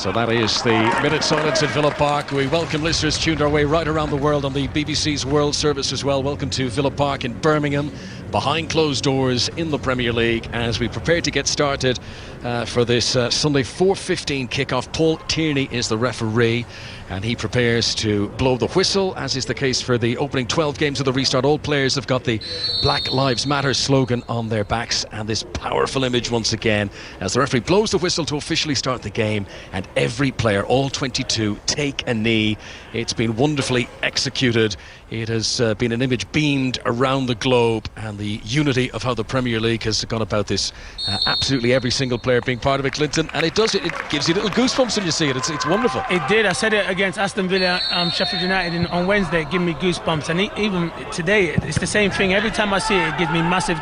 So that is the minute silence at Villa Park. We welcome listeners tuned our way right around the world on the BBC's World Service as well. Welcome to Villa Park in Birmingham, behind closed doors in the Premier League, as we prepare to get started for this Sunday 4:15 kickoff. Paul Tierney is the referee, and he prepares to blow the whistle, as is the case for the opening 12 games of the restart. All players have got the Black Lives Matter slogan on their backs, and this powerful image once again as the referee blows the whistle to officially start the game, and every player, all 22, take a knee. It's been wonderfully executed. It has been an image beamed around the globe, and the unity of how the Premier League has gone about this. Absolutely every single player being part of it, Clinton, and it gives you little goosebumps when you see it. It's wonderful. It did. I said it against Aston Villa, Sheffield United on Wednesday. It gave me goosebumps, and even today it's the same thing. Every time I see it, it gives me massive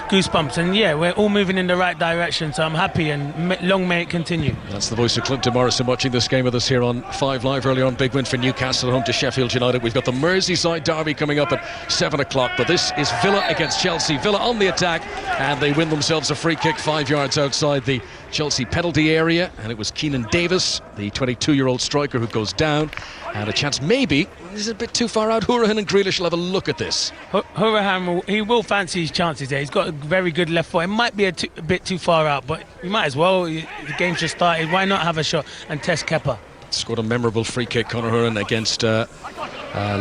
goosebumps. And yeah, we're all moving in the right direction, so I'm happy, and long may it continue. That's the voice of Clinton Morrison watching this game with us here on 5 Live. Earlier on, big win for Newcastle at home to Sheffield United. We've got the Merseyside derby coming up at 7 o'clock, but this is Villa against Chelsea. Villa on the attack, and they win themselves a free kick 5 yards outside the Chelsea penalty area, and it was Keenan Davis, the 22-year-old striker, who goes down, and a chance maybe, this is a bit too far out. Hourihane and Grealish will have a look at this. Hourihane, he will fancy his chances there. He's got a very good left foot. It might be a bit too far out, but you might as well. The game's just started. Why not have a shot and test Kepa? Scored a memorable free kick, Conor Hourihane, against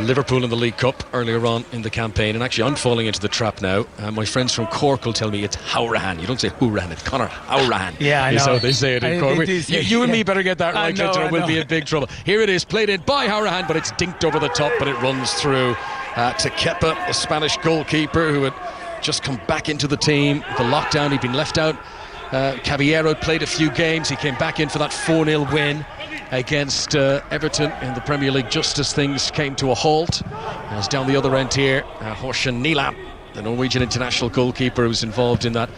Liverpool in the League Cup earlier on in the campaign. And actually I'm falling into the trap now. My friends from Cork will tell me it's Hourihane. You don't say Hourihane, it's Conor Hourihane. Yeah, I know. Is how they say it in Cork. You and me better get that right, Clinton, or we'll be in big trouble. Here it is, played in by Hourihane, but it's dinked over the top, but it runs through to Kepa, the Spanish goalkeeper, who had just come back into the team. The lockdown, he'd been left out. Caballero played a few games. He came back in for that 4-0 win against Everton in the Premier League just as things came to a halt. As down the other end here, Horsten Nilam, the Norwegian international goalkeeper who was involved in that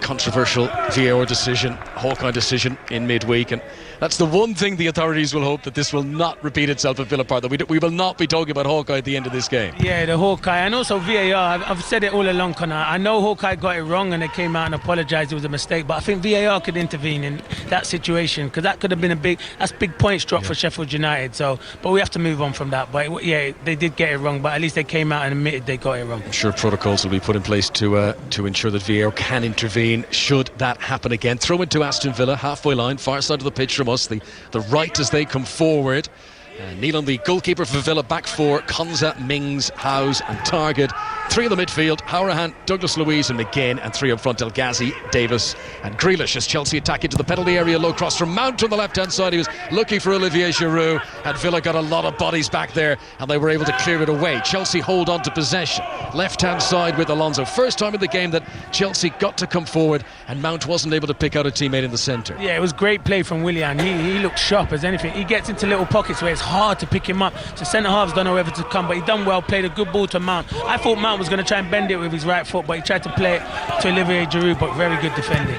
controversial VAR decision, Hawkeye decision in midweek. And that's the one thing the authorities will hope, that this will not repeat itself at Villa Park, that we will not be talking about Hawkeye at the end of this game. Yeah, the Hawkeye, and also VAR. I've said it all along, Conor. I know Hawkeye got it wrong and they came out and apologised, it was a mistake, but I think VAR could intervene in that situation, because that could have been big points drop for Sheffield United. So, but we have to move on from that. But yeah, they did get it wrong, but at least they came out and admitted they got it wrong. I'm sure protocols will be put in place to ensure that VAR can intervene should that happen again. Throw into Aston Villa, halfway line, far side of the pitch from us, the right as they come forward. Neelan, the goalkeeper for Villa, back four: Konza, Mings, Howes and Target. 3 in the midfield: Hourihane, Douglas Luiz and McGinn, and 3 up front: El Ghazi, Davis and Grealish. As Chelsea attack into the penalty area, low cross from Mount on the left hand side. He was looking for Olivier Giroud, and Villa got a lot of bodies back there and they were able to clear it away. Chelsea hold on to possession, left hand side with Alonso. First time in the game that Chelsea got to come forward, and Mount wasn't able to pick out a teammate in the centre. Yeah, it was great play from Willian. He looked sharp as anything. He gets into little pockets where it's hard to pick him up. So centre halves don't know whether to come, but he done well, played a good ball to Mount. I thought Mount was going to try and bend it with his right foot, but he tried to play it to Olivier Giroud, but very good defending.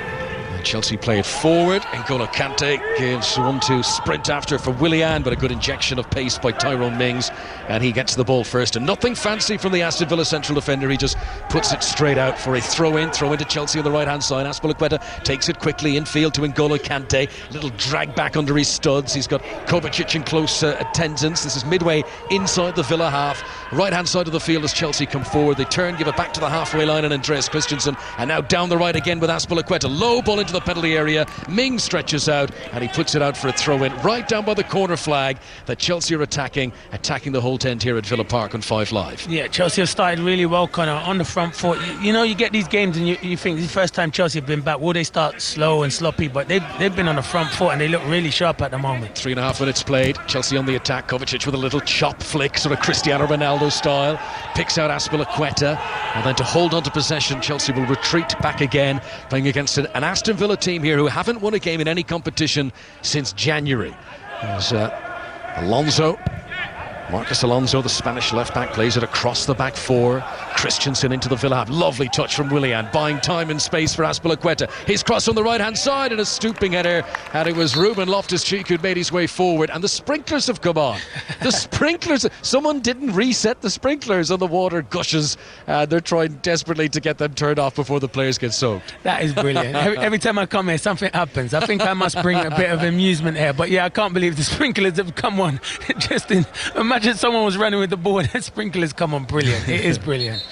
Chelsea play it forward. N'Golo Kante gives one to sprint after for Willian, but a good injection of pace by Tyrone Mings, and he gets the ball first. And nothing fancy from the Aston Villa central defender. He just puts it straight out for a throw into Chelsea on the right hand side. Azpilicueta takes it quickly infield to N'Golo Kante. Little drag back under his studs. He's got Kovacic in close attendance. This is midway inside the Villa half. Right hand side of the field as Chelsea come forward. They turn, give it back to the halfway line, and Andreas Christensen, and now down the right again with Azpilicueta. Low ball into the penalty area. Ming stretches out and he puts it out for a throw in right down by the corner flag that Chelsea are attacking the whole tent here at Villa Park on 5 Live. Yeah, Chelsea have started really well, Conor, on the front foot. You know, you get these games and you think this is the first time Chelsea have been back. Will they start slow and sloppy? But they've been on the front foot and they look really sharp at the moment. 3.5 minutes played. Chelsea on the attack. Kovacic with a little chop flick, sort of Cristiano Ronaldo style. Picks out Azpilicueta, and then to hold on to possession, Chelsea will retreat back again, playing against an Aston Villa team here who haven't won a game in any competition since January. There's Marcos Alonso, the Spanish left back, plays it across the back four. Christensen into the Villa half. Lovely touch from Willian, buying time and space for Azpilicueta. His cross on the right hand side and a stooping header, and it was Ruben Loftus-Cheek who'd made his way forward, and the sprinklers have come on. The sprinklers, someone didn't reset the sprinklers and the water gushes, and they're trying desperately to get them turned off before the players get soaked. That is brilliant. Every time I come here something happens. I think I must bring a bit of amusement here, but yeah, I can't believe the sprinklers have come on. Imagine someone was running with the ball and the sprinklers come on. Brilliant. It is brilliant.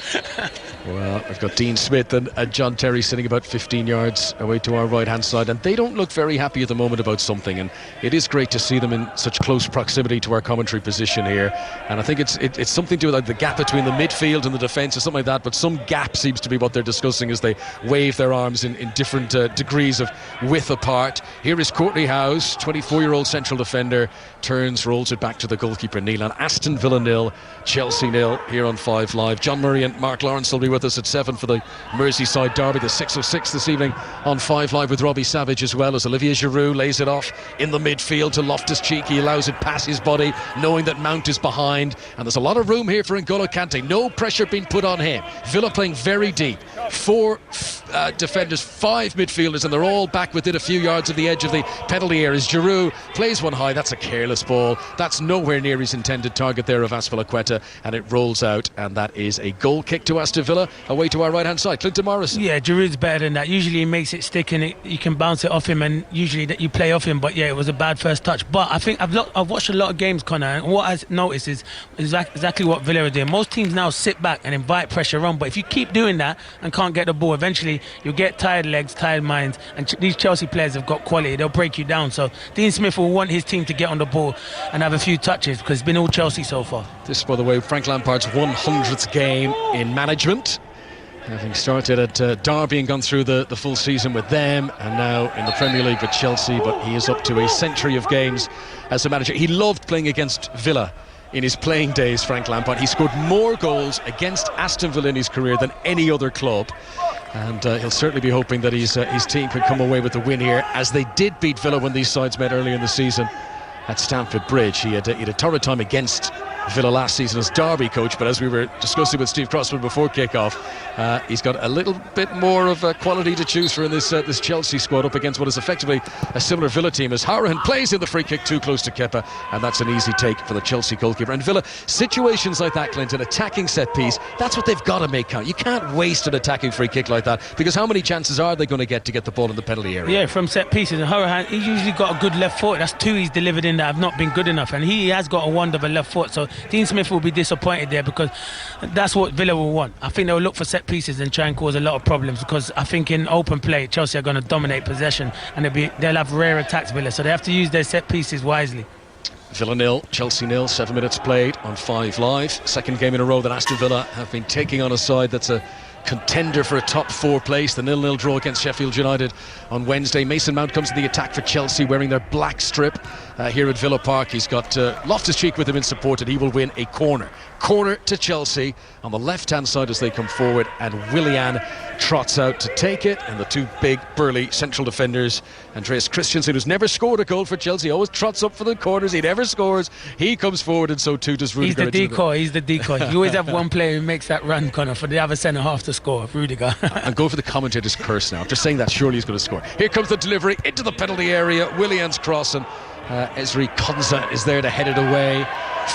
Well, I've got Dean Smith and John Terry sitting about 15 yards away to our right hand side, and they don't look very happy at the moment about something, and it is great to see them in such close proximity to our commentary position here. And I think it's something to do with the gap between the midfield and the defence or something like that, but some gap seems to be what they're discussing as they wave their arms in different degrees of width apart. Here is Courtney Howes, 24-year-old central defender, turns, rolls it back to the goalkeeper Neil, and Aston Villa 0, Chelsea 0 here on 5 Live. John Murray and Mark Lawrence will be with us at 7 for the Merseyside derby, the 6:06 this evening on 5 Live with Robbie Savage as well, as Olivier Giroud lays it off in the midfield to Loftus-Cheek. He allows it past his body, knowing that Mount is behind, and there's a lot of room here for N'Golo Kante. No pressure being put on him. Villa playing very deep. 4 defenders, 5 midfielders, and they're all back within a few yards of the edge of the penalty area. As Giroud plays one high, that's a careless ball. That's nowhere near his intended target there of Azpilicueta, and it rolls out, and that is a goal kick to Aston Villa away to our right hand side. Clinton Morrison. Yeah, Giroud's better than that. Usually he makes it stick and you can bounce it off him, and usually that you play off him, but yeah, it was a bad first touch. But I think I've watched a lot of games, Connor, and what I've noticed is exactly what Villa are doing. Most teams now sit back and invite pressure on, but if you keep doing that and can't get the ball, eventually you'll get tired legs, tired minds, and these Chelsea players have got quality. They'll break you down. So Dean Smith will want his team to get on the ball and have a few touches, because it's been all Chelsea so far. This, by the way, Frank Lampard's 100th game in management, having started at Derby and gone through the full season with them, and now in the Premier League with Chelsea. But he is up to a century of games as a manager. He loved playing against Villa in his playing days, Frank Lampard. He scored more goals against Aston Villa in his career than any other club, and he'll certainly be hoping that his team can come away with the win here, as they did beat Villa when these sides met earlier in the season at Stamford Bridge. He had a torrid time against Villa last season as Derby coach, but as we were discussing with Steve Crossman before kick-off, he's got a little bit more of a quality to choose for in this Chelsea squad, up against what is effectively a similar Villa team, as Hourihane plays in the free kick too close to Kepa, and that's an easy take for the Chelsea goalkeeper. And Villa, situations like that, Clinton, attacking set piece, that's what they've got to make count. You can't waste an attacking free kick like that, because how many chances are they going to get the ball in the penalty area? Yeah, from set pieces. And Hourihane, he's usually got a good left foot. That's 2 he's delivered in that have not been good enough, and he has got a wand of a left foot. So Dean Smith will be disappointed there, because that's what Villa will want. I think they'll look for set pieces and try and cause a lot of problems, because I think in open play Chelsea are going to dominate possession, and they'll have rare attacks, Villa, so they have to use their set pieces wisely. Villa 0, Chelsea 0, 7 minutes played on 5 Live. Second game in a row that Aston Villa have been taking on a side that's a contender for a top 4 place. The 0-0 draw against Sheffield United on Wednesday. Mason Mount comes to the attack for Chelsea wearing their black strip here at Villa Park. He's got Loftus-Cheek with him in support, and he will win a corner to Chelsea on the left hand side as they come forward, and Willian trots out to take it, and the 2 big burly central defenders, Andreas Christensen, who's never scored a goal for Chelsea, always trots up for the corners, he never scores, he comes forward, and so too does Rudiger. He's the decoy. You always have one player who makes that run, Connor, for the other centre half to score, Rudiger. I'm going for the commentator's curse now. After saying that, surely he's going to score. Here comes the delivery into the penalty area, Willian's cross, and Ezri Konsa is there to head it away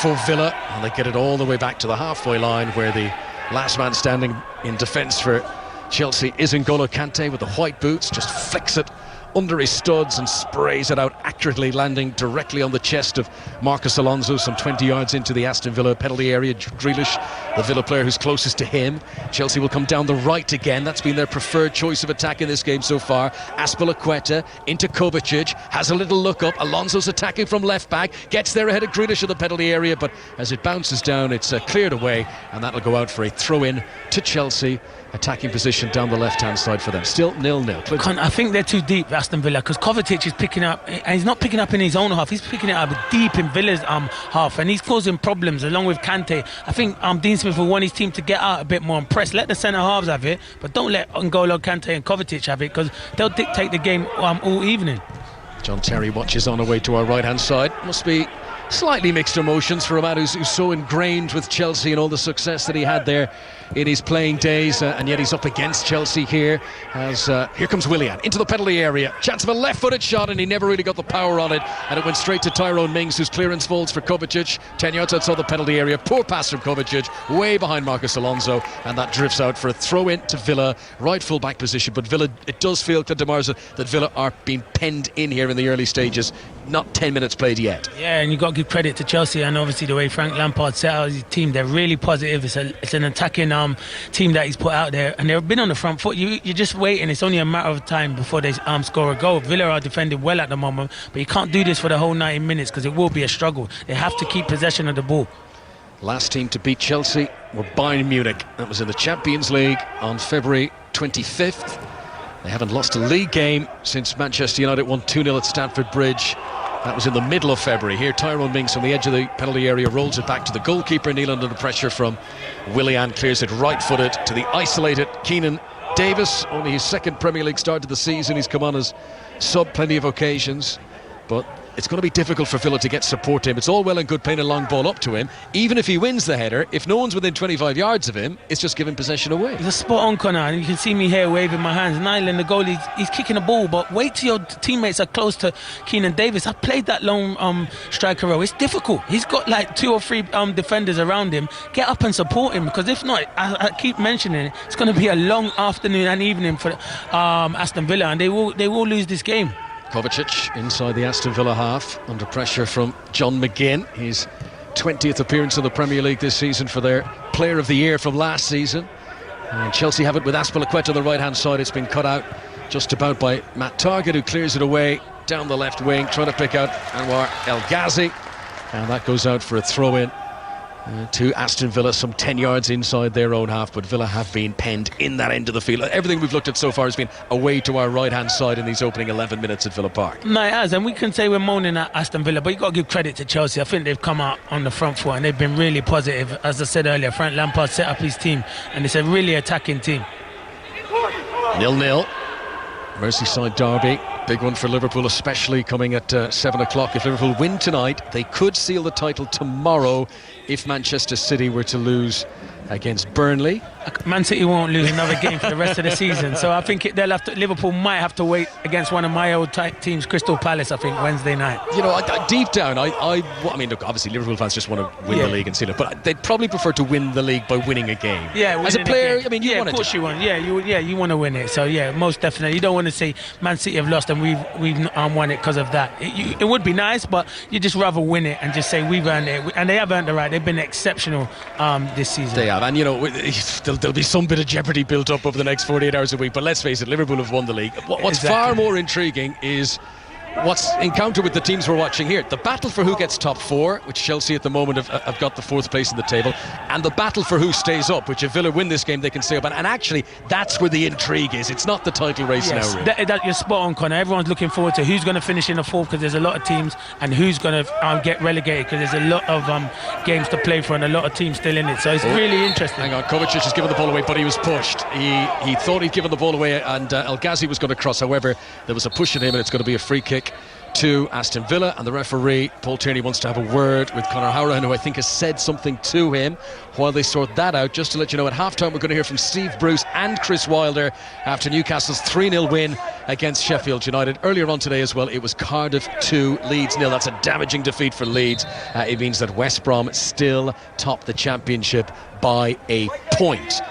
for Villa, and they get it all the way back to the halfway line, where the last man standing in defence for Chelsea is N'Golo Kante with the white boots, just flicks it under his studs and sprays it out accurately, landing directly on the chest of Marcus Alonso, some 20 yards into the Aston Villa penalty area. Grealish, the Villa player who's closest to him. Chelsea will come down the right again. That's been their preferred choice of attack in this game so far. Azpilicueta into Kovacic, has a little look up. Alonso's attacking from left back, gets there ahead of Grealish in the penalty area, but as it bounces down, it's cleared away, and that'll go out for a throw-in to Chelsea. Attacking position down the left-hand side for them. Still 0-0. I think they're too deep, Aston Villa, because Kovacic is picking up, and he's not picking up in his own half, he's picking it up deep in Villa's half, and he's causing problems along with Kante. I think Dean Smith will want his team to get out a bit more and press. Let the centre halves have it, but don't let N'Golo Kante and Kovacic have it, because they'll dictate the game all evening. John Terry watches on away to our right-hand side. Must be slightly mixed emotions for a man who's so ingrained with Chelsea and all the success that he had there in his playing days, and yet he's up against Chelsea here. As here comes Willian into the penalty area. Chance of a left-footed shot, and he never really got the power on it, and it went straight to Tyrone Mings, whose clearance falls for Kovacic. 10 yards outside the penalty area. Poor pass from Kovacic, way behind Marcus Alonso, and that drifts out for a throw-in to Villa. Right full-back position, but Villa, it does feel, Clint Demarza, that Villa are being penned in here in the early stages. Not 10 minutes played yet. Yeah, and you've got to give credit to Chelsea, and obviously the way Frank Lampard set out his team, they're really positive. It's an attacking team that he's put out there, and they've been on the front foot. You're just waiting. It's only a matter of time before they score a goal. Villa are defending well at the moment, but you can't do this for the whole 90 minutes because it will be a struggle. They have to keep possession of the ball. Last team to beat Chelsea were Bayern Munich. That was in the Champions League on February 25th. They haven't lost a league game since Manchester United won 2-0 at Stamford Bridge. That was in the middle of February. Here, Tyrone Mings on the edge of the penalty area rolls it back to the goalkeeper. Neil under the pressure from Willian, clears it right-footed to the isolated Keenan Davis. Only his second Premier League start of the season. He's come on as sub plenty of occasions, but it's going to be difficult for Villa to get support to him. It's all well and good playing a long ball up to him. Even if he wins the header, if no one's within 25 yards of him, it's just giving possession away. He's a spot on, Connor, and you can see me here waving my hands. Nyland, the goalie, he's kicking the ball, but wait till your teammates are close to Keenan Davis. I played that long striker row. It's difficult. He's got like 2 or 3 defenders around him. Get up and support him, because if not, I keep mentioning it, it's going to be a long afternoon and evening for Aston Villa, and they will lose this game. Kovacic inside the Aston Villa half, under pressure from John McGinn. His 20th appearance in the Premier League this season for their Player of the Year from last season. And Chelsea have it with Azpilicueta on the right hand side. It's been cut out just about by Matt Targett, who clears it away down the left wing, trying to pick out Anwar El Ghazi, and that goes out for a throw-in to Aston Villa, some 10 yards inside their own half. But Villa have been penned in that end of the field. Everything we've looked at so far has been away to our right hand side in these opening 11 minutes at Villa Park. No, it has, and we can say we're moaning at Aston Villa, but you've got to give credit to Chelsea. I think they've come out on the front foot and they've been really positive. As I said earlier, Frank Lampard set up his team, and it's a really attacking team. 0-0. Merseyside derby, big one for Liverpool, especially coming at 7 o'clock. If Liverpool win tonight, they could seal the title tomorrow if Manchester City were to lose against Burnley. Man City won't lose another game for the rest of the season, so I think Liverpool might have to wait against one of my old type teams, Crystal Palace, I think, Wednesday night. You know, deep down, I mean, look, obviously Liverpool fans just want to win the league and seal it, but they'd probably prefer to win the league by winning a game. Yeah, as a player, I mean, you want to. Of course you want. You want to win it. So yeah, most definitely. You don't want to say Man City have lost and we've won it because of that. It would be nice, but you just rather win it and just say we've earned it, and they have earned it right. They've been exceptional this season. They have, and you know, there'll be some bit of jeopardy built up over the next 48 hours a week, but let's face it, Liverpool have won the league. What's far more intriguing is what's encounter with the teams we're watching here. The battle for who gets top 4, which Chelsea at the moment have got the 4th place in the table, and the battle for who stays up, which if Villa win this game they can stay up. And actually that's where the intrigue is. It's not the title race now, really. That you're spot on, Connor. Everyone's looking forward to who's going to finish in the 4th, because there's a lot of teams, and who's going to get relegated, because there's a lot of games to play for and a lot of teams still in it, so it's really interesting. Hang on, Kovacic has given the ball away, but he was pushed. He thought he'd given the ball away, and El Ghazi was going to cross. However, there was a push at him, and it's going to be a free kick to Aston Villa. And the referee, Paul Tierney, wants to have a word with Conor Howrahan, who I think has said something to him while they sort that out. Just to let you know, at half-time we're going to hear from Steve Bruce and Chris Wilder after Newcastle's 3-0 win against Sheffield United. Earlier on today as well, it was Cardiff 2, Leeds 0. That's a damaging defeat for Leeds. It means that West Brom still top the Championship by a point.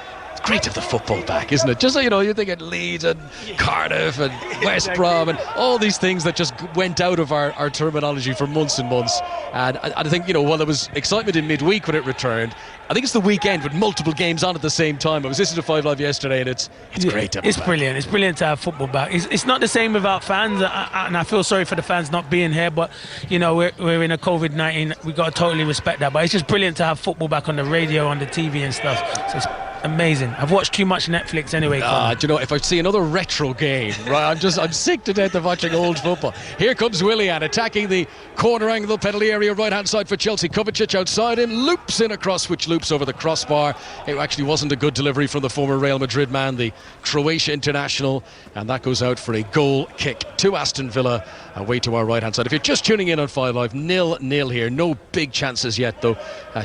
Great to have the football back, isn't it? Just so you know, you think at Leeds and Cardiff and West Brom and all these things that just went out of our terminology for months and months. And I think, you know, while there was excitement in midweek when it returned, I think it's the weekend with multiple games on at the same time. I was listening to 5 Live yesterday, and it's great to have it back. Brilliant. It's brilliant to have football back. It's not the same without fans, and I feel sorry for the fans not being here, but you know, we're in a COVID-19, we've got to totally respect that. But it's just brilliant to have football back on the radio, on the TV and stuff. So it's amazing. I've watched too much Netflix anyway. Do you know, if I see another retro game, right, I'm sick to death of watching old football. Here comes Willian attacking the corner angle penalty area, right hand side for Chelsea. Kovacic outside him, loops in across, which loops over the crossbar. It actually wasn't a good delivery from the former Real Madrid man, the Croatia international, and that goes out for a goal kick to Aston Villa, away to our right hand side. If you're just tuning in on 5 Live, 0-0 here. No big chances yet, though.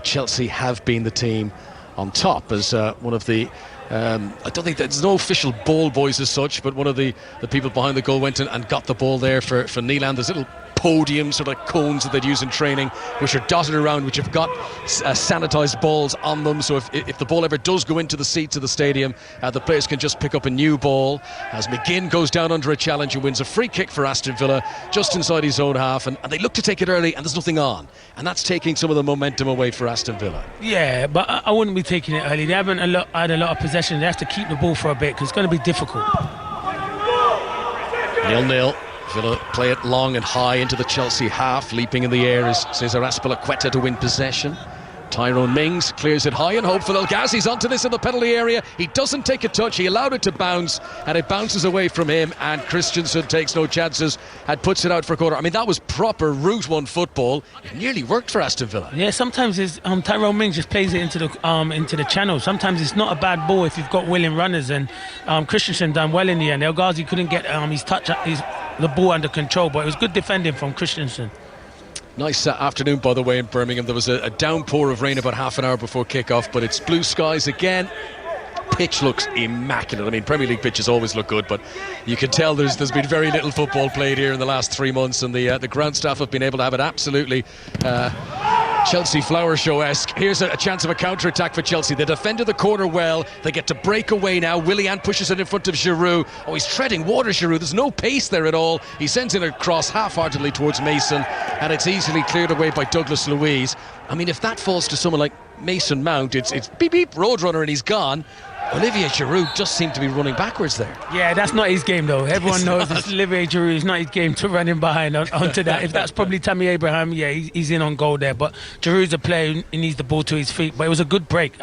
Chelsea have been the team on top as one of the I don't think there's no official ball boys as such, but one of the people behind the goal went and got the ball there for Neelan. There's little podiums, sort of cones that they'd use in training, which are dotted around, which have got sanitised balls on them, so if the ball ever does go into the seats of the stadium, the players can just pick up a new ball. As McGinn goes down under a challenge and wins a free kick for Aston Villa just inside his own half, and they look to take it early and there's nothing on, and that's taking some of the momentum away for Aston Villa. Yeah, but I wouldn't be taking it early. They haven't had a lot of possession. They have to keep the ball for a bit because it's going to be difficult. 0-0. Villa play it long and high into the Chelsea half. Leaping in the air is Cesar Azpilicueta to win possession. Tyrone Mings clears it high and hopeful. El Ghazi's onto this in the penalty area. He doesn't take a touch. He allowed it to bounce, and it bounces away from him, and Christensen takes no chances and puts it out for a corner. I mean, that was proper Route 1 football. It nearly worked for Aston Villa. Yeah, sometimes it's, Tyrone Mings just plays it into the channel. Sometimes it's not a bad ball if you've got willing runners, and Christensen done well in the end. El Ghazi couldn't get the ball under control, but it was good defending from Christensen. Nice afternoon, by the way, in Birmingham. There was a downpour of rain about half an hour before kick-off, but it's blue skies again. Pitch looks immaculate. I mean, Premier League pitches always look good, but you can tell there's been very little football played here in the last 3 months, and the ground staff have been able to have it absolutely Chelsea flower show-esque. Here's a chance of a counter-attack for Chelsea. They defended the corner well. They get to break away now. Willian pushes it in front of Giroud. Oh, he's treading water, Giroud. There's no pace there at all. He sends it across half-heartedly towards Mason, and it's easily cleared away by Douglas Luiz. I mean, if that falls to someone like Mason Mount, it's beep beep, Roadrunner, and he's gone. Olivier Giroud just seemed to be running backwards there. Yeah, that's not his game though. Everyone knows it's Olivier Giroud. It's not his game to run in behind onto that. If that's probably Tammy Abraham, yeah, he's in on goal there. But Giroud's a player who needs the ball to his feet. But it was a good break.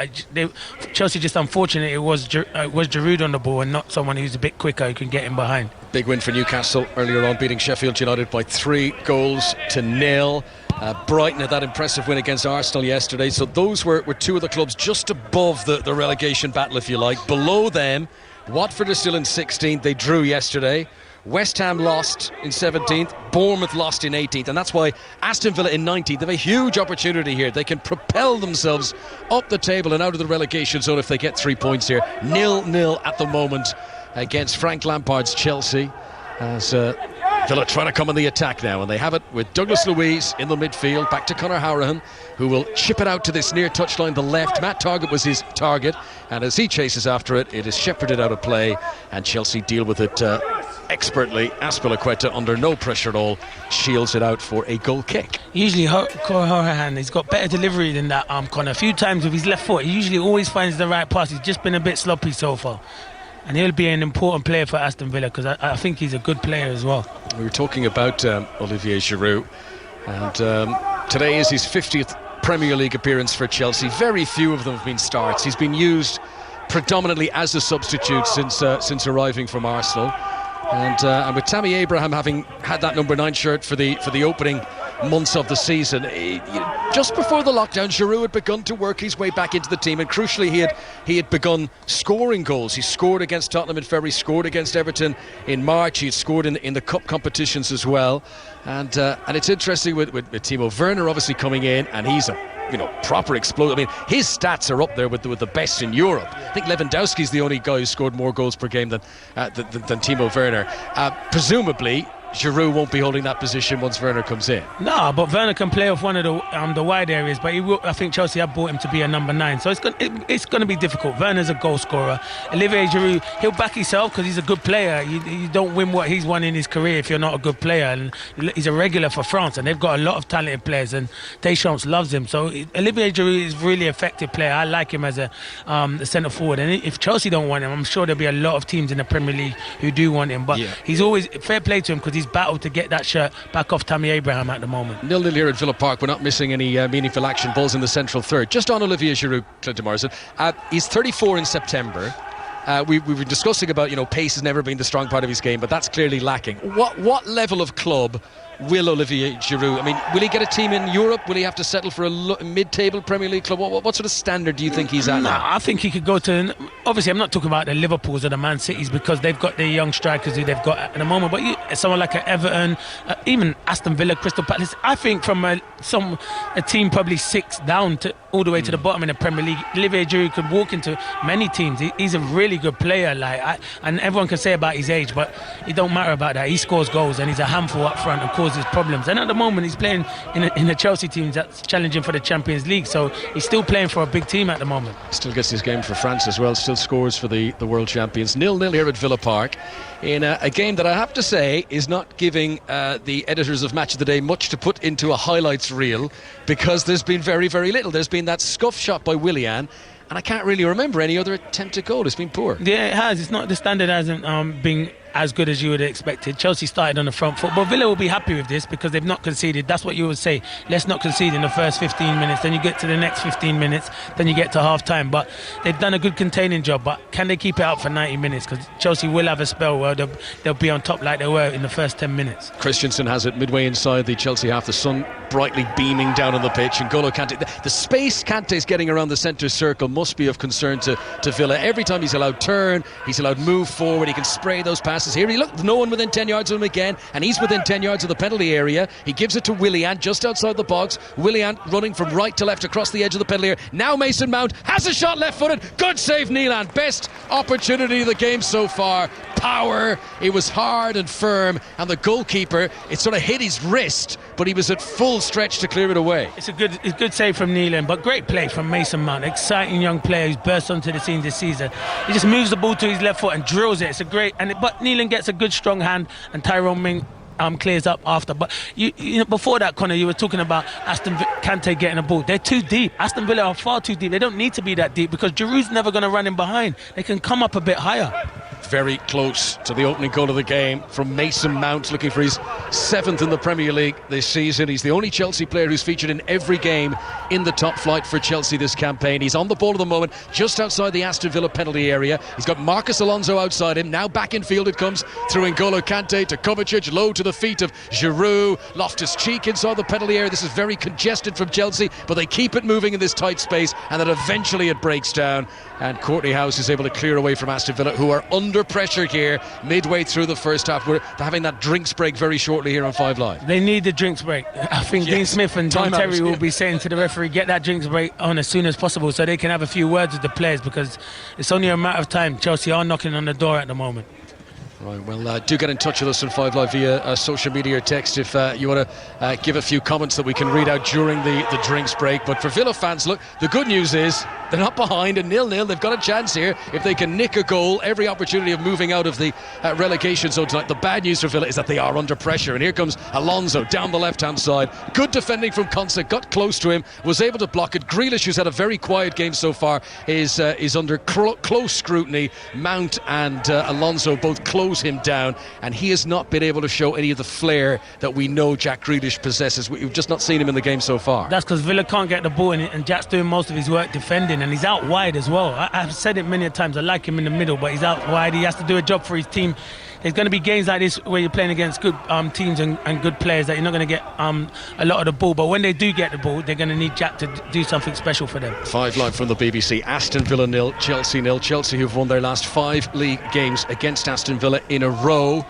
Chelsea just unfortunate it was Giroud on the ball and not someone who's a bit quicker who can get in behind. Big win for Newcastle earlier on, beating Sheffield United by 3-0. Brighton had that impressive win against Arsenal yesterday, so those were two of the clubs just above the relegation battle, if you like. Below them, Watford are still in 16th. They drew yesterday. West Ham lost in 17th. Bournemouth lost in 18th, and that's why Aston Villa in 19th. They have a huge opportunity here. They can propel themselves up the table and out of the relegation zone if they get 3 points here. 0-0 at the moment against Frank Lampard's Chelsea, as Villa trying to come on the attack now, and they have it with Douglas Luiz in the midfield. Back to Conor Hourihane, who will chip it out to this near touchline, the left. Matt Targett was his target, and as he chases after it, it is shepherded out of play, and Chelsea deal with it expertly. Azpilicueta, under no pressure at all, shields it out for a goal kick. Usually Conor Hourihane, he's got better delivery than that, Conor. A few times with his left foot, he usually always finds the right pass. He's just been a bit sloppy so far. And he'll be an important player for Aston Villa because I think he's a good player as well. We were talking about Olivier Giroud, and today is his 50th Premier League appearance for Chelsea. Very few of them have been starts. He's been used predominantly as a substitute since arriving from Arsenal. And with Tammy Abraham having had that number 9 shirt for the opening months of the season, just before the lockdown, Giroud had begun to work his way back into the team, and crucially he had begun scoring goals. He scored against Tottenham in February, scored against Everton in March. He had scored in the cup competitions as well, and it's interesting with Timo Werner obviously coming in, and he's a proper explosion. I mean, his stats are up there with the best in Europe. I think Lewandowski's the only guy who scored more goals per game than Timo Werner. Presumably Giroud won't be holding that position once Werner comes in. No, but Werner can play off one of the wide areas, but I think Chelsea have bought him to be a number 9, so it's going to be difficult. Werner's a goal scorer. Olivier Giroud, he'll back himself because he's a good player. You don't win what he's won in his career if you're not a good player, and he's a regular for France, and they've got a lot of talented players, and Deschamps loves him. So Olivier Giroud is a really effective player. I like him as a centre forward, and if Chelsea don't want him, I'm sure there'll be a lot of teams in the Premier League who do want him, but he's always fair play to him because he's battled to get that shirt back off Tammy Abraham at the moment. 0-0 here at Villa Park. We're not missing any meaningful action. Balls in the central third. Just on Olivier Giroud, Clinton Morrison. He's 34 in September. We've been discussing about, pace has never been the strong part of his game, but that's clearly lacking. What level of club will Olivier Giroud? I mean, will he get a team in Europe? Will he have to settle for a mid-table Premier League club? What sort of standard do you think he's at now? I think he could go to... Obviously, I'm not talking about the Liverpools or the Man Cities because they've got their young strikers who they've got at the moment. But someone like Everton, even Aston Villa, Crystal Palace, I think from a team probably 6 down to all the way to the bottom in the Premier League, Olivier Giroud could walk into many teams. He's a really good player, and everyone can say about his age, but it don't matter about that. He scores goals and he's a handful up front and causes problems. And at the moment, he's playing in a Chelsea team that's challenging for the Champions League, so he's still playing for a big team at the moment. Still gets his game for France as well. Still scores for the world champions. 0-0 here at Villa Park in a game that I have to say is not giving the editors of Match of the Day much to put into a highlights reel, because there's been very, very little. There's been that scuff shot by Willian, and I can't really remember any other attempt at goal. It's been poor. Yeah, it has. It's not, the standard hasn't been as good as you would have expected. Chelsea started on the front foot, but Villa will be happy with this because they've not conceded. That's what you would say. Let's not concede in the first 15 minutes. Then you get to the next 15 minutes. Then you get to half time. But they've done a good containing job. But can they keep it up for 90 minutes? Because Chelsea will have a spell where they'll be on top like they were in the first 10 minutes. Christensen has it midway inside the Chelsea half. The sun brightly beaming down on the pitch. And N'Golo Kante, the space Kante's getting around the centre circle must be of concern to Villa. Every time he's allowed turn, he's allowed move forward, he can spray those passes. Here he look, no one within 10 yards of him again, and he's within 10 yards of the penalty area. He gives it to Willian just outside the box. Willian running from right to left across the edge of the penalty area. Now Mason Mount has a shot left-footed. Good save, Neelan. Best opportunity of the game so far. Power. It was hard and firm, and the goalkeeper, it sort of hit his wrist, but he was at full stretch to clear it away. It's a good save from Neelan, but great play from Mason Mount. Exciting young player who's burst onto the scene this season. He just moves the ball to his left foot and drills it. It's a great, but Neelan gets a good strong hand, and Tyrone Ming clears up after. But you know, before that, Connor, you were talking about Kante getting a ball. They're too deep. Aston Villa are far too deep. They don't need to be that deep because Giroud's never going to run in behind. They can come up a bit higher. Very close to the opening goal of the game from Mason Mount, looking for his 7th in the Premier League this season. He's the only Chelsea player who's featured in every game in the top flight for Chelsea this campaign. He's on the ball at the moment, just outside the Aston Villa penalty area. He's got Marcus Alonso outside him. Now back in field it comes through N'Golo Kante to Kovacic, low to the feet of Giroud. Loftus-Cheek inside the penalty area. This is very congested from Chelsea, but they keep it moving in this tight space, and then eventually it breaks down, and Courtney House is able to clear away from Aston Villa, who are under pressure here midway through the first half. We're having that drinks break very shortly here on 5 Live. They need the drinks break. I think Dean Smith and John Terry will be saying to the referee, get that drinks break on as soon as possible so they can have a few words with the players, because it's only a matter of time. Chelsea are knocking on the door at the moment. Right, well, do get in touch with us on 5 Live via social media or text if you want to give a few comments that we can read out during the drinks break. But for Villa fans, look, the good news is they're not behind, and 0-0. They've got a chance here if they can nick a goal. Every opportunity of moving out of the relegation zone tonight. The bad news for Villa is that they are under pressure, and here comes Alonso down the left-hand side. Good defending from Konsa, got close to him, was able to block it. Grealish, who's had a very quiet game so far, is under close scrutiny. Mount and Alonso both close him down, and he has not been able to show any of the flair that we know Jack Grealish possesses. We've just not seen him in the game so far. That's because Villa can't get the ball, and Jack's doing most of his work defending, and he's out wide as well. I've said it many times, I like him in the middle, but he's out wide. He has to do a job for his team. There's going to be games like this where you're playing against good teams and good players that you're not going to get a lot of the ball, but when they do get the ball, they're going to need Jack to do something special for them. 5 Live from the BBC. Aston Villa 0, Chelsea 0. Chelsea, who've won their last 5 league games against Aston Villa in a row.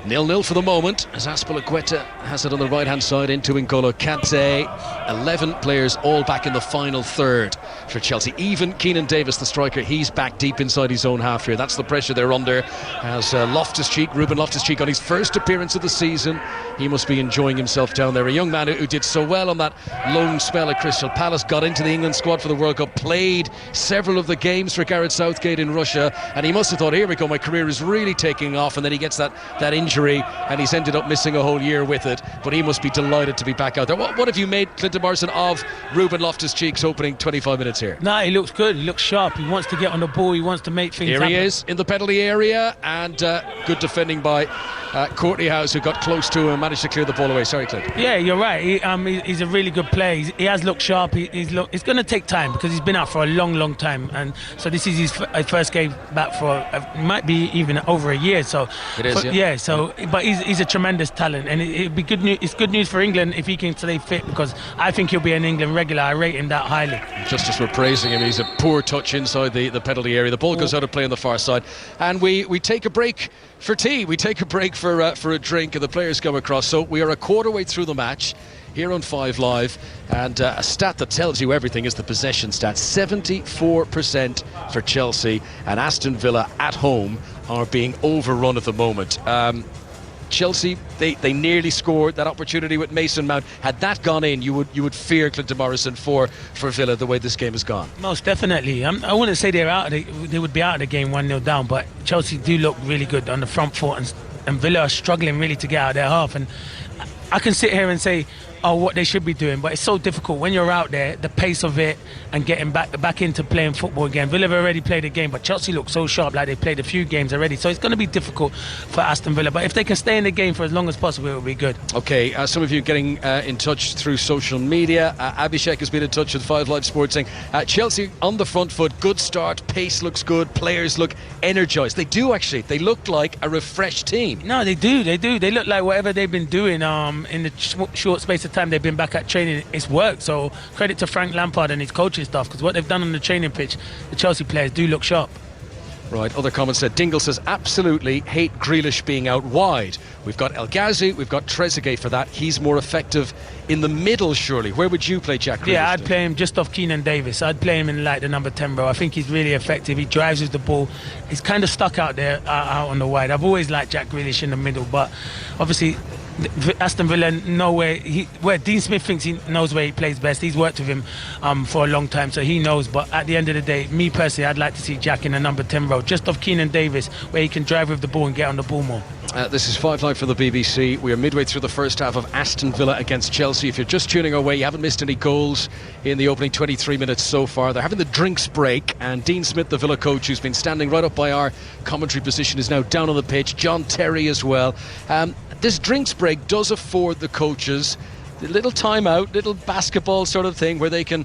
0-0 for the moment, as Azpilicueta has it on the right-hand side into N'Golo Kante. 11 players all back in the final third for Chelsea. Even Keenan Davis, the striker, he's back deep inside his own half here. That's the pressure they're under, as Ruben Loftus-Cheek, on his first appearance of the season, he must be enjoying himself down there. A young man who did so well on that loan spell at Crystal Palace, got into the England squad for the World Cup, played several of the games for Gareth Southgate in Russia, and he must have thought, here we go, my career is really taking off, and then he gets that injury, and he's ended up missing a whole year with it, but he must be delighted to be back out there. What have you made, Clinton Morrison, of Ruben Loftus-Cheek's opening 25 minutes here? No, he looks good, he looks sharp, he wants to get on the ball, he wants to make things happen. Here he is in the penalty area, and good defending by Courtney House, who got close to him and managed to clear the ball away. Sorry, Clint. Yeah, you're right. He's a really good player. He has looked sharp. It's going to take time because he's been out for a long time, and so this is his first game back for might be even over a year. So it is. Yeah. So, but he's a tremendous talent, and it'd be good news. It's good news for England if he can stay fit, because I think he'll be an England regular. I rate him that highly. Just as we're praising him, he's a poor touch inside the penalty area. The ball goes out of play on the far side, and we take a break for tea. We take a break for a drink, and the players come across. So we are a quarter way through the match here on 5 Live, and a stat that tells you everything is the possession stat. 74% for Chelsea, and Aston Villa at home are being overrun at the moment. Chelsea, they nearly scored that opportunity with Mason Mount. Had that gone in, you would fear Clinton Morrison for Villa, the way this game has gone. Most definitely. I wouldn't say they would be out of the game 1-0 down, but Chelsea do look really good on the front foot, and Villa are struggling really to get out of their half. And I can sit here and say, what they should be doing, but it's so difficult when you're out there, the pace of it and getting back into playing football again. Villa have already played a game, but Chelsea look so sharp, like they played a few games already, so it's going to be difficult for Aston Villa, but if they can stay in the game for as long as possible, it will be good. Okay, some of you getting in touch through social media. Abhishek has been in touch with 5 Live Sports saying Chelsea on the front foot, good start, pace looks good, players look energised. They do actually, they look like a refreshed team. No, they do, they look like whatever they've been doing in the short space of time they've been back at training, it's worked. So credit to Frank Lampard and his coaching staff, because what they've done on the training pitch, the Chelsea players do look sharp. Right, other comments said, Dingle says, absolutely hate Grealish being out wide. We've got El Ghazi, we've got Trezeguet for that. He's more effective in the middle, surely. Where would you play Jack Grealish? Yeah, I'd play him just off Keenan Davis. I'd play him in like the number 10 role. I think he's really effective. He drives with the ball. He's kind of stuck out there, out on the wide. I've always liked Jack Grealish in the middle, but obviously Aston Villa know where Dean Smith thinks he knows where he plays best. He's worked with him for a long time, so he knows. But at the end of the day, me personally, I'd like to see Jack in the number 10 role, just off Keenan Davis, where he can drive with the ball and get on the ball more. This is 5 Live for the BBC. We are midway through the first half of Aston Villa against Chelsea. If you're just tuning our way, you haven't missed any goals in the opening 23 minutes so far. They're having the drinks break, and Dean Smith, the Villa coach, who's been standing right up by our commentary position, is now down on the pitch. John Terry as well. This drinks break does afford the coaches the little timeout, little basketball sort of thing where they can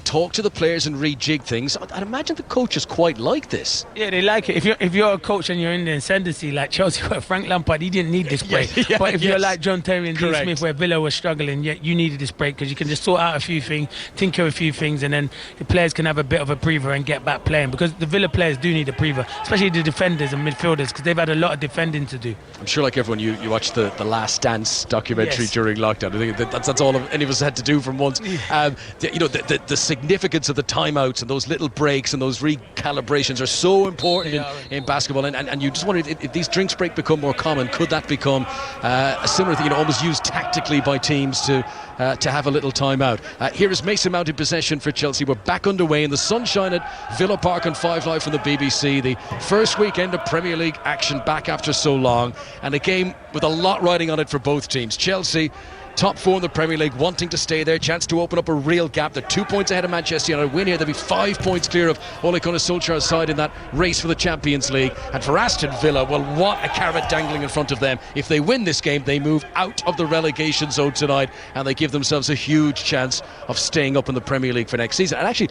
talk to the players and rejig things. I'd imagine the coaches quite like this. Yeah, they like it. If you're a coach and you're in the ascendancy like Chelsea, where Frank Lampard, he didn't need this break. But if you're like John Terry and Dean Smith, where Villa was struggling, you needed this break, because you can just sort out a few things, tinker a few things, and then the players can have a bit of a breather and get back playing, because the Villa players do need a breather, especially the defenders and midfielders, because they've had a lot of defending to do. I'm sure, like everyone, you watched the Last Dance documentary during lockdown. I think that's all any of us had to do from once. The significance of the timeouts and those little breaks and those recalibrations are so important in basketball, and you just wondered if these drinks break become more common, could that become a similar thing, almost used tactically by teams to have a little timeout. Here is Mason Mount in possession for Chelsea. We're back underway in the sunshine at Villa Park on 5 Live from the BBC. The first weekend of Premier League action back after so long, and a game with a lot riding on it for both teams. Chelsea, top 4 in the Premier League, wanting to stay there, chance to open up a real gap. They're 2 points ahead of Manchester United. Win here, they'll be 5 points clear of Ole Gunnar Solskjaer's side in that race for the Champions League. And for Aston Villa, well, what a carrot dangling in front of them. If they win this game, they move out of the relegation zone tonight, and they give themselves a huge chance of staying up in the Premier League for next season. And actually,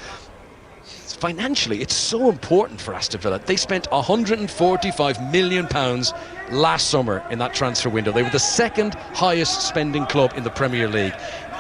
financially, it's so important for Aston Villa. They spent £145 million last summer in that transfer window. They were the second highest spending club in the Premier League.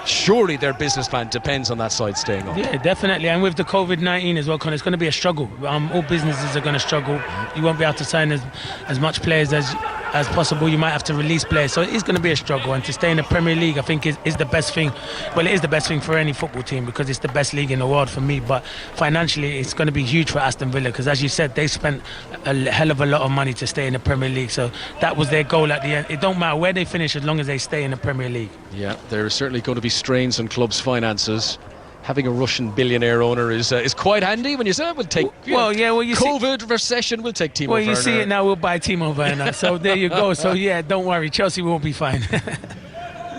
Surely their business plan depends on that side staying up. Yeah, definitely. And with the COVID-19 as well, Conor, it's going to be a struggle. All businesses are going to struggle. You won't be able to sign as much players as possible. You might have to release players, so it is going to be a struggle. And to stay in the Premier League, I think is the best thing. Well, it is the best thing for any football team, because it's the best league in the world for me. But financially, it's going to be huge for Aston Villa, because as you said, they spent a hell of a lot of money to stay in the Premier League. So that was their goal at the end. It don't matter where they finish as long as they stay in the Premier League. Yeah, there are certainly going to be strains on clubs' finances. Having a Russian billionaire owner is quite handy when you say, we'll take COVID, recession, we'll take Timo Werner. Well, you see it now, we'll buy Timo Werner. So there you go. So yeah, don't worry, Chelsea won't be fine.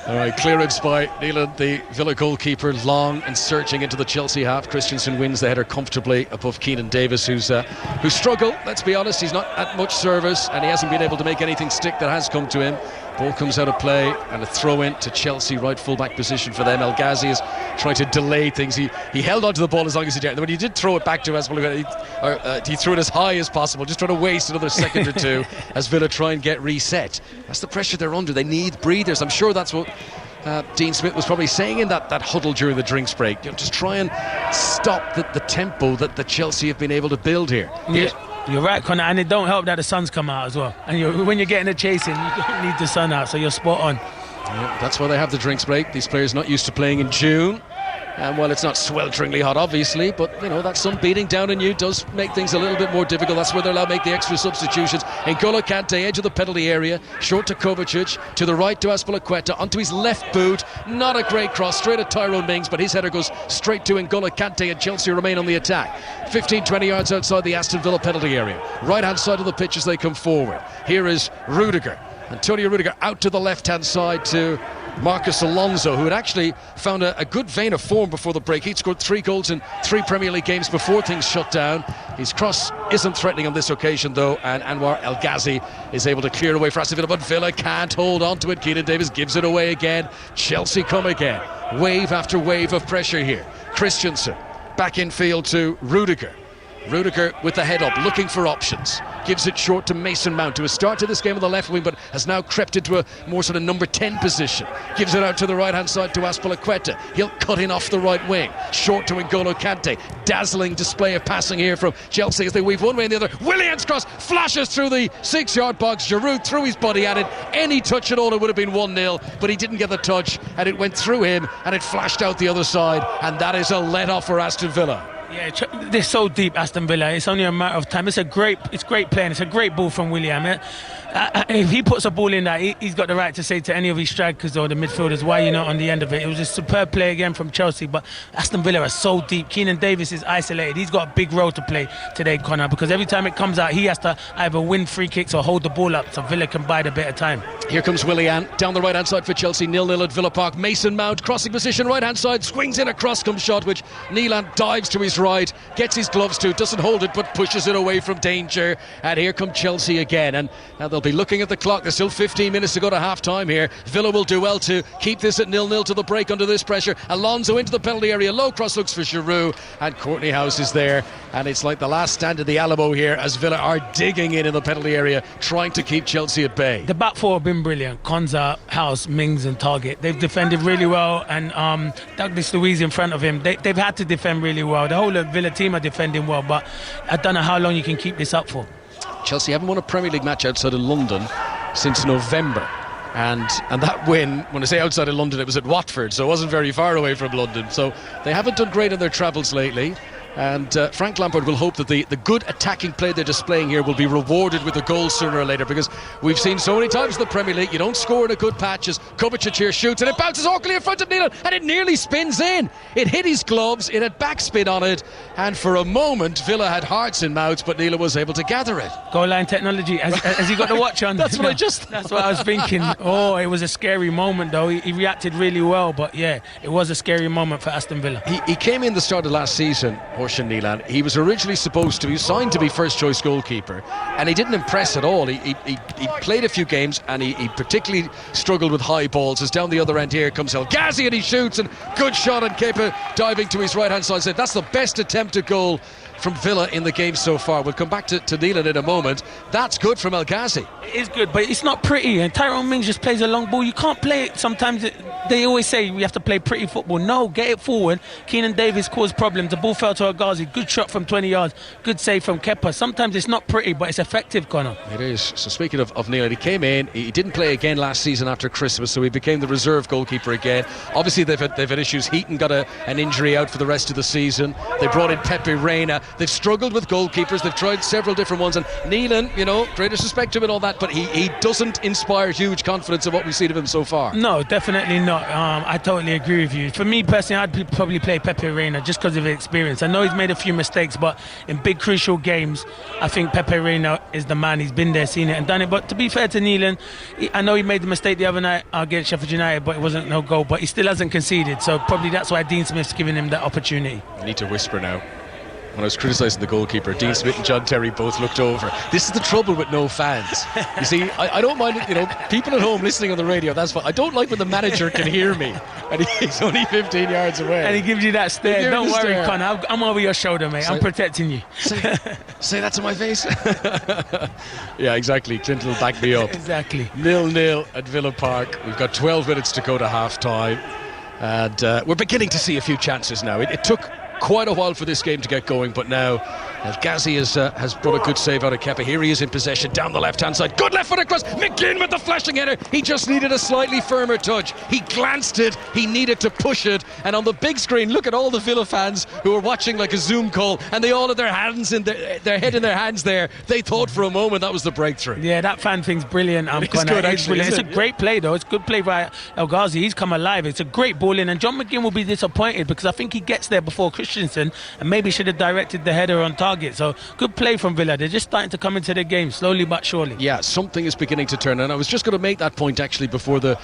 All right, clearance by Neelan, the Villa goalkeeper, long and searching into the Chelsea half. Christensen wins the header comfortably above Keenan Davis, who's struggled, let's be honest. He's not at much service, and he hasn't been able to make anything stick that has come to him. Ball comes out of play and a throw in to Chelsea, right full-back position for them. El Ghazi is trying to delay things. He held onto the ball as long as he did. When he did throw it back to Aston Villa, he threw it as high as possible, just trying to waste another second or two as Villa try and get reset. That's the pressure they're under. They need breathers. I'm sure that's what Dean Smith was probably saying in that huddle during the drinks break. Just try and stop the tempo that the Chelsea have been able to build here. Yeah. You're right, Connor, and it don't help that the sun's come out as well. And when you're getting the chasing, you don't need the sun out, so you're spot on. Yeah, that's why they have the drinks break. These players not used to playing in June. And well, it's not swelteringly hot, obviously, but that sun beating down on you does make things a little bit more difficult. That's where they're allowed to make the extra substitutions. N'Golo Kante, edge of the penalty area, short to Kovacic, to the right to Azpilicueta, onto his left boot. Not a great cross, straight at Tyrone Mings, but his header goes straight to N'Golo Kante, and Chelsea remain on the attack. 15-20 yards outside the Aston Villa penalty area. Right-hand side of the pitch as they come forward. Here is Rudiger. Antonio Rudiger out to the left-hand side to Marcus Alonso, who had actually found a good vein of form before the break. He'd scored 3 goals in 3 Premier League games before things shut down. His cross isn't threatening on this occasion, though, and Anwar El Ghazi is able to clear away for Aston Villa, but Villa can't hold on to it. Keenan Davis gives it away again. Chelsea come again. Wave after wave of pressure here. Christensen back in field to Rudiger. Rudiger with the head up, looking for options. Gives it short to Mason Mount, who has started this game on the left wing but has now crept into a more sort of number 10 position. Gives it out to the right hand side to Azpilicueta. He'll cut in off the right wing. Short to N'Golo Kante. Dazzling display of passing here from Chelsea as they weave one way and the other. Willian's cross flashes through the 6-yard box. Giroud threw his body at it. Any touch at all, it would have been 1-0, but he didn't get the touch and it went through him and it flashed out the other side, and that is a let-off for Aston Villa. Yeah, they're so deep, Aston Villa. It's only a matter of time. It's great playing. It's a great ball from Willian. If he puts a ball in that, he's got the right to say to any of his strikers or the midfielders, why you're not on the end of it. It was a superb play again from Chelsea, but Aston Villa are so deep. Keenan Davis is isolated. He's got a big role to play today, Connor, because every time it comes out, he has to either win free kicks or hold the ball up so Villa can bide a bit of time. Here comes Willian down the right-hand side for Chelsea, 0-0 at Villa Park. Mason Mount, crossing position, right-hand side, swings in a cross-come shot, which Neelan dives to his right, gets his gloves to, doesn't hold it, but pushes it away from danger. And here come Chelsea again, and now they'll be looking at the clock. There's still 15 minutes to go to half-time here. Villa will do well to keep this at 0-0 to the break under this pressure. Alonso into the penalty area, low cross looks for Giroud, and Courtney House is there, and it's like the last stand of the Alamo here as Villa are digging in the penalty area, trying to keep Chelsea at bay. The back four have been brilliant. Konza, House, Mings and Target. They've defended really well, and Douglas Luiz in front of him. They've had to defend really well. The whole Villa team are defending well, but I don't know how long you can keep this up for. Chelsea haven't won a Premier League match outside of London since November, and that win, when I say outside of London, it was at Watford, so it wasn't very far away from London. So they haven't done great on their travels lately, and Frank Lampard will hope that the good attacking play they're displaying here will be rewarded with a goal sooner or later, because we've seen so many times in the Premier League you don't score in a good patches. Kovacic here shoots and it bounces awkwardly in front of Neelan and it nearly spins in. It hit his gloves, it had backspin on it, and for a moment Villa had hearts in mouths, but Neelan was able to gather it. Goal line technology. Has he got the watch on? That's what I just That's what I was thinking. Oh, it was a scary moment though. He reacted really well, but yeah, it was a scary moment for Aston Villa. He came in the start of last season, Horsham Neelan. He was originally supposed to be signed to be first choice goalkeeper, and he didn't impress at all. He played a few games and he particularly struggled with high balls. As down the other end here comes El Ghazi and he shoots, and good shot, and Kepa diving to his right hand side. Said that's the best attempted goal from Villa in the game so far. We'll come back to Neelan in a moment. That's good from El Ghazi. It is good, but it's not pretty, and Tyrone Mings just plays a long ball. You can't play it. Sometimes they always say we have to play pretty football. No, get it forward. Keenan Davis caused problems. The ball fell to El Ghazi. Good shot from 20 yards. Good save from Kepa. Sometimes it's not pretty, but it's effective, Connor. It is. So speaking of Neelan, he came in. He didn't play again last season after Christmas, so he became the reserve goalkeeper again. Obviously, they've had issues. Heaton got an injury out for the rest of the season. They brought in Pepe Reina. They've struggled with goalkeepers. They've tried several different ones, and Neelan, greatest respect to him and all that, but he doesn't inspire huge confidence of what we've seen of him so far. No, definitely not. I totally agree with you. For me personally, I'd probably play Pepe Reina just because of his experience. I know he's made a few mistakes, but in big crucial games, I think Pepe Reina is the man. He's been there, seen it and done it. But to be fair to Neelan, I know he made the mistake the other night against Sheffield United, but it wasn't no goal, but he still hasn't conceded, so probably that's why Dean Smith's giving him that opportunity. I need to whisper now. when I was criticising the goalkeeper, Dean Smith and John Terry both looked over. This is the trouble with no fans. You see, I don't mind it, people at home listening on the radio, that's fine. I don't like when the manager can hear me and he's only 15 yards away. And he gives you that stare. Don't worry, Connor, I'm over your shoulder, mate. I'm protecting you. Say that to my face. Yeah, exactly. Clinton will back me up. Exactly. 0-0 at Villa Park. We've got 12 minutes to go to half-time. And we're beginning to see a few chances now. It took quite a while for this game to get going, but now El Ghazi has brought a good save out of Kepa. Here he is in possession down the left-hand side. Good left foot across. McGinn with the flashing header. He just needed a slightly firmer touch. He glanced it. He needed to push it. And on the big screen, look at all the Villa fans who are watching like a Zoom call, and they all have their hands in their head in their hands there. They thought for a moment that was the breakthrough. Yeah, that fan thing's brilliant. It's good, actually, it's a great play, though. It's good play by El Ghazi. He's come alive. It's a great ball in, and John McGinn will be disappointed because I think he gets there before Christensen and maybe should have directed the header on target. So good play from Villa. They're just starting to come into the game slowly but surely. Yeah, something is beginning to turn. And I was just going to make that point actually before the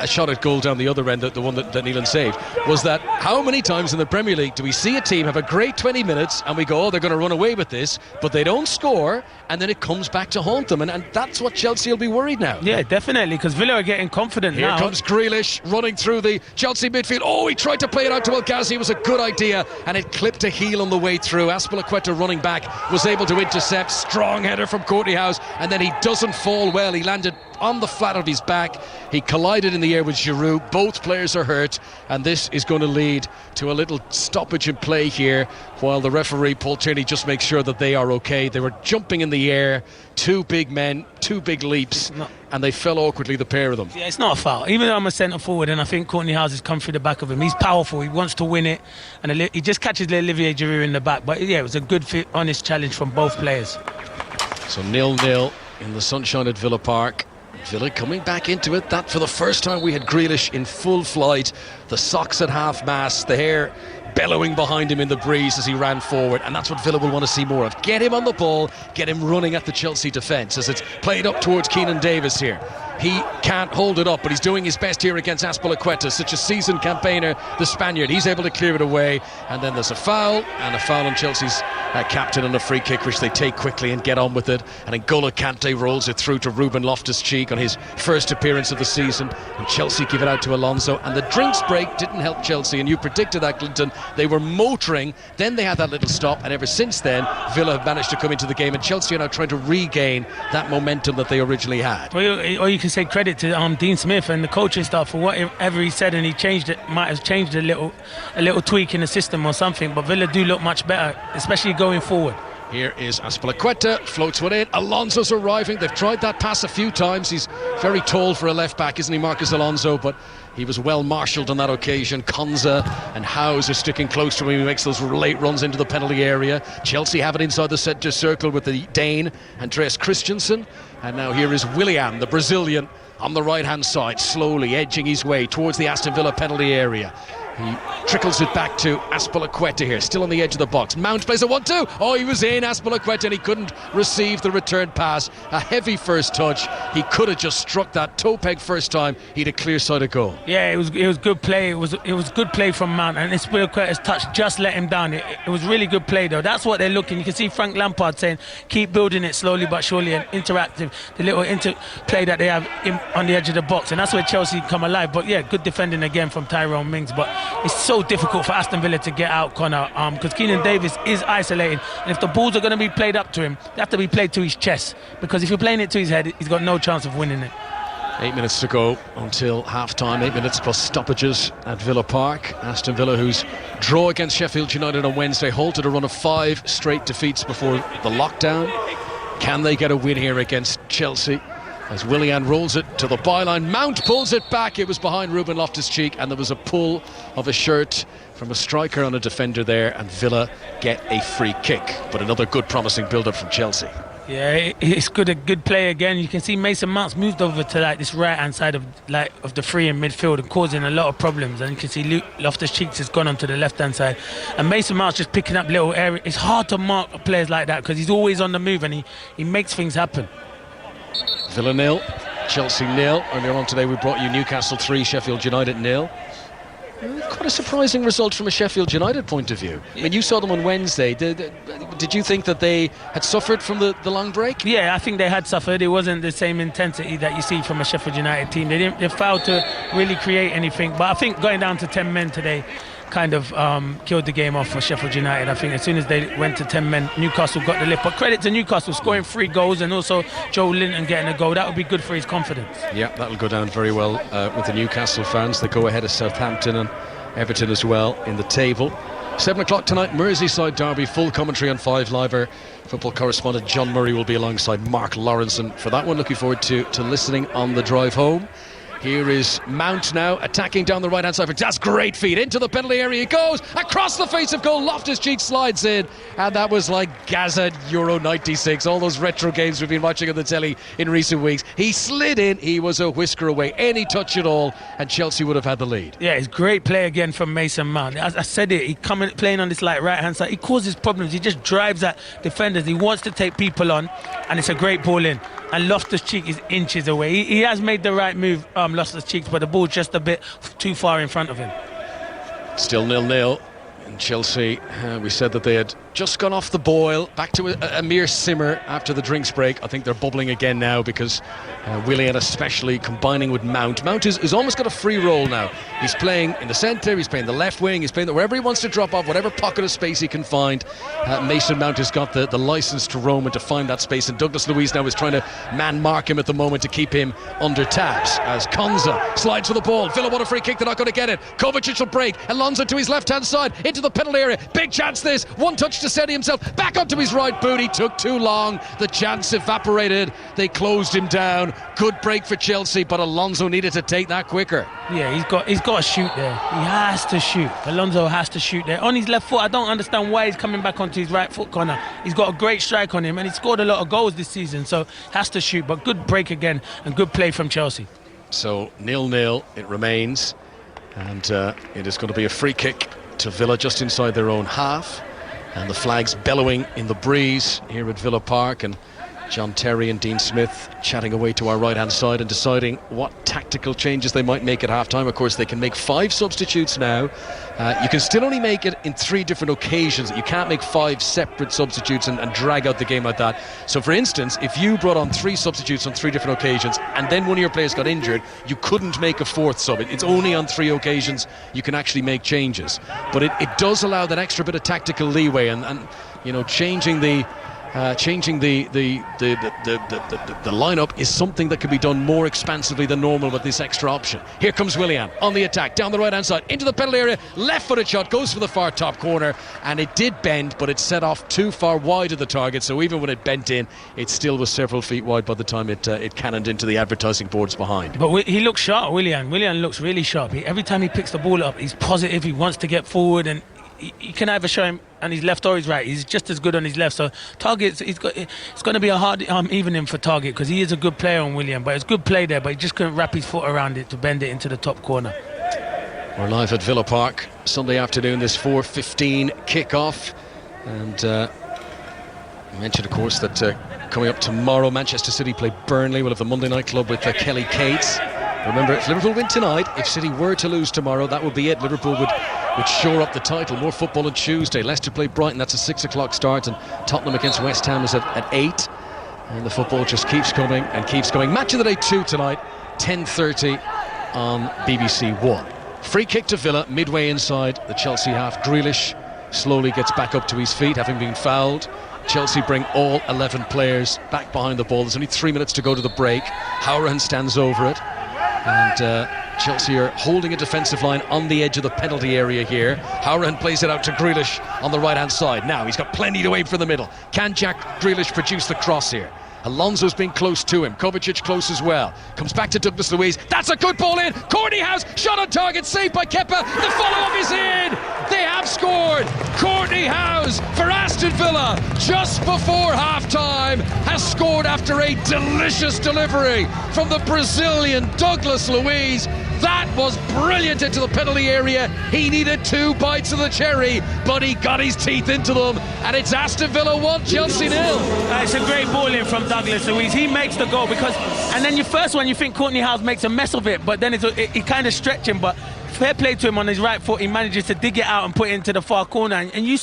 shot at goal down the other end, the one that Neelan saved, was that how many times in the Premier League do we see a team have a great 20 minutes and we go, oh, they're going to run away with this, but they don't score, and then it comes back to haunt them, and that's what Chelsea will be worried now. Yeah, definitely, because Villa are getting confident Here now. Here comes Grealish running through the Chelsea midfield. Oh, he tried to play it out to El Ghazi. It was a good idea, and it clipped a heel on the way through. Azpilicueta running back was able to intercept. Strong header from Courtney House, and then he doesn't fall well. He landed on the flat of his back. He collided in the air with Giroud. Both players are hurt, and this is going to lead to a little stoppage in play here while the referee Paul Tierney just makes sure that they are okay. They were jumping in the air, two big men, two big leaps, and they fell awkwardly, the pair of them. Yeah, it's not a foul. Even though I'm a centre forward, and I think Courtney House has come through the back of him. He's powerful. He wants to win it, and he just catches Olivier Giroud in the back. But yeah, it was a good, honest challenge from both players. So 0-0 in the sunshine at Villa Park. Villa coming back into it. That for the first time we had Grealish in full flight, the socks at half-mast, the hair bellowing behind him in the breeze as he ran forward, and that's what Villa will want to see more of. Get him on the ball, get him running at the Chelsea defence as it's played up towards Keenan Davis here. He can't hold it up, but he's doing his best here against Azpilicueta, such a seasoned campaigner, the Spaniard. He's able to clear it away, and then there's a foul on Chelsea's captain on a free kick, which they take quickly and get on with it. And N'Golo Kante rolls it through to Ruben Loftus-Cheek on his first appearance of the season, and Chelsea give it out to Alonso. And the drinks break didn't help Chelsea, and you predicted that, Clinton. They were motoring, then they had that little stop, and ever since then Villa have managed to come into the game, and Chelsea are now trying to regain that momentum that they originally had. Or you can say credit to Dean Smith and the coaching staff for whatever he said, and he changed it, might have changed a little tweak in the system or something, but Villa do look much better, especially going forward. Here is Azpilicueta, floats one in. Alonso's arriving. They've tried that pass a few times. He's very tall for a left back, isn't he, Marcus Alonso? But he was well marshalled on that occasion. Konza and Howes are sticking close to him. He makes those late runs into the penalty area. Chelsea have it inside the centre circle with the Dane, Andreas Christensen. And now here is Willian, the Brazilian, on the right-hand side, slowly edging his way towards the Aston Villa penalty area. He trickles it back to Azpilicueta here, still on the edge of the box. Mount plays a 1-2. Oh, he was in, Azpilicueta, and he couldn't receive the return pass. A heavy first touch. He could have just struck that toe peg first time. He had a clear side of goal. Yeah, it was good play. It was good play from Mount, and Azpilicueta's touch just let him down. It was really good play, though. That's what they're looking. You can see Frank Lampard saying, keep building it slowly but surely and interactive. The little interplay that they have on the edge of the box, and that's where Chelsea come alive. But yeah, good defending again from Tyrone Mings. But it's so difficult for Aston Villa to get out, Connor, because Keenan Davis is isolating, and if the balls are going to be played up to him, they have to be played to his chest, because if you're playing it to his head, he's got no chance of winning it. 8 minutes to go until half-time, 8 minutes plus stoppages at Villa Park. Aston Villa, whose draw against Sheffield United on Wednesday halted a run of 5 straight defeats before the lockdown. Can they get a win here against Chelsea? As Willian rolls it to the byline, Mount pulls it back. It was behind Ruben Loftus-Cheek, and there was a pull of a shirt from a striker on a defender there, and Villa get a free kick. But another good promising build-up from Chelsea. Yeah, it's good. A good play again. You can see Mason Mount's moved over to this right-hand side of the free in midfield and causing a lot of problems. And you can see Loftus-Cheek has gone onto the left-hand side, and Mason Mount's just picking up little areas. It's hard to mark players like that because he's always on the move, and he makes things happen. Villa 0, Chelsea 0. Earlier on today we brought you Newcastle 3, Sheffield United 0. Quite a surprising result from a Sheffield United point of view. I mean, you saw them on Wednesday. Did you think that they had suffered from the long break? Yeah, I think they had suffered. It wasn't the same intensity that you see from a Sheffield United team. They failed to really create anything. But I think going down to 10 men today kind of killed the game off for Sheffield United. I think as soon as they went to 10 men, Newcastle got the lift. But credit to Newcastle scoring 3 goals and also Joe Linton getting a goal. That would be good for his confidence. Yeah, that'll go down very well with the Newcastle fans. They go ahead of Southampton and Everton as well in the table. 7 o'clock tonight, Merseyside derby, full commentary on 5 Live. Our football correspondent John Murray will be alongside Mark Lawrenson for that one. Looking forward to listening on the drive home. Here is Mount now attacking down the right hand side. That's great feed into the penalty area. He goes across the face of goal. Loftus-Cheek slides in, and that was like Gaza Euro 96. All those retro games we've been watching on the telly in recent weeks. He slid in. He was a whisker away. Any touch at all, and Chelsea would have had the lead. Yeah, it's great play again from Mason Mount. As I said it, he playing on this right hand side. He causes problems. He just drives at defenders. He wants to take people on, and it's a great ball in. And Loftus-Cheek is inches away. He has made the right move, Loftus-Cheek, but the ball's just a bit too far in front of him. Still 0-0. And Chelsea, we said that they had just gone off the boil, back to a mere simmer after the drinks break. I think they're bubbling again now because Willian especially combining with Mount. Mount is almost got a free role now. He's playing in the centre, he's playing the left wing, he's playing wherever he wants to drop off, whatever pocket of space he can find. Mason Mount has got the licence to roam and to find that space, and Douglas Luiz now is trying to man-mark him at the moment to keep him under taps as Konza slides for the ball. Villa want a free kick, they're not going to get it. Kovacic will break, Alonso to his left-hand side, into the penalty area, big chance this, one touch to steady himself, back onto his right boot. He took too long, the chance evaporated, they closed him down. Good break for Chelsea, but Alonso needed to take that quicker. Yeah, he's got to shoot there. He has to shoot. Alonso has to shoot there on his left foot. I don't understand why he's coming back onto his right foot corner. He's got a great strike on him, and he's scored a lot of goals this season, so has to shoot. But good break again and good play from Chelsea. So 0-0 it remains, and it is going to be a free kick to Villa just inside their own half, and the flags bellowing in the breeze here at Villa Park, and John Terry and Dean Smith chatting away to our right-hand side and deciding what tactical changes they might make at half-time. Of course, they can make 5 substitutes now. You can still only make it in 3 different occasions. You can't make 5 separate substitutes and drag out the game like that. So, for instance, if you brought on 3 substitutes on 3 different occasions and then one of your players got injured, you couldn't make a 4th sub. It's only on 3 occasions you can actually make changes. But it does allow that extra bit of tactical leeway, and you know, changing the lineup is something that can be done more expansively than normal with this extra option. Here comes Willian on the attack, down the right hand side, into the penalty area, left-footed shot, goes for the far top corner, and it did bend, but it set off too far wide of the target, so even when it bent in, it still was several feet wide by the time it cannoned into the advertising boards behind. But he looks sharp, Willian looks really sharp. Every time he picks the ball up, he's positive, he wants to get forward, and you can either show him on his left or his right. He's just as good on his left. So Target's, it's going to be a hard evening for Target, because he is a good player on Willian. But it's good play there, but he just couldn't wrap his foot around it to bend it into the top corner. We're live at Villa Park Sunday afternoon, this 4:15 kickoff, and I mentioned, of course, that coming up tomorrow, Manchester City play Burnley. We'll have the Monday Night Club with Kelly Cates. Remember, if Liverpool win tonight, if City were to lose tomorrow, that would be it. Liverpool would shore up the title. More football on Tuesday. Leicester play Brighton, that's a 6 o'clock start, and Tottenham against West Ham is at 8. And the football just keeps coming and keeps going. Match of the day 2 tonight, 10:30 on BBC One. Free kick to Villa, midway inside the Chelsea half. Grealish slowly gets back up to his feet, having been fouled. Chelsea bring all 11 players back behind the ball. There's only 3 minutes to go to the break. Howran stands over it, and Chelsea are holding a defensive line on the edge of the penalty area here. Howran plays it out to Grealish on the right-hand side. Now he's got plenty to aim for the middle. Can Jack Grealish produce the cross here? Alonso's been close to him. Kovacic close as well. Comes back to Douglas Luiz. That's a good ball in. Courtney House, shot on target, saved by Kepa. The follow-up is in. They have scored. Courtney House for Aston Villa just before half-time has scored after a delicious delivery from the Brazilian Douglas Luiz. That was brilliant into the penalty area. He needed 2 bites of the cherry, but he got his teeth into them, and it's Aston Villa 1, Chelsea 0. It's a great ball in from Douglas Luiz. He makes the goal, and then your first one, you think Courtney House makes a mess of it, but then he kind of stretch him, but fair play to him on his right foot. He manages to dig it out and put it into the far corner. And you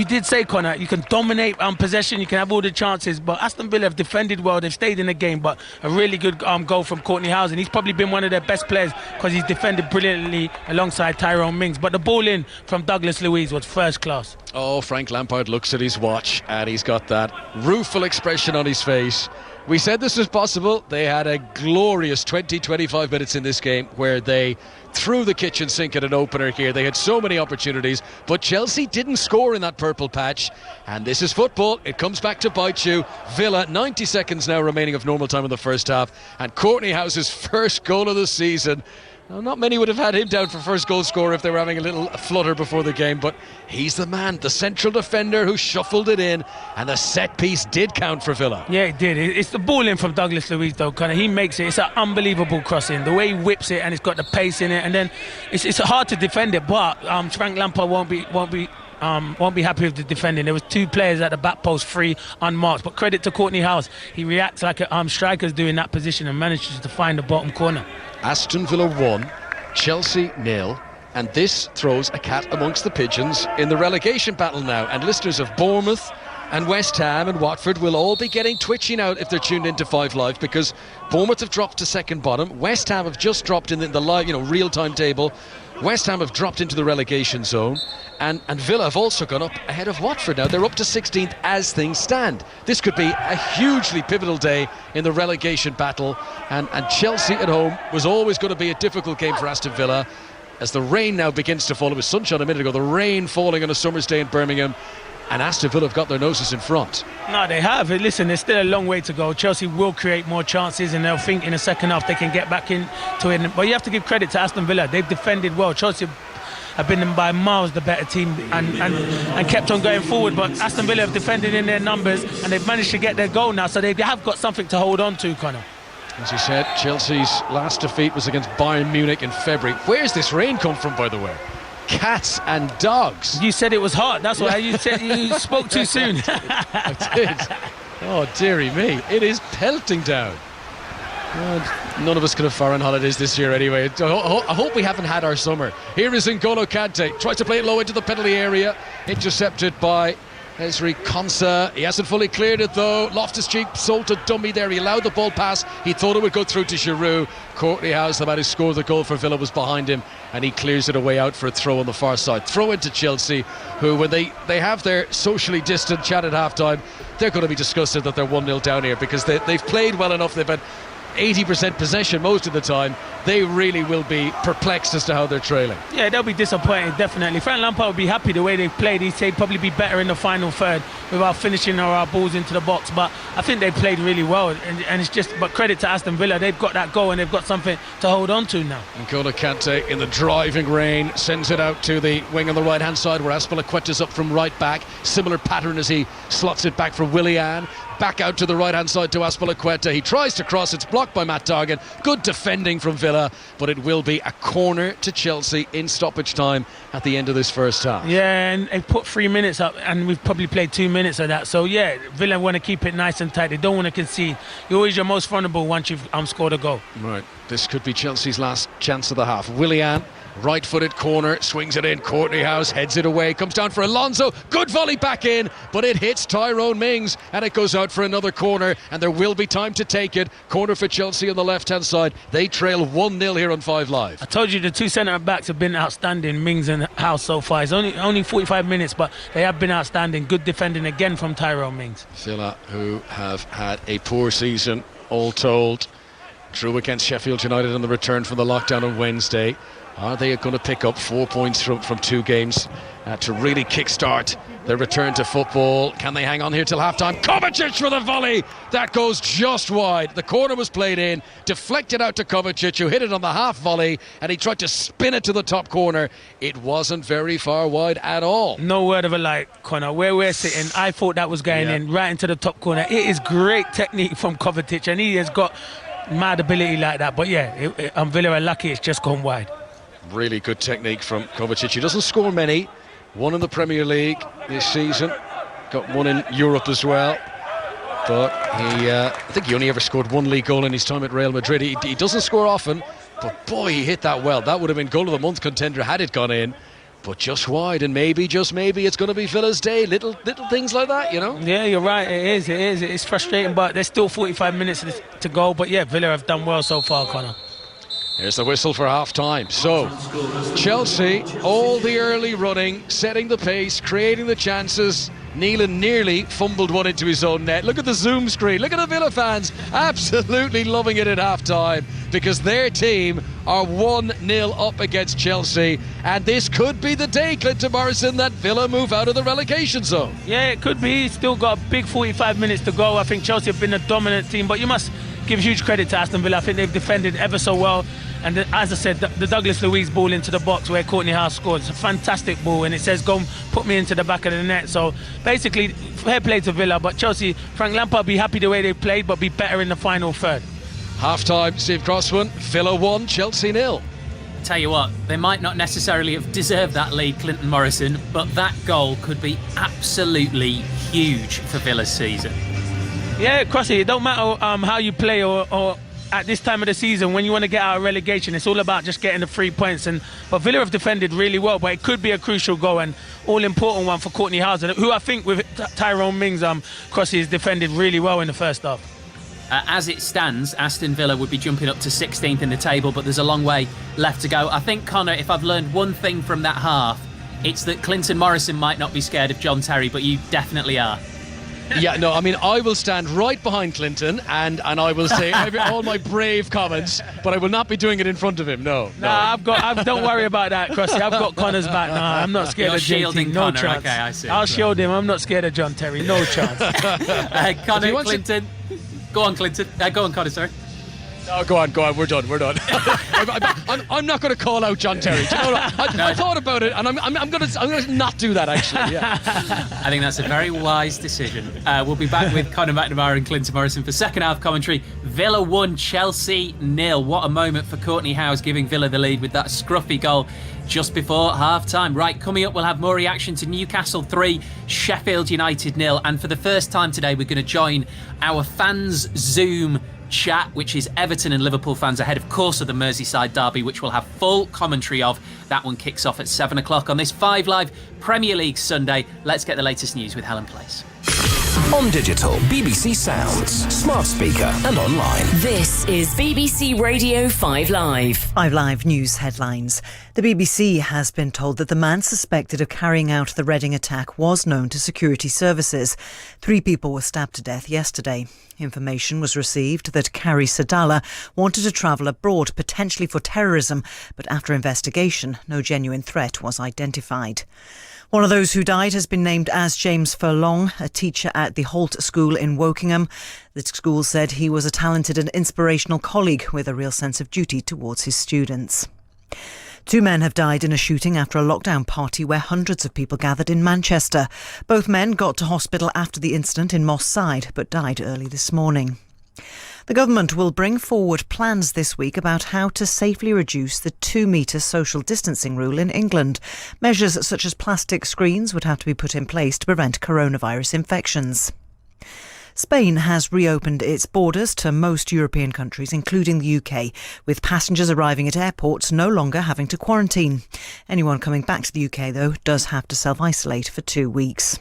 did say, Connor, you can dominate possession, you can have all the chances, but Aston Villa have defended well, they've stayed in the game, but a really good goal from Courtney House, and he's probably been one of their best players because he's defended brilliantly alongside Tyrone Mings. But the ball in from Douglas Luiz was first class. Oh, Frank Lampard looks at his watch and he's got that rueful expression on his face. We said this was possible. They had a glorious 20-25 minutes in this game where they threw the kitchen sink at an opener here. They had so many opportunities, but Chelsea didn't score in that purple patch. And this is football. It comes back to bite you. Villa, 90 seconds now remaining of normal time in the first half. And Courtney House's first goal of the season. Now, not many would have had him down for first goal scorer if they were having a little flutter before the game, but he's the man, the central defender who shuffled it in, and the set piece did count for Villa. Yeah, it did. It's the ball in from Douglas Luiz, though, Connor. He makes it. It's an unbelievable crossing. The way he whips it, and it's got the pace in it, and then it's hard to defend it. But Frank Lampard won't be happy with the defending. There was two players at the back post, free, unmarked. But credit to Courtney House. He reacts like a striker's doing that position and manages to find the bottom corner. Aston Villa 1, Chelsea 0, and this throws a cat amongst the pigeons in the relegation battle now. And listeners of Bournemouth and West Ham and Watford will all be getting twitchy now if they're tuned into 5 Live, because Bournemouth have dropped to second bottom. West Ham have just dropped in the live, real-time table. West Ham have dropped into the relegation zone, and Villa have also gone up ahead of Watford now. They're up to 16th as things stand. This could be a hugely pivotal day in the relegation battle, and Chelsea at home was always going to be a difficult game for Aston Villa. As the rain now begins to fall, it was sunshine a minute ago, the rain falling on a summer's day in Birmingham, and Aston Villa have got their noses in front. No, they have. Listen, there's still a long way to go. Chelsea will create more chances, and they'll think in the second half they can get back into it. But you have to give credit to Aston Villa. They've defended well. Chelsea have been by miles the better team and kept on going forward. But Aston Villa have defended in their numbers, and they've managed to get their goal now. So they have got something to hold on to, Connor. As you said, Chelsea's last defeat was against Bayern Munich in February. Where's this rain come from, by the way? Cats and dogs. You said it was hot. That's why you spoke too soon. I did. Oh, dearie me. It is pelting down. None of us could have foreign holidays this year anyway. I hope we haven't had our summer. Here is N'Golo Kante. Tries to play it low into the penalty area. Intercepted by Ezri Konsa. He hasn't fully cleared it though. Loftus-Cheek sold to dummy there. He allowed the ball pass. He thought it would go through to Giroud. Courtney House, the man who scored the goal for Villa, was behind him, and he clears it away out for a throw on the far side. Throw into Chelsea, who when they have their socially distant chat at half-time, they're going to be disgusted that they're 1-0 down here, because they've played well enough. They've had 80% possession most of the time. They really will be perplexed as to how they're trailing. Yeah, they'll be disappointed, definitely. Frank Lampard will be happy the way they've played. He'd probably be better in the final third without finishing our balls into the box, but I think they played really well, and it's just, but credit to Aston Villa, they've got that goal and they've got something to hold on to now. N'Golo Kante in the driving rain sends it out to the wing on the right hand side where Azpilicueta's up from right back. Similar pattern as he slots it back for Willian. Back out to the right hand side to Azpilicueta. He tries to cross, it's blocked by Matt Targan. Good defending from Villa, but it will be a corner to Chelsea in stoppage time at the end of this first half. Yeah, and they've put 3 minutes up, and we've probably played 2 minutes of that. So yeah, Villa want to keep it nice and tight. They don't want to concede. You're always your most vulnerable once you've scored a goal. Right, this could be Chelsea's last chance of the half. Willian, right-footed corner, swings it in. Courtney House heads it away, comes down for Alonso. Good volley back in, but it hits Tyrone Mings, and it goes out for another corner, and there will be time to take it. Corner for Chelsea on the left-hand side. They trail 1-0 here on 5 Live. I told you the two centre-backs have been outstanding, Mings and House so far. It's only 45 minutes, but they have been outstanding. Good defending again from Tyrone Mings. Villa, who have had a poor season, all told. Drew against Sheffield United on the return from the lockdown on Wednesday. Are they going to pick up 4 points from 2 games to really kickstart their return to football? Can they hang on here till half-time? Kovacic with a volley! That goes just wide. The corner was played in, deflected out to Kovacic, who hit it on the half volley, and he tried to spin it to the top corner. It wasn't very far wide at all. No word of a lie, Connor. Where we're sitting, I thought that was going in right into the top corner. It is great technique from Kovacic, and he has got mad ability like that. But yeah, Villa are lucky it's just gone wide. Really good technique from Kovacic. He doesn't score many. One in the Premier League this season. Got one in Europe as well. But I think he only ever scored 1 league goal in his time at Real Madrid. He doesn't score often, But boy, he hit that well. That would have been goal of the month contender had it gone in. But just wide, and maybe, just maybe, it's going to be Villa's day. Little things like that, you know? Yeah, you're right. It is. It's frustrating, but there's still 45 minutes to go. But yeah, Villa have done well so far, Connor. Here's the whistle for half-time. So, Chelsea, all the early running, setting the pace, creating the chances. Neelan nearly fumbled one into his own net. Look at the Zoom screen. Look at the Villa fans absolutely loving it at half-time because their team are 1-0 up against Chelsea. And this could be the day, Clinton Morrison, that Villa move out of the relegation zone. Yeah, it could be. Still got a big 45 minutes to go. I think Chelsea have been a dominant team, but you must give huge credit to Aston Villa. I think they've defended ever so well. And as I said, the Douglas Luiz ball into the box where Courtney House scored, it's a fantastic ball, and it says go and put me into the back of the net. So basically, fair play to Villa, but Chelsea, Frank Lampard be happy the way they played, but be better in the final third. Half-time, Steve Crossman, Villa 1, Chelsea 0. Tell you what, they might not necessarily have deserved that lead, Clinton Morrison, but that goal could be absolutely huge for Villa's season. Yeah, Crossy, it don't matter how you play or at this time of the season when you want to get out of relegation. It's all about just getting the 3 points. But Villa have defended really well, but it could be a crucial goal and all-important one for Courtney House, who I think with Tyrone Mings, Crossy has defended really well in the first half. As it stands, Aston Villa would be jumping up to 16th in the table, but there's a long way left to go. I think, Connor, if I've learned one thing from that half, it's that Clinton Morrison might not be scared of John Terry, but you definitely are. Yeah, no, I mean, I will stand right behind Clinton and I will say all my brave comments, but I will not be doing it in front of him, no. Don't worry about that, Crossy. I've got Connor's back. Nah, I'm not scared You're of JT. shielding No Connor. chance. Okay, I see. I'll shield him. I'm not scared of John Terry. No chance. Connor, Clinton. Go on, Clinton. Go on, Connor, sorry. No, go on. We're done. I'm not going to call out John Terry. You know, I thought about it, and I'm going to not do that, actually. Yeah. I think that's a very wise decision. We'll be back with Conor McNamara and Clinton Morrison for second half commentary. Villa 1, Chelsea 0. What a moment for Courtney House, giving Villa the lead with that scruffy goal just before half-time. Right, coming up, we'll have more reaction to Newcastle 3, Sheffield United 0. And for the first time today, we're going to join our fans' Zoom chat, which is Everton and Liverpool fans ahead, of course, of the Merseyside derby, which we'll have full commentary of. That one kicks off at 7 o'clock on this 5 Live Premier League Sunday. Let's get the latest news with Helen Place. On digital, BBC Sounds, smart speaker and online. This is BBC Radio 5 Live. 5 Live news headlines. The BBC has been told that the man suspected of carrying out the Reading attack was known to security services. 3 people were stabbed to death yesterday. Information was received that Kari Sadala wanted to travel abroad, potentially for terrorism, but after investigation, no genuine threat was identified. One of those who died has been named as James Furlong, a teacher at the Holt School in Wokingham. The school said he was a talented and inspirational colleague with a real sense of duty towards his students. 2 men have died in a shooting after a lockdown party where hundreds of people gathered in Manchester. Both men got to hospital after the incident in Moss Side, but died early this morning. The government will bring forward plans this week about how to safely reduce the 2-metre social distancing rule in England. Measures such as plastic screens would have to be put in place to prevent coronavirus infections. Spain has reopened its borders to most European countries, including the UK, with passengers arriving at airports no longer having to quarantine. Anyone coming back to the UK, though, does have to self-isolate for 2 weeks.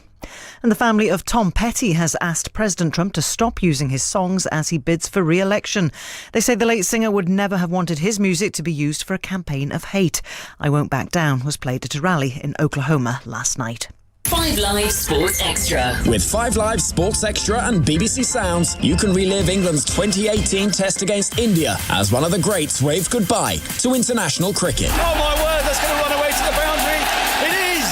And the family of Tom Petty has asked President Trump to stop using his songs as he bids for re-election. They say the late singer would never have wanted his music to be used for a campaign of hate. I Won't Back Down was played at a rally in Oklahoma last night. 5 Live Sports Extra. With 5 Live Sports Extra and BBC Sounds, you can relive England's 2018 test against India as one of the greats waved goodbye to international cricket. Oh my word, that's going to run away to the boundary. It is!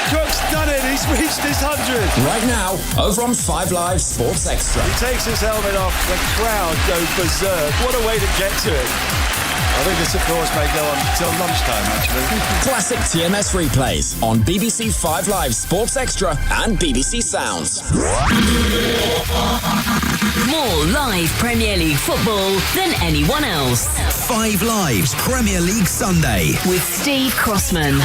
Cook's done it, he's reached his 100. Right now, over on 5 Live Sports Extra. He takes his helmet off, the crowd goes berserk. What a way to get to it. I think this, of course, may go on till lunchtime, actually. Classic TMS replays on BBC 5 Live Sports Extra and BBC Sounds. More live Premier League football than anyone else. 5 Live's Premier League Sunday With Steve Crossman.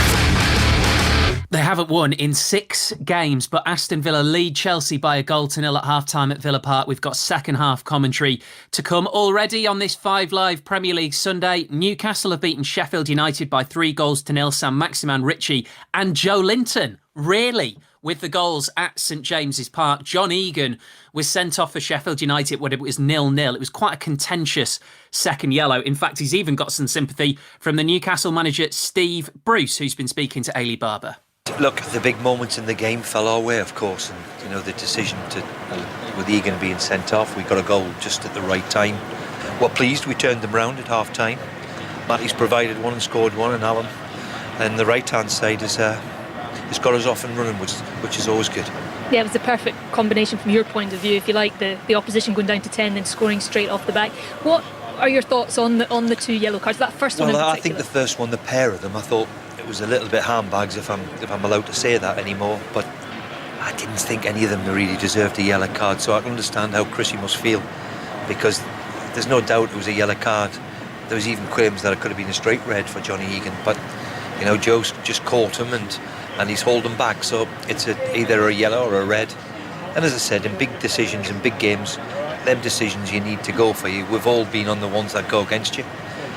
They haven't won in 6 games, but Aston Villa lead Chelsea by 1-0 at half-time at Villa Park. We've got second half commentary to come already on this 5 Live Premier League Sunday. Newcastle have beaten Sheffield United by 3-0. Saint-Maximin Ritchie and Joe Linton, really, with the goals at St James's Park. John Egan was sent off for Sheffield United when it was 0-0. It was quite a contentious second yellow. In fact, he's even got some sympathy from the Newcastle manager Steve Bruce, who's been speaking to Ailey Barber. Look, the big moments in the game fell our way, of course, and the decision with Egan being sent off, we got a goal just at the right time. We're pleased we turned them round at half time. Matty's provided one and scored one, and Alan, and the right hand side has got us off and running, which is always good. Yeah, it was the perfect combination from your point of view, if you like, the opposition going down to 10 then scoring straight off the back. What are your thoughts on the 2 yellow cards? That first one in particular? I think the first one, the pair of them, I thought it was a little bit handbags, if I'm allowed to say that anymore, but I didn't think any of them really deserved a yellow card, so I can understand how Chrissy must feel, because there's no doubt it was a yellow card. There was even claims that it could have been a straight red for Johnny Egan, but Joe's just caught him and he's holding back, so it's either a yellow or a red. And as I said, in big decisions, in big games, them decisions you need to go for. We've all been on the ones that go against you,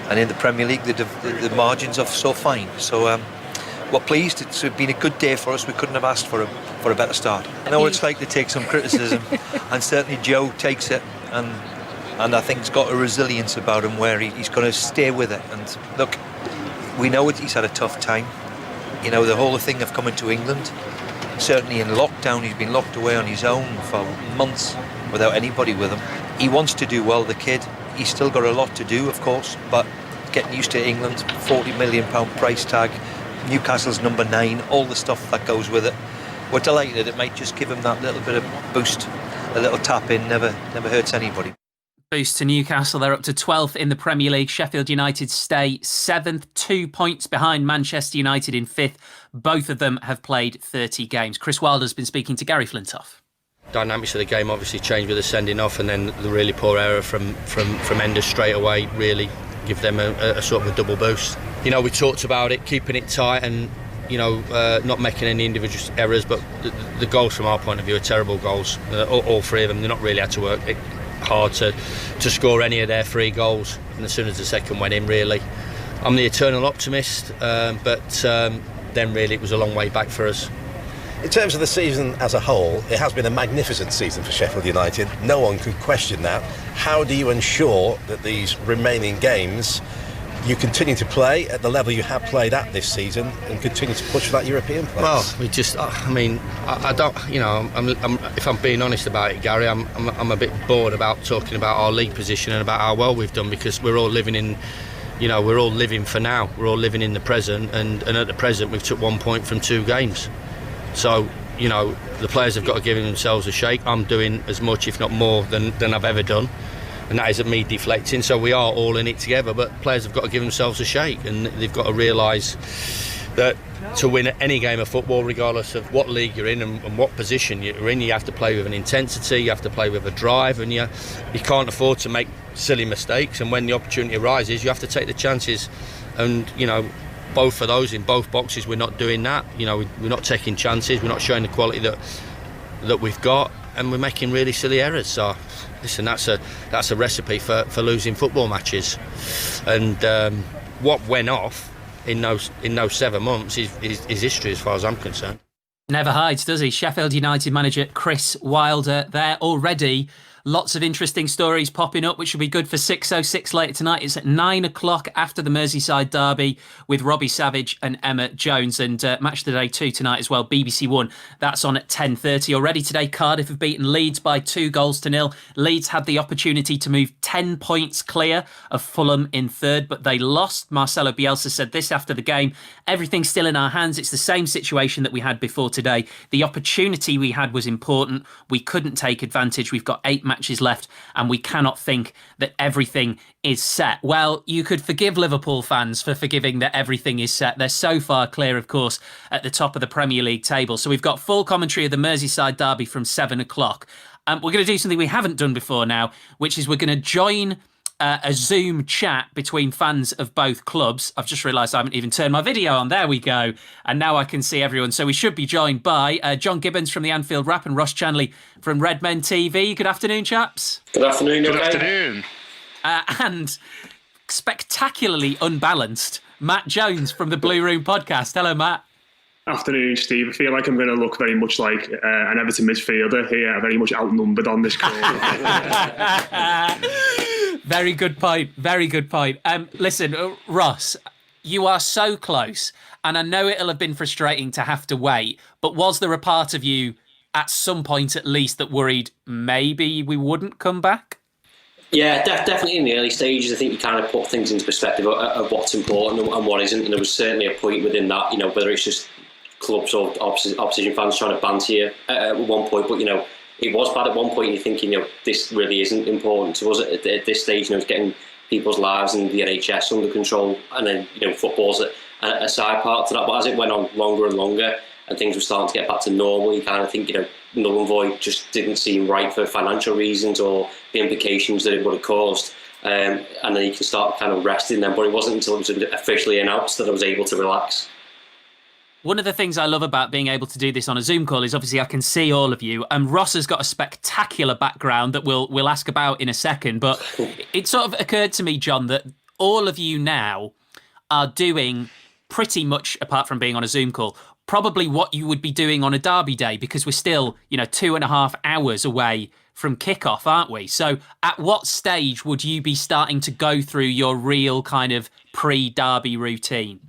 and in the Premier League the margins are so fine, so we're pleased. It's been a good day for us. We couldn't have asked for a better start. I know what it's like to take some criticism and certainly Joe takes it, and I think he's got a resilience about him where he's going to stay with it. And look, we know he's had a tough time. The whole thing of coming to England, certainly in lockdown, he's been locked away on his own for months without anybody with him. He wants to do well, the kid. He's still got a lot to do, of course, but getting used to England, £40 million price tag, Newcastle's number 9, all the stuff that goes with it. We're delighted. It might just give him that little bit of boost, a little tap in, never hurts anybody. Boost to Newcastle. They're up to 12th in the Premier League. Sheffield United stay 7th, 2 points behind Manchester United in 5th. Both of them have played 30 games. Chris Wilder's been speaking to Gary Flintoff. Dynamics of the game obviously changed with the sending off, and then the really poor error from Enders straight away really give them a sort of a double boost. We talked about it, keeping it tight and not making any individual errors, but the goals from our point of view are terrible goals. All 3 of them, they're not really had to work hard to score any of their 3 goals, and as soon as the second went in, really I'm the eternal optimist, but then really it was a long way back for us. In terms of the season as a whole, it has been a magnificent season for Sheffield United. No one could question that. How do you ensure that these remaining games you continue to play at the level you have played at this season and continue to push for that European place? Well, we just, I don't, if I'm being honest about it, Gary, I'm a bit bored about talking about our league position and about how well we've done, because we're all living in, we're all living for now. We're all living in the present, and at the present we've took 1 point from 2 games. So, the players have got to give themselves a shake. I'm doing as much, if not more, than I've ever done. And that isn't me deflecting, so we are all in it together, but players have got to give themselves a shake, and they've got to realise that to win any game of football, regardless of what league you're in and what position you're in, you have to play with an intensity, you have to play with a drive, and you can't afford to make silly mistakes, and when the opportunity arises you have to take the chances. And both of those in both boxes, we're not doing that. We're not taking chances, we're not showing the quality that we've got, and we're making really silly errors. So listen, that's a recipe for losing football matches. And what went off in those 7 months is history as far as I'm concerned. Never hides, does he? Sheffield United manager Chris Wilder there already. Lots of interesting stories popping up, which will be good for 6:06 later tonight. It's at 9 o'clock after the Merseyside derby with Robbie Savage and Emma Jones. And Match of the Day 2 tonight as well, BBC One. That's on at 10:30. Already today, Cardiff have beaten Leeds by 2-0. Leeds had the opportunity to move 10 points clear of Fulham in 3rd, but they lost. Marcelo Bielsa said this after the game: everything's still in our hands. It's the same situation that we had before today. The opportunity we had was important. We couldn't take advantage. We've got 8 matches left, and we cannot think that everything is set. Well, you could forgive Liverpool fans for forgiving that everything is set. They're so far clear, of course, at the top of the Premier League table. So we've got full commentary of the Merseyside derby from 7 o'clock. We're going to do something we haven't done before now, which is we're going to join a Zoom chat between fans of both clubs. I've just realised I haven't even turned my video on. There we go. And now I can see everyone. So we should be joined by John Gibbons from the Anfield Wrap and Ross Chanley from Redmen TV. Good afternoon, chaps. Good afternoon. Good afternoon. And spectacularly unbalanced, Matt Jones from the Blue Room podcast. Hello, Matt. Afternoon, Steve. I feel like I'm going to look very much like an Everton midfielder here, very much outnumbered on this call. Very good point. Very good point. Listen, Ross, you are so close, and I know it'll have been frustrating to have to wait, but was there a part of you at some point at least that worried maybe we wouldn't come back? Yeah, definitely in the early stages. I think you kind of put things into perspective of what's important and what isn't, and there was certainly a point within that, whether it's just clubs or opposition fans trying to banter you at one point, but it was bad at one point. You're thinking, this really isn't important to us at this stage. It's getting people's lives and the NHS under control, and then football's a side part to that. But as it went on longer and longer, and things were starting to get back to normal, you kind of think, null and void just didn't seem right for financial reasons or the implications that it would have caused. And then you can start kind of resting them. But it wasn't until it was officially announced that I was able to relax. One of the things I love about being able to do this on a Zoom call is obviously I can see all of you. And Ross has got a spectacular background that we'll ask about in a second. But it sort of occurred to me, John, that all of you now are doing pretty much, apart from being on a Zoom call, probably what you would be doing on a derby day, because we're still, 2.5 hours away from kickoff, aren't we? So at what stage would you be starting to go through your real kind of pre-derby routine?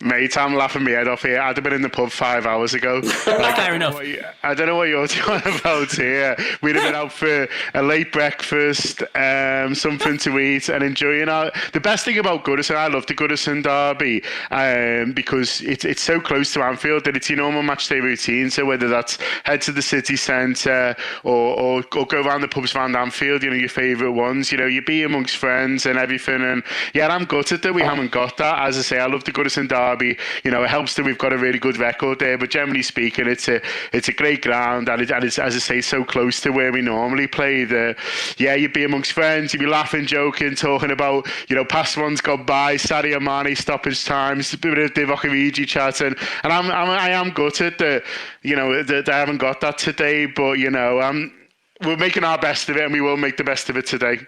Mate, I'm laughing my head off here. I'd have been in the pub 5 hours ago. Fair enough. I don't know what you're talking about here. We'd have been out for a late breakfast, something to eat, and enjoying our... The best thing about Goodison, I love the Goodison derby, because it's so close to Anfield that it's your normal match day routine. So whether that's head to the city centre or go around the pubs around Anfield, your favourite ones, you be amongst friends and everything. And yeah, I'm gutted that we haven't got that. As I say, I love the Goodison derby. It helps that we've got a really good record there, but generally speaking, it's a great ground, and it's, as I say, so close to where we normally play. You'd be amongst friends, you'd be laughing, joking, talking about past ones gone by, Sadio Mane stoppage times, a bit of Divock Origi chatting, and I am gutted that that I haven't got that today, but we're making our best of it, and we will make the best of it today.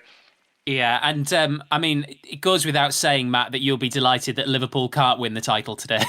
Yeah, and it goes without saying, Matt, that you'll be delighted that Liverpool can't win the title today.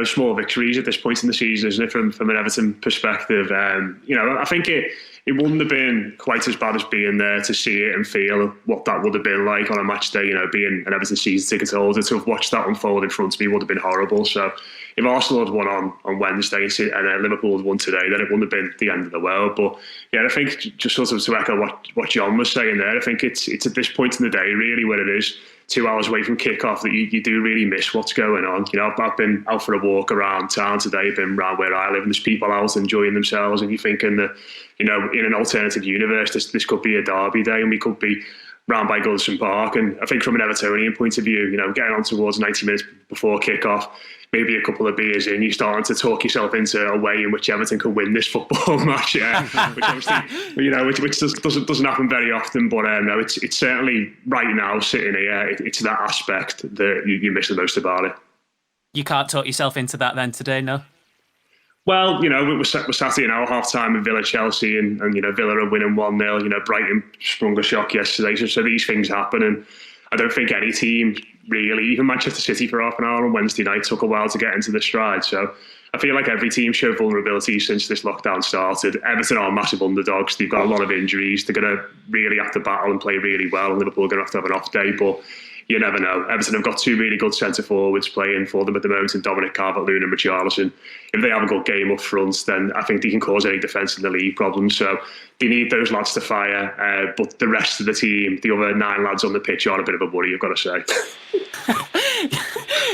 Small victories at this point in the season, isn't it, from an Everton perspective? I think it wouldn't have been quite as bad as being there to see it and feel what that would have been like on a match day, being an Everton season ticket holder. To have watched that unfold in front of me would have been horrible. So if Arsenal had won on Wednesday and Liverpool had won today, then it wouldn't have been the end of the world. But yeah, I think just sort of to echo what John was saying there, I think it's at this point in the day really where it is 2 hours away from kickoff that you do really miss what's going on. I've been out for a walk around town today, been around where I live, and there's people out enjoying themselves, and you're thinking that, in an alternative universe, this could be a derby day and we could be round by Goodison Park. And I think from an Evertonian point of view, getting on towards 90 minutes before kickoff, maybe a couple of beers in, you're starting to talk yourself into a way in which Everton could win this football match, which obviously, which doesn't happen very often. But no, it's certainly right now sitting here, it's that aspect that you miss the most about it. You can't talk yourself into that then today, no? Well, we're sat here now at half-time in Villa-Chelsea, and Villa are winning 1-0. Brighton sprung a shock yesterday, so these things happen, and I don't think any team really, even Manchester City for half an hour on Wednesday night, took a while to get into the stride. So I feel like every team showed vulnerability since this lockdown started. Everton are massive underdogs. They've got a lot of injuries. They're going to really have to battle and play really well, and Liverpool are going to have an off day, but you never know. Everton have got two really good centre forwards playing for them at the moment, in Dominic Calvert-Lewin and Richarlison. If they have a good game up front, then I think they can cause any defence in the league problems. So they need those lads to fire. But the rest of the team, the other 9 lads on the pitch, are a bit of a worry, I've got to say.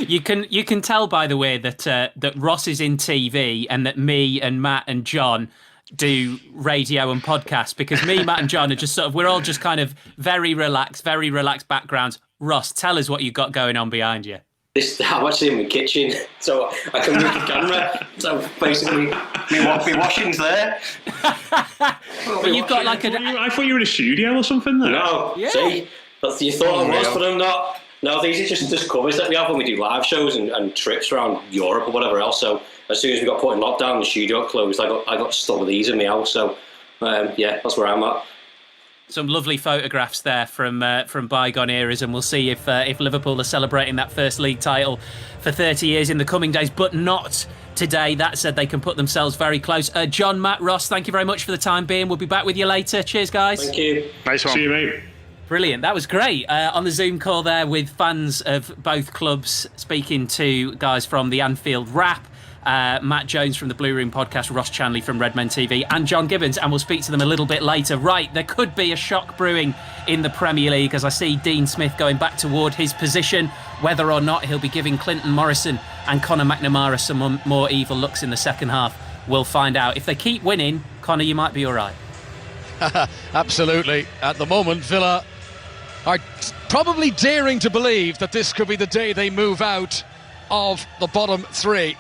You can tell, by the way, that Ross is in TV and that me and Matt and John do radio and podcasts, because me, Matt and John are just we're all just kind of very relaxed backgrounds. Ross, tell us what you've got going on behind you. I'm actually in my kitchen, so I can move the camera. So basically, my washing's there. But you've got like I thought you were in a studio or something there. No, see, you thought I was, but I'm not. No, these are just covers that we have when we do live shows and trips around Europe or whatever else. So as soon as we got put in lockdown, the studio got closed. I got stuck with these in my house. So yeah, that's where I'm at. Some lovely photographs there from bygone eras, and we'll see if Liverpool are celebrating that first league title for 30 years in the coming days, but not today. That said, they can put themselves very close. John, Matt, Ross, thank you very much for the time being. We'll be back with you later. Cheers, guys. Thank you. Nice one. See you, mate. Brilliant. That was great. On the Zoom call there with fans of both clubs, speaking to guys from the Anfield Wrap, Matt Jones from the Blue Room podcast, Ross Chanley from Redmen TV, and John Gibbons, and we'll speak to them a little bit later. Right, there could be a shock brewing in the Premier League as I see Dean Smith going back toward his position. Whether or not he'll be giving Clinton Morrison and Conor McNamara some more evil looks in the second half, we'll find out. If they keep winning, Conor, you might be all right. Absolutely. At the moment, Villa are probably daring to believe that this could be the day they move out of the bottom three.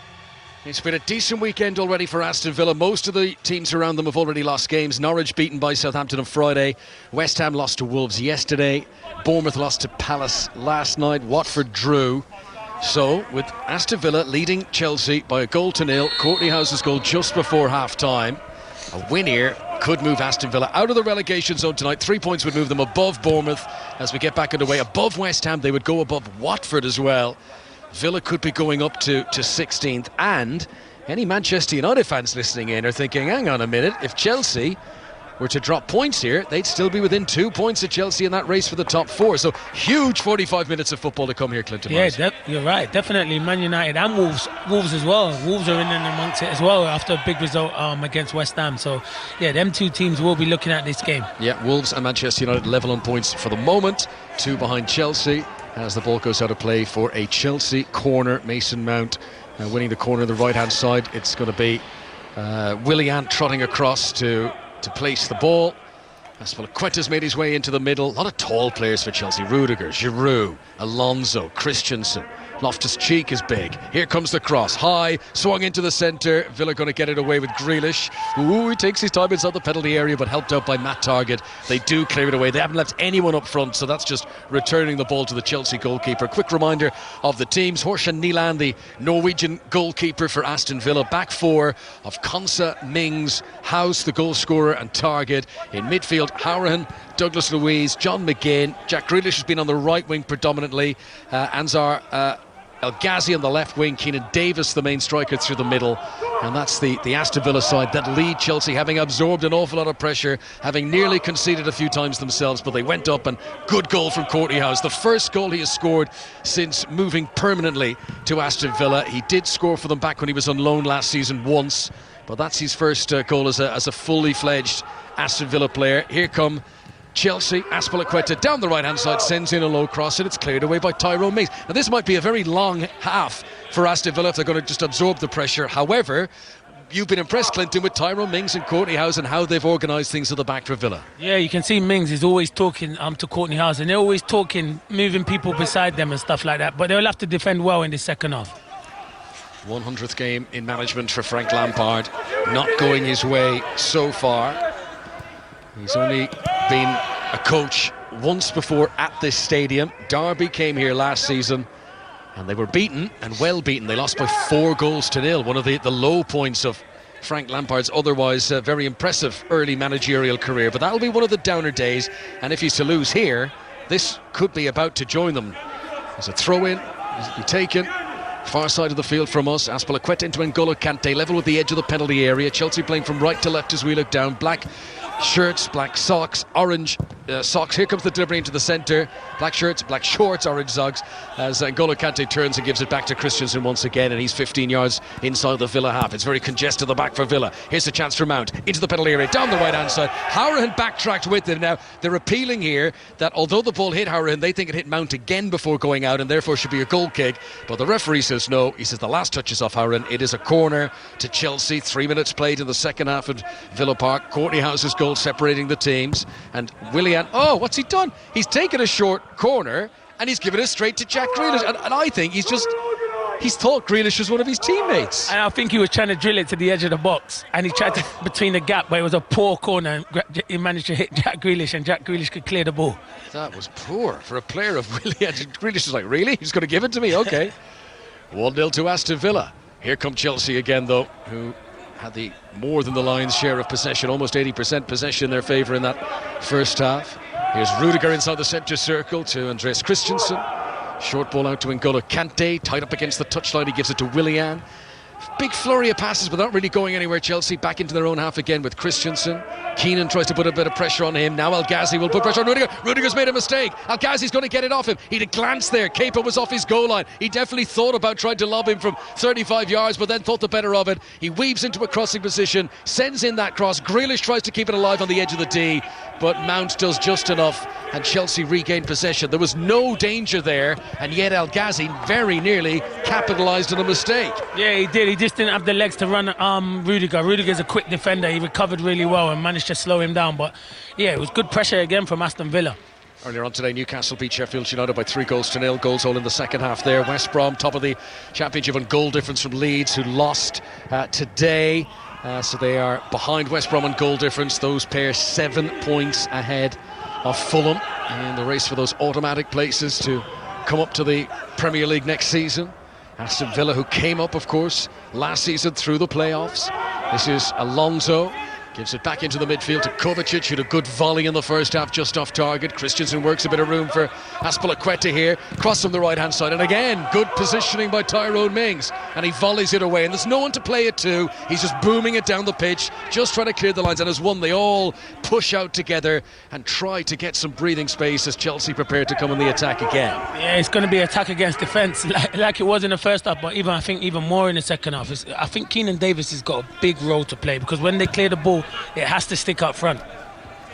It's been a decent weekend already for Aston Villa. Most of the teams around them have already lost games. Norwich beaten by Southampton on Friday. West Ham lost to Wolves yesterday. Bournemouth lost to Palace last night. Watford drew. So, with Aston Villa leading Chelsea by 1-0, Courtney House's goal just before half-time, a win here could move Aston Villa out of the relegation zone tonight. 3 points would move them above Bournemouth as we get back underway. Above West Ham, they would go above Watford as well. Villa could be going up to 16th, and any Manchester United fans listening in are thinking, hang on a minute, if Chelsea were to drop points here, they'd still be within 2 points of Chelsea in that race for the top four. So huge 45 minutes of football to come here, Clinton. Yeah, you're right, definitely. Man United and Wolves as well. Wolves are in and amongst it as well after a big result against West Ham. So yeah, them two teams will be looking at this game. Yeah, Wolves and Manchester United level on points for the moment, 2 behind Chelsea as the ball goes out of play for a Chelsea corner. Mason Mount winning the corner on the right hand side. It's going to be Willian trotting across to place the ball. Aspilicueta's made his way into the middle. A lot of tall players for Chelsea. Rudiger, Giroud, Alonso, Christensen. Loftus-Cheek is big. Here comes the cross. High, swung into the centre. Villa going to get it away with Grealish. Ooh, he takes his time inside the penalty area, but helped out by Matt Targett. They do clear it away. They haven't left anyone up front, so that's just returning the ball to the Chelsea goalkeeper. Quick reminder of the teams. Horsan Nilan, the Norwegian goalkeeper for Aston Villa. Back four of Konsa, Mings, House, the goal scorer, and Targett. In midfield, Hourihan, Douglas Luiz, John McGinn. Jack Grealish has been on the right wing predominantly. Anzar El Ghazi on the left wing, Keenan Davis the main striker through the middle, and that's the Aston Villa side that lead Chelsea, having absorbed an awful lot of pressure, having nearly conceded a few times themselves, but they went up, and good goal from Courtney House, the first goal he has scored since moving permanently to Aston Villa. He did score for them back when he was on loan last season once, but that's his first goal as a fully fledged Aston Villa player. Here come Chelsea. Aspilicueta down the right hand side sends in a low cross, and it's cleared away by Tyrone Mings. Now this might be a very long half for Aston Villa if they're going to just absorb the pressure. However, you've been impressed, Clinton, with Tyrone Mings and Courtney House and how they've organised things at the back for Villa. Yeah, you can see Mings is always talking to Courtney House, and they're always talking, moving people beside them and stuff like that, but they'll have to defend well in the second half. 100th game in management for Frank Lampard, not going his way so far. He's only been a coach once before at this stadium. Derby came here last season and they were beaten, and well beaten. They lost by 4-0, one of the low points of Frank Lampard's otherwise very impressive early managerial career. But that'll be one of the downer days, and if he's to lose here, this could be about to join them. There's a throw-in, be taken. Far side of the field from us. Aspilicueta into N'Golo Kante, level with the edge of the penalty area. Chelsea playing from right to left as we look down. Black shirts, black socks, orange socks. Here comes the delivery into the centre. Black shirts, black shorts, orange socks, as N'Golo Kante turns and gives it back to Christensen once again, and he's 15 yards inside the Villa half. It's very congested at the back for Villa. Here's a chance for Mount into the penalty area, down the right hand side. Hourihan backtracked with it. Now they're appealing here that although the ball hit Hourihan, they think it hit Mount again before going out, and therefore should be a goal kick, but the referee says no. He says the last touch is off Hourihan. It is a corner to Chelsea. 3 minutes played in the second half at Villa Park. Courtney House's goal separating the teams, and Willian, oh, what's he done? He's taken a short corner and he's given it straight to Jack Grealish. And I think he's thought Grealish was one of his teammates. And I think he was trying to drill it to the edge of the box, and he tried to between the gap, but it was a poor corner, and he managed to hit Jack Grealish, and Jack Grealish could clear the ball. That was poor for a player of Willian. Grealish was like, really? He's going to give it to me? Okay. 1-0 to Aston Villa. Here come Chelsea again, though, who had the more than the Lions' share of possession, almost 80% possession in their favour in that first half. Here's Rudiger inside the centre circle to Andreas Christensen. Short ball out to N'Golo Kante, tied up against the touchline. He gives it to Willian. Big flurry of passes, but not really going anywhere. Chelsea back into their own half again with Christensen. Keenan tries to put a bit of pressure on him. Now El Ghazi will put pressure on Rudiger. Rudiger's made a mistake. El Ghazi's going to get it off him. He had a glance there. Kepa was off his goal line. He definitely thought about trying to lob him from 35 yards, but then thought the better of it. He weaves into a crossing position, sends in that cross. Grealish tries to keep it alive on the edge of the D, but Mount does just enough, and Chelsea regain possession. There was no danger there, and yet El Ghazi very nearly capitalised on a mistake. Yeah, he did. He just didn't have the legs to run Rudiger. Rudiger's a quick defender. He recovered really well and managed to slow him down. But yeah, it was good pressure again from Aston Villa. Earlier on today, Newcastle beat Sheffield United by 3-0. Goals all in the second half there. West Brom top of the championship on goal difference from Leeds, who lost today. So they are behind West Brom on goal difference. Those pairs 7 points ahead of Fulham in the race for those automatic places to come up to the Premier League next season. Aston Villa, who came up, of course, last season through the playoffs. This is Alonso. Gives it back into the midfield to Kovacic, who had a good volley in the first half, just off target. Christensen works a bit of room for Azpilicueta here. Cross from the right-hand side, and again, good positioning by Tyrone Mings. And he volleys it away, and there's no one to play it to. He's just booming it down the pitch, just trying to clear the lines. And as one, they all push out together and try to get some breathing space as Chelsea prepare to come on the attack again. Yeah, it's going to be attack against defence, like it was in the first half, but I think even more in the second half. I think Keenan Davis has got a big role to play, because when they clear the ball, it has to stick up front.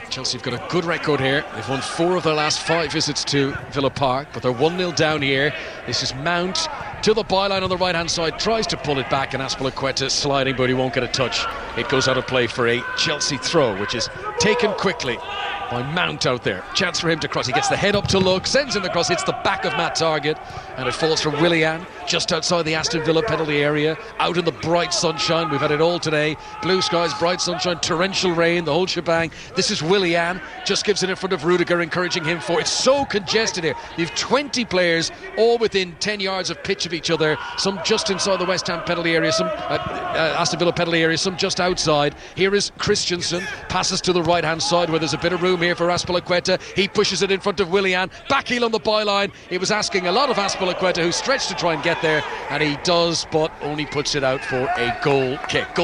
Chelsea have got a good record here. They've won 4 of their last 5 visits to Villa Park, but they're 1-0 down here. This is Mount to the byline on the right-hand side, tries to pull it back, and Azpilicueta sliding, but he won't get a touch. It goes out of play for a Chelsea throw, which is taken quickly by Mount out there. Chance for him to cross. He gets the head up to look, sends in the cross, hits the back of Matt Target, and it falls for Willian just outside the Aston Villa penalty area, out in the bright sunshine. We've had it all today. Blue skies, bright sunshine, torrential rain, the whole shebang. This is Willian, just gives it in front of Rudiger, encouraging him for. It's so congested here. You've 20 players all within 10 yards of pitch of each other, some just inside the West Ham penalty area, some Aston Villa penalty area, some just outside. Here is Christensen, passes to the right hand side where there's a bit of room here for Azpilicueta. He pushes it in front of Willian, back heel on the byline. It was asking a lot of Azpilicueta, who stretched to try and get there, and he does, but only puts it out for a goal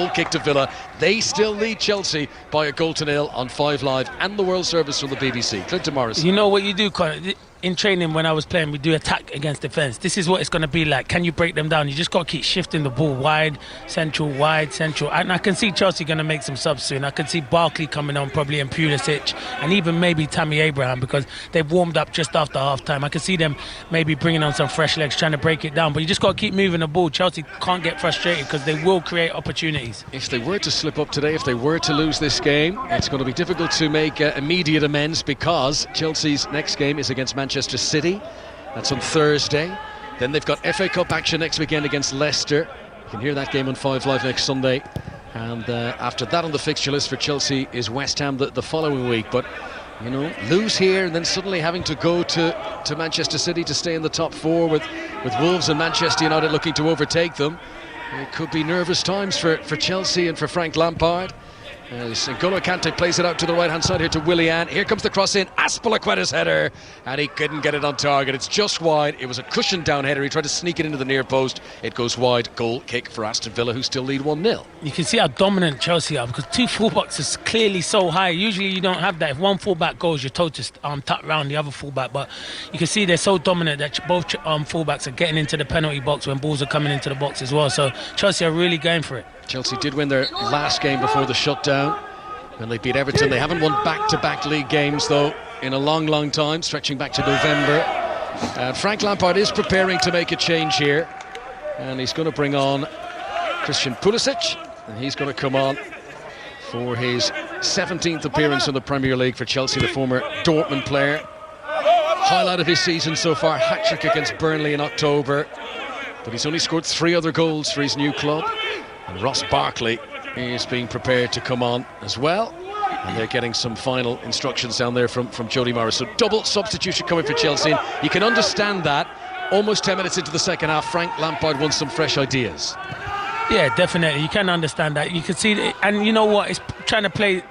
kick to Villa. They still lead Chelsea by 1-0 on 5 Live and the World Service from the BBC. Clinton Morris. You know what you do, Conor? In training, when I was playing, we do attack against defence. This is what it's going to be like. Can you break them down? You just got to keep shifting the ball wide, central. And I can see Chelsea going to make some subs soon. I can see Barkley coming on, probably, and Pulisic, and even maybe Tammy Abraham, because they've warmed up just after half-time. I can see them maybe bringing on some fresh legs, trying to break it down. But you just got to keep moving the ball. Chelsea can't get frustrated, because they will create opportunities. If they were to slip up today, if they were to lose this game, it's going to be difficult to make immediate amends, because Chelsea's next game is against Manchester City. That's on Thursday. Then they've got FA Cup action next weekend against Leicester. You can hear that game on 5 Live next Sunday. And after that on the fixture list for Chelsea is West Ham the following week. But, you know, lose here and then suddenly having to go to Manchester City to stay in the top 4 with Wolves and Manchester United looking to overtake them. It could be nervous times for Chelsea and for Frank Lampard. As N'Golo Kante plays it out to the right hand side here to Willian. Here comes the cross in, Azpilicueta's header, and he couldn't get it on target. It's just wide. It was a cushioned down header. He tried to sneak it into the near post. It goes wide. Goal kick for Aston Villa, who still lead 1-0. You can see how dominant Chelsea are, because 2 fullbacks is clearly so high. Usually you don't have that. If one fullback goes, you're told to tap round the other fullback, but you can see they're so dominant that both fullbacks are getting into the penalty box when balls are coming into the box as well. So Chelsea are really going for it. Chelsea did win their last game before the shutdown, and they beat Everton. They haven't won back-to-back league games, though, in a long, long time, stretching back to November. Frank Lampard is preparing to make a change here, and he's going to bring on Christian Pulisic, and he's going to come on for his 17th appearance in the Premier League for Chelsea, the former Dortmund player. highlight of his season so far, hat-trick against Burnley in October. But he's only scored 3 other goals for his new club. And Ross Barkley is being prepared to come on as well. And they're getting some final instructions down there from Jody Morris. So double substitution coming for Chelsea. And you can understand that. Almost 10 minutes into the second half, Frank Lampard wants some fresh ideas. Yeah, definitely. You can understand that. You can see it. And you know what? It's trying to play.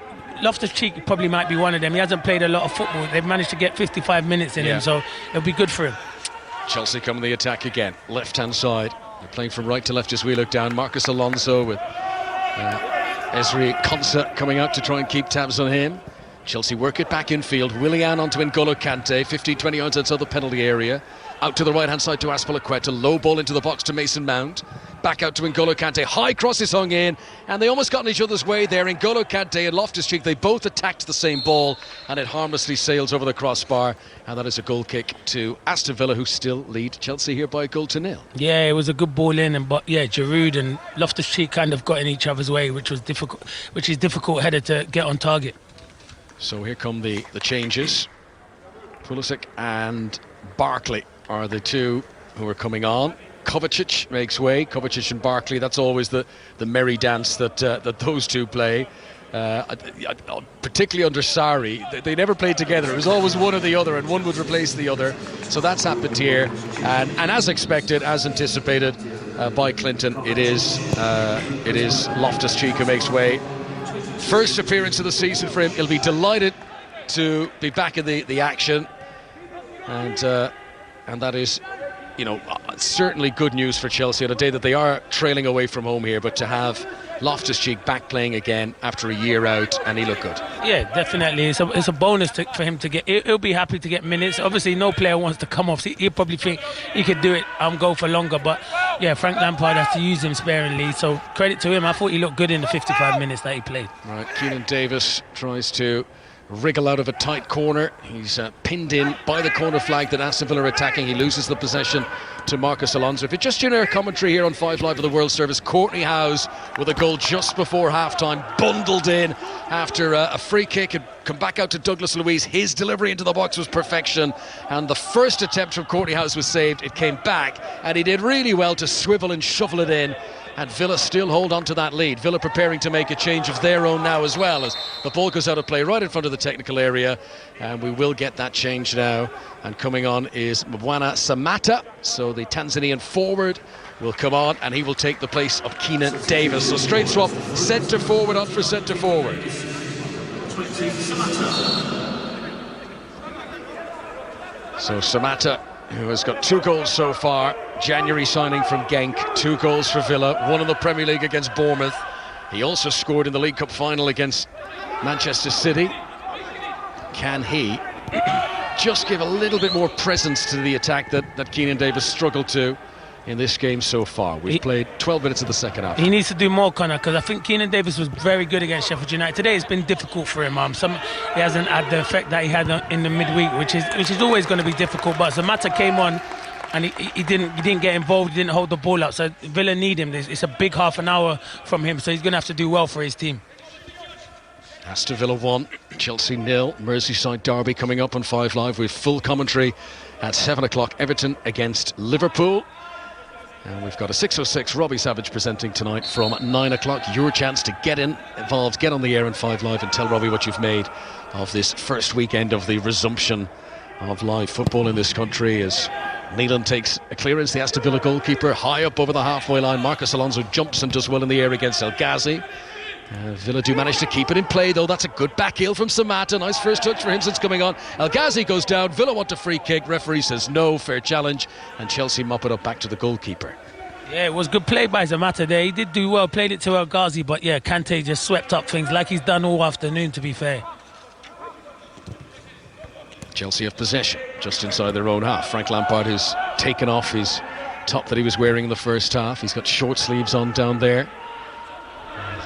Loftus-Cheek probably might be one of them. He hasn't played a lot of football. They've managed to get 55 minutes in him, so it'll be good for him. Chelsea come on the attack again. Left-hand side. They're playing from right to left as we look down. Marcus Alonso with Ezri Konsa coming out to try and keep tabs on him. Chelsea work it back in field. Willian onto N'Golo Kante, 15-20 yards outside the penalty area. Out to the right-hand side to Azpilicueta. Low ball into the box to Mason Mount. Back out to N'Golo Kante. High cross is hung in, and they almost got in each other's way there. N'Golo Kante and Loftus-Cheek, they both attacked the same ball, and it harmlessly sails over the crossbar. And that is a goal kick to Aston Villa, who still lead Chelsea here by 1-0. Yeah, it was a good ball in, but yeah, Giroud and Loftus-Cheek kind of got in each other's way, which is difficult headed to get on target. So here come the changes. Pulisic and Barkley are the two who are coming on. Kovacic makes way. Kovacic and Barkley, that's always the merry dance that those two play. Particularly under Sarri, they never played together. It was always one or the other, and one would replace the other. So that's happened here, and as expected, as anticipated by Clinton, it is Loftus-Cheek who makes way. First appearance of the season for him. He'll be delighted to be back in the action, and that is, certainly good news for Chelsea on a day that they are trailing away from home here, but to have Loftus-Cheek back playing again after a year out, and he looked good. Yeah, definitely. It's a bonus for him to get. He'll be happy to get minutes. Obviously, no player wants to come off. He'll probably think he could do it and go for longer, but yeah, Frank Lampard has to use him sparingly, so credit to him. I thought he looked good in the 55 minutes that he played. Right, Keenan Davis tries to wriggle out of a tight corner. He's pinned in by the corner flag that Aston Villa are attacking. He loses the possession to Marcus Alonso. If you just tune in our commentary here on 5 Live of the World Service, Courtney House with a goal just before half-time, bundled in after a free kick and come back out to Douglas Luiz. His delivery into the box was perfection, and the first attempt from Courtney House was saved. It came back, and he did really well to swivel and shuffle it in. And Villa still hold on to that lead. Villa preparing to make a change of their own now as well, as the ball goes out of play right in front of the technical area. And we will get that change now. And coming on is Mbwana Samatta. So the Tanzanian forward will come on, and he will take the place of Keenan Davis. So straight swap, centre forward on for centre forward. So Samatta, who has got 2 goals so far, January signing from Genk, 2 goals for Villa, 1 in the Premier League against Bournemouth. He also scored in the League Cup final against Manchester City. Can he just give a little bit more presence to the attack that Keenan Davis struggled to in this game so far? We've played 12 minutes of the second half. He needs to do more, Connor, because I think Keenan Davis was very good against Sheffield United. Today it's been difficult for him. He hasn't had the effect that he had in the midweek, which is always going to be difficult. But Samatta came on, and he didn't get involved. He didn't hold the ball up. So Villa need him. It's a big half an hour from him, so he's going to have to do well for his team. Aston Villa 1, Chelsea 0. Merseyside derby coming up on 5 Live with full commentary at 7 o'clock. Everton against Liverpool. And we've got a 6:06 Robbie Savage presenting tonight from 9 o'clock. Your chance to get involved, get on the air in 5 Live and tell Robbie what you've made of this first weekend of the resumption of live football in this country, as Neelan takes a clearance, the Aston Villa goalkeeper, high up over the halfway line. Marcus Alonso jumps and does well in the air against El Ghazi. Villa do manage to keep it in play, though. That's a good back heel from Samatta. Nice first touch for him since coming on. El Ghazi goes down. Villa want a free kick. Referee says no, fair challenge. And Chelsea mop it up back to the goalkeeper. Yeah, it was good play by Samatta there. He did do well, played it to El Ghazi, but yeah, Kante just swept up things like he's done all afternoon, to be fair. Chelsea have possession just inside their own half. Frank Lampard has taken off his top that he was wearing in the first half. He's got short sleeves on down there.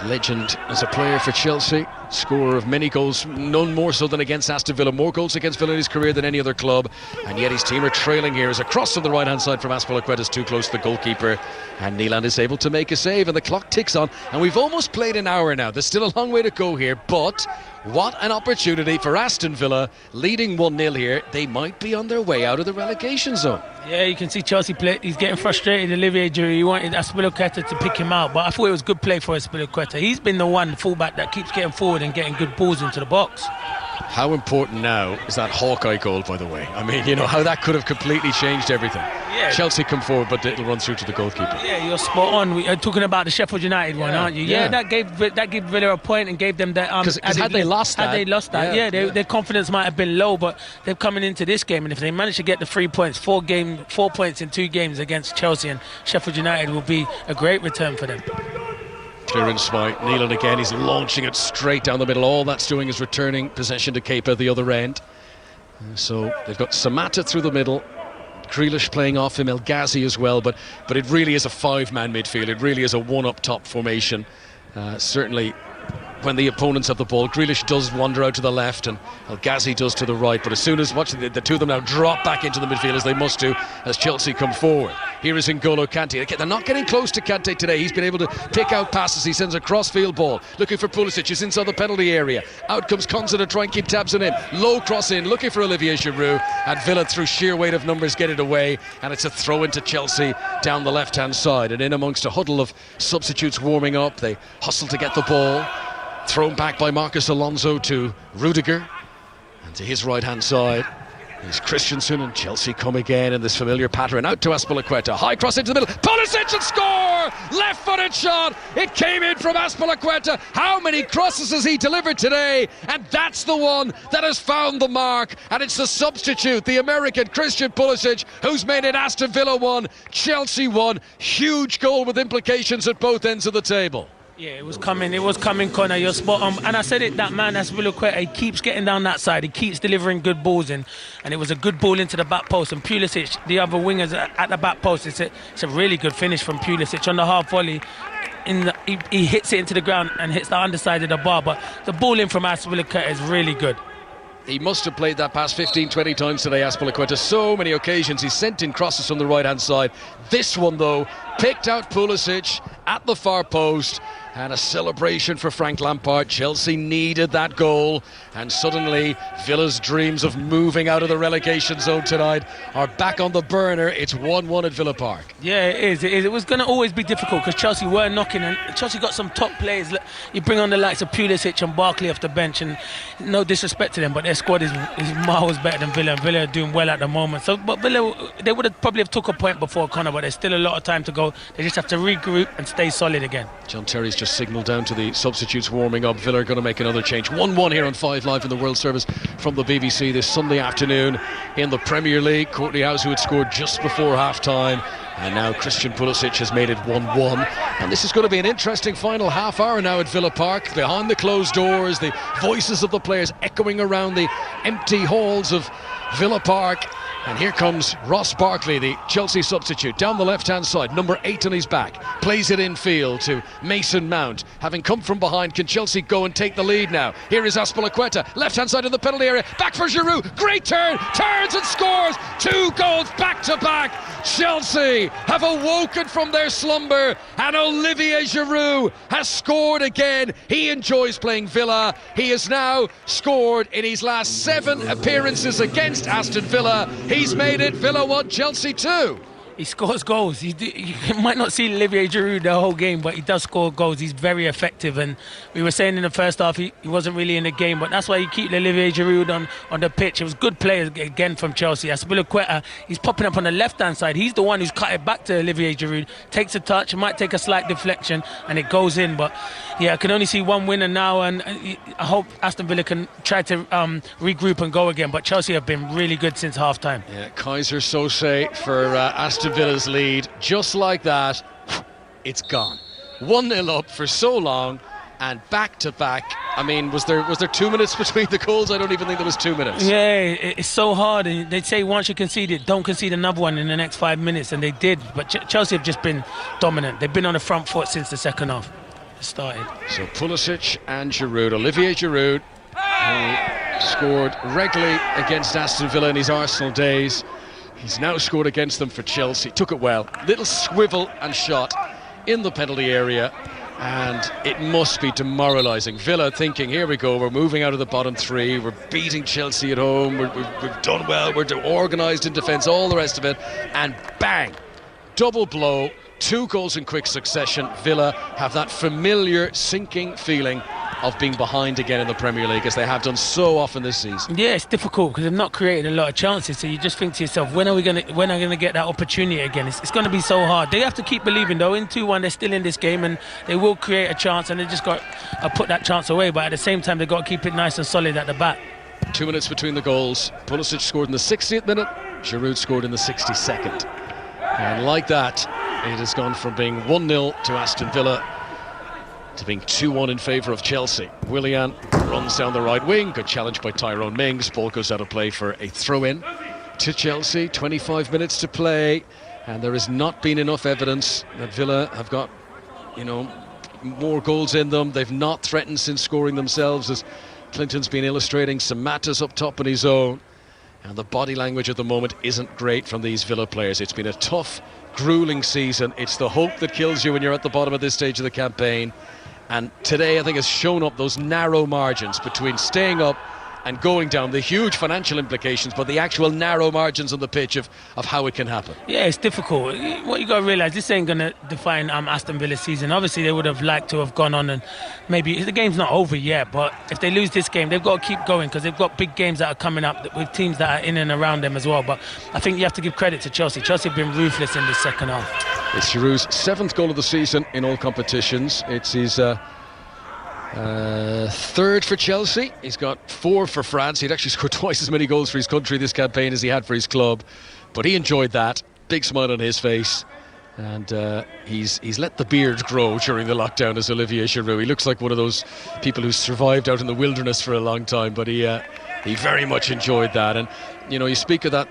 Legend as a player for Chelsea, scorer of many goals, none more so than against Aston Villa. More goals against Villa in his career than any other club, and yet his team are trailing here. As a cross on the right hand side from Azpilicueta is too close to the goalkeeper, and Neelan is able to make a save, and the clock ticks on, and we've almost played an hour now. There's still a long way to go here, but What an opportunity for Aston Villa, leading 1-0 here. They might be on their way out of the relegation zone. Yeah, you can see Chelsea play. He's getting frustrated. Olivier Giroud, he wanted Azpilicueta to pick him out, but I thought it was good play for Azpilicueta. He's been the one fullback that keeps getting forward and getting good balls into the box. How important now is that Hawkeye goal, by the way? I mean, you know, how that could have completely changed everything. Yeah. Chelsea come forward, but it'll run through to the goalkeeper. Yeah, you're spot on. We're talking about the Sheffield United one, aren't you? Yeah, that gave Villa a point and gave them that. Because had they lost that, their confidence might have been low, but they're coming into this game, and if they manage to get the 3 points, 4 points in 2 games against Chelsea and Sheffield United, will be a great return for them. Clearance by Nealon again. He's launching it straight down the middle. All that's doing is returning possession to Kepa at the other end. So they've got Samatta through the middle. Grealish playing off him, El Ghazi as well, but it really is a 5-man midfield. It really is a one-up-top formation. Certainly when the opponents have the ball, Grealish does wander out to the left and El Ghazi does to the right, but as soon as the two of them now drop back into the midfield, as they must do, as Chelsea come forward. Here is N'Golo Kante. They're not getting close to Kante today. He's been able to pick out passes. He sends a cross-field ball, looking for Pulisic. He's inside the penalty area. Out comes Konsa to try and keep tabs on him. Low cross in, looking for Olivier Giroud, and Villa, through sheer weight of numbers, get it away, and it's a throw into Chelsea down the left-hand side. And in amongst a huddle of substitutes warming up, they hustle to get the ball. Thrown back by Marcus Alonso to Rudiger, and to his right-hand side is Christensen, and Chelsea come again in this familiar pattern. Out to Azpilicueta, high cross into the middle, Pulisic and score! Left-footed shot, it came in from Azpilicueta. How many crosses has he delivered today? And that's the one that has found the mark, and it's the substitute, the American Christian Pulisic, who's made it Aston Villa 1, Chelsea 1. Huge goal with implications at both ends of the table. Yeah, it was coming, Connor, you're spot on. And I said it, that man, Azpilicueta, he keeps getting down that side, he keeps delivering good balls in, and it was a good ball into the back post, and Pulisic, the other wingers at the back post, it's a really good finish from Pulisic on the half volley. He hits it into the ground and hits the underside of the bar, but the ball in from Azpilicueta is really good. He must have played that pass 15-20 times today, Azpilicueta. So many occasions he's sent in crosses from the right-hand side. This one, though, picked out Pulisic at the far post, and a celebration for Frank Lampard. Chelsea needed that goal, and suddenly Villa's dreams of moving out of the relegation zone tonight are back on the burner. It's 1-1 at Villa Park. Yeah, it is. It was going to always be difficult because Chelsea were knocking, and Chelsea got some top players. You bring on the likes of Pulisic and Barkley off the bench, and no disrespect to them, but their squad is miles better than Villa, and Villa are doing well at the moment. So, but Villa, they would have probably took a point before, Connor, but there's still a lot of time to go. They just have to regroup and stay solid again. John Terry's just signalled down to the substitutes warming up. Villa are going to make another change. 1-1 here on 5 Live in the World Service from the BBC this Sunday afternoon in the Premier League. Courtney House, who had scored just before half-time, and now Christian Pulisic has made it 1-1. And this is going to be an interesting final half hour now at Villa Park. Behind the closed doors, the voices of the players echoing around the empty halls of Villa Park. And here comes Ross Barkley, the Chelsea substitute, down the left-hand side, number 8 on his back. Plays it infield to Mason Mount. Having come from behind, can Chelsea go and take the lead now? Here is Azpilicueta, left-hand side of the penalty area. Back for Giroud. Great turn. Turns and scores. 2 goals back-to-back. Chelsea have awoken from their slumber, and Olivier Giroud has scored again. He enjoys playing Villa. He has now scored in his last 7 appearances against Aston Villa. He's made it Villa 1, Chelsea 2. He scores goals. You might not see Olivier Giroud the whole game, but he does score goals. He's very effective, and we were saying in the first half he wasn't really in the game, but that's why you keep Olivier Giroud on the pitch. It was good play again from Chelsea. Azpilicueta, he's popping up on the left-hand side. He's the one who's cut it back to Olivier Giroud. Takes a touch, might take a slight deflection, and it goes in. But yeah, I can only see one winner now, and I hope Aston Villa can try to regroup and go again. But Chelsea have been really good since half-time. Yeah, Kaiser Sose for Aston Villa's lead. Just like that, it's gone. 1-0 up for so long, and back-to-back. I mean, was there 2 minutes between the goals? I don't even think there was 2 minutes. Yeah, it's so hard. And they say once you concede it, don't concede another one in the next 5 minutes, and they did. But Chelsea have just been dominant. They've been on the front foot since the second half started. So Pulisic and Giroud. Olivier Giroud, who scored regularly against Aston Villa in his Arsenal days. He's now scored against them for Chelsea. Took it well. Little swivel and shot in the penalty area. And it must be demoralising. Villa thinking, here we go, we're moving out of the bottom three, we're beating Chelsea at home, we've done well, we're organised in defence, all the rest of it, and bang, double blow, 2 goals in quick succession. Villa have that familiar sinking feeling of being behind again in the Premier League, as they have done so often this season. Yeah, it's difficult because they've not created a lot of chances, so you just think to yourself, when are we going to get that opportunity again? It's going to be so hard. They have to keep believing though. In 2-1 they're still in this game and they will create a chance, and they just got to put that chance away, but at the same time they've got to keep it nice and solid at the back. 2 minutes between the goals. Pulisic scored in the 60th minute, Giroud scored in the 62nd, and like that it has gone from being 1-0 to Aston Villa to being 2-1 in favour of Chelsea. Willian runs down the right wing, good challenge by Tyrone Mings, ball goes out of play for a throw-in to Chelsea. 25 minutes to play, and there has not been enough evidence that Villa have got, more goals in them. They've not threatened since scoring themselves, as Clinton's been illustrating. Samatta's up top on his own, and the body language at the moment isn't great from these Villa players. It's been a tough, gruelling season. It's the hope that kills you when you're at the bottom of this stage of the campaign. And today, I think, has shown up those narrow margins between staying up and going down, the huge financial implications, but the actual narrow margins on the pitch of how it can happen. Yeah, it's difficult. What you got to realise, this ain't going to define Aston Villa's season. Obviously, they would have liked to have gone on, and maybe the game's not over yet, but if they lose this game, they've got to keep going, because they've got big games that are coming up with teams that are in and around them as well. But I think you have to give credit to Chelsea. Chelsea have been ruthless in the second half. It's Giroud's 7th goal of the season in all competitions. It's his 3rd for Chelsea. He's got 4 for France. He'd actually scored twice as many goals for his country this campaign as he had for his club, but he enjoyed that. Big smile on his face, and he's let the beard grow during the lockdown as Olivier Giroud. He looks like one of those people who survived out in the wilderness for a long time, but he very much enjoyed that. And you speak of that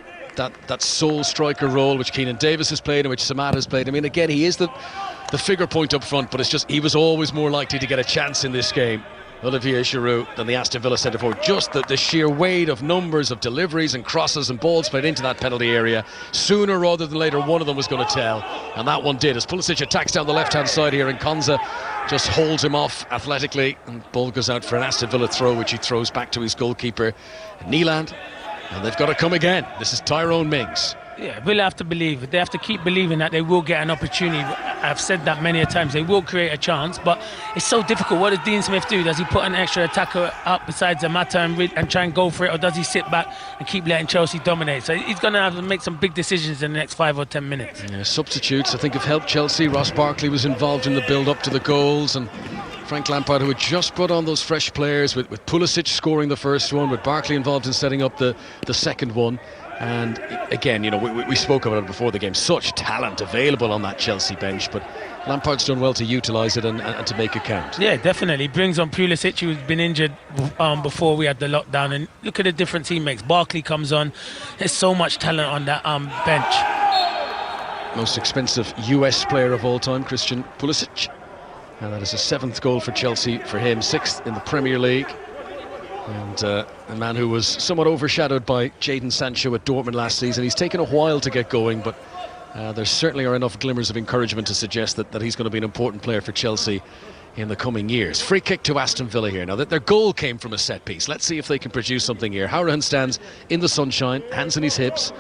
sole striker role which Keenan Davis has played and which Samatta has played. I mean, again, he is the figure point up front, but it's just he was always more likely to get a chance in this game, Olivier Giroud, than the Aston Villa centre forward. Just the sheer weight of numbers of deliveries and crosses and balls played into that penalty area. Sooner rather than later, one of them was going to tell, and that one did, as Pulisic attacks down the left-hand side here, and Konza just holds him off athletically, and ball goes out for an Aston Villa throw, which he throws back to his goalkeeper, Nyland, and they've got to come again. This is Tyrone Mings. Yeah, Villa have to believe. They have to keep believing that they will get an opportunity. I've said that many a times. They will create a chance, but it's so difficult. What does Dean Smith do? Does he put an extra attacker up besides Samatta and try and go for it, or does he sit back and keep letting Chelsea dominate? So he's going to have to make some big decisions in the next 5 or 10 minutes. Yeah, substitutes, I think, have helped Chelsea. Ross Barkley was involved in the build-up to the goals, and Frank Lampard, who had just brought on those fresh players, with Pulisic scoring the first one, with Barkley involved in setting up the second one. And again, we spoke about it before the game, such talent available on that Chelsea bench, but Lampard's done well to utilise it and to make it count. Yeah, definitely. Brings on Pulisic, who's been injured before we had the lockdown, and look at the difference he makes. Barkley comes on. There's so much talent on that bench. Most expensive US player of all time, Christian Pulisic, and that is a 7th goal for Chelsea for him, 6th in the Premier League. And a man who was somewhat overshadowed by Jadon Sancho at Dortmund last season. He's taken a while to get going, but there certainly are enough glimmers of encouragement to suggest that he's going to be an important player for Chelsea in the coming years. Free kick to Aston Villa here. Now, that their goal came from a set piece. Let's see if they can produce something here. Hourihane stands in the sunshine, hands in his hips.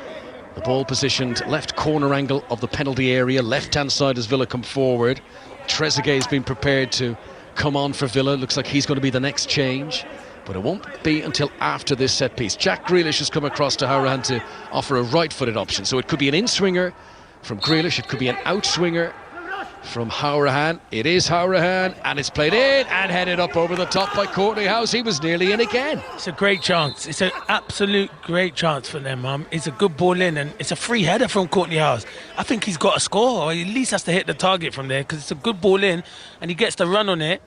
The ball positioned left corner angle of the penalty area. Left-hand side as Villa come forward. Trezeguet has been prepared to come on for Villa. Looks like he's going to be the next change, but it won't be until after this set piece. Jack Grealish has come across to Hourihane to offer a right-footed option, so it could be an in-swinger from Grealish, it could be an out-swinger from Hourihane. It is Hourihane, and it's played in and headed up over the top by Courtney House. He was nearly in again. It's a great chance. It's an absolute great chance for them. It's a good ball in, and it's a free header from Courtney House. I think he's got a score, or at least has to hit the target from there, because it's a good ball in and he gets the run on it.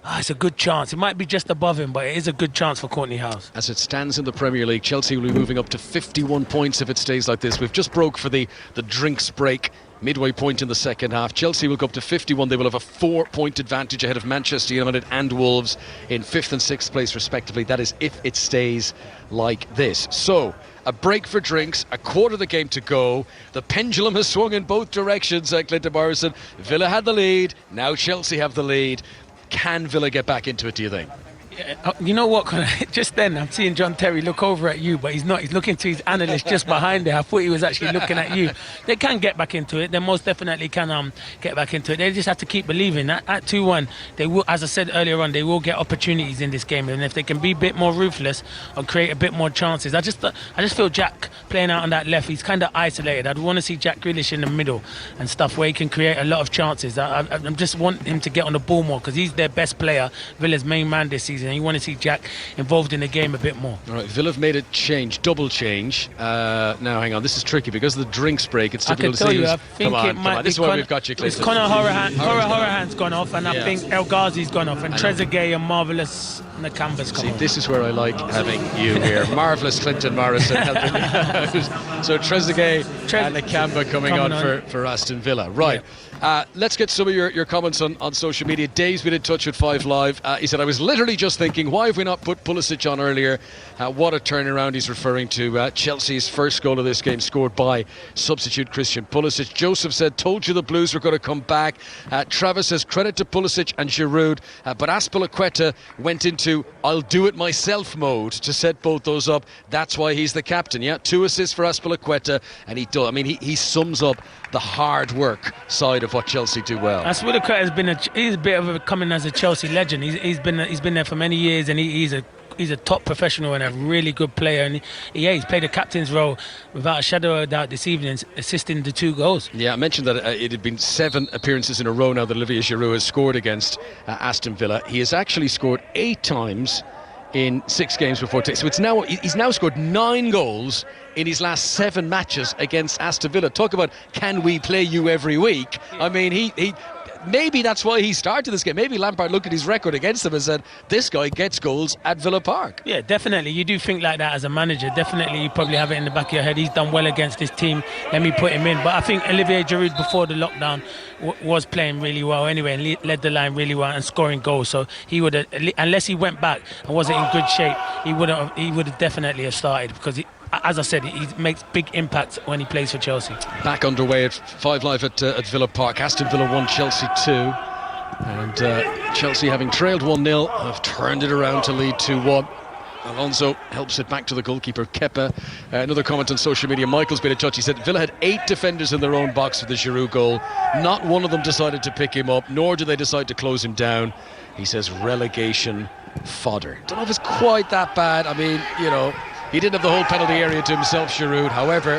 It's a good chance. It might be just above him, but it is a good chance for Courtney House. As it stands in the Premier League, Chelsea will be moving up to 51 points if it stays like this. We've just broke for the drinks break midway point in the second half. Chelsea will go up to 51. They will have a 4-point advantage ahead of Manchester United and Wolves in 5th and 6th place respectively. That is if it stays like this. So, a break for drinks, a quarter of the game to go. The pendulum has swung in both directions, Clinton Morrison. Villa had the lead, now Chelsea have the lead. Can Villa get back into it, do you think? You know what, Conor? Just then I'm seeing John Terry look over at you, but he's not. He's looking to his analyst just behind there. I thought he was actually looking at you. They can get back into it. They most definitely can get back into it. They just have to keep believing. At 2-1, they will, as I said earlier on, they will get opportunities in this game, and if they can be a bit more ruthless and create a bit more chances. I just feel Jack playing out on that left, he's kind of isolated. I'd want to see Jack Grealish in the middle and stuff where he can create a lot of chances. I just want him to get on the ball more because he's their best player, Villa's main man this season. You want to see Jack involved in the game a bit more. All right, Villa have made a change, double change. Now, hang on, this is tricky because of the drinks break. It's difficult to see. I think it might be. This is why we've got you, Clinton. It's Conor Horahan's gone off, and I think El Ghazi's gone off, and Trezeguet and Marvellous Nakamba's come on. This is where I like having you here. Marvellous Clinton Morrison helping me out. So Trezeguet and Nakamba coming on for Aston Villa. Right. Yeah. Let's get some of your comments on social media. Dave's been in touch with 5 Live. He said, I was literally just thinking, why have we not put Pulisic on earlier? What a turnaround. He's referring to Chelsea's first goal of this game scored by substitute Christian Pulisic. Joseph said, told you the Blues were going to come back. Travis says, credit to Pulisic and Giroud, but Azpilicueta went into I'll do it myself mode to set both those up. That's why he's the captain. Yeah, 2 assists for Azpilicueta, and he does. I mean, he sums up the hard work side of what Chelsea do well. Azpilicueta has been he's a bit of a coming as a Chelsea legend. He's been there for many years, and he's a top professional and a really good player, and he's played a captain's role without a shadow of a doubt this evening, assisting the 2 goals. Yeah, I mentioned that it had been 7 appearances in a row now that Olivier Giroud has scored against Aston Villa. He has actually scored 8 times in 6 games before today. So he's now scored 9 goals in his last 7 matches against Aston Villa. Talk about can we play you every week? I mean, he maybe that's why he started this game. Maybe Lampard looked at his record against him and said, this guy gets goals at Villa Park. Yeah, definitely. You do think like that as a manager. Definitely, you probably have it in the back of your head. He's done well against this team. Let me put him in. But I think Olivier Giroud before the lockdown was playing really well anyway and led the line really well and scoring goals. So he would have, unless he went back and wasn't in good shape, he would have definitely have started because as I said, he makes big impacts when he plays for Chelsea. Back underway at 5 Live at Villa Park. Aston Villa 1, Chelsea 2. And Chelsea, having trailed 1-0, have turned it around to lead 2-1. Alonso helps it back to the goalkeeper, Kepa. Another comment on social media, Michael's been in touch. He said Villa had 8 defenders in their own box for the Giroud goal. Not one of them decided to pick him up, nor did they decide to close him down. He says relegation fodder. Don't know if it's quite that bad. I mean, you know, he didn't have the whole penalty area to himself, Giroud. However,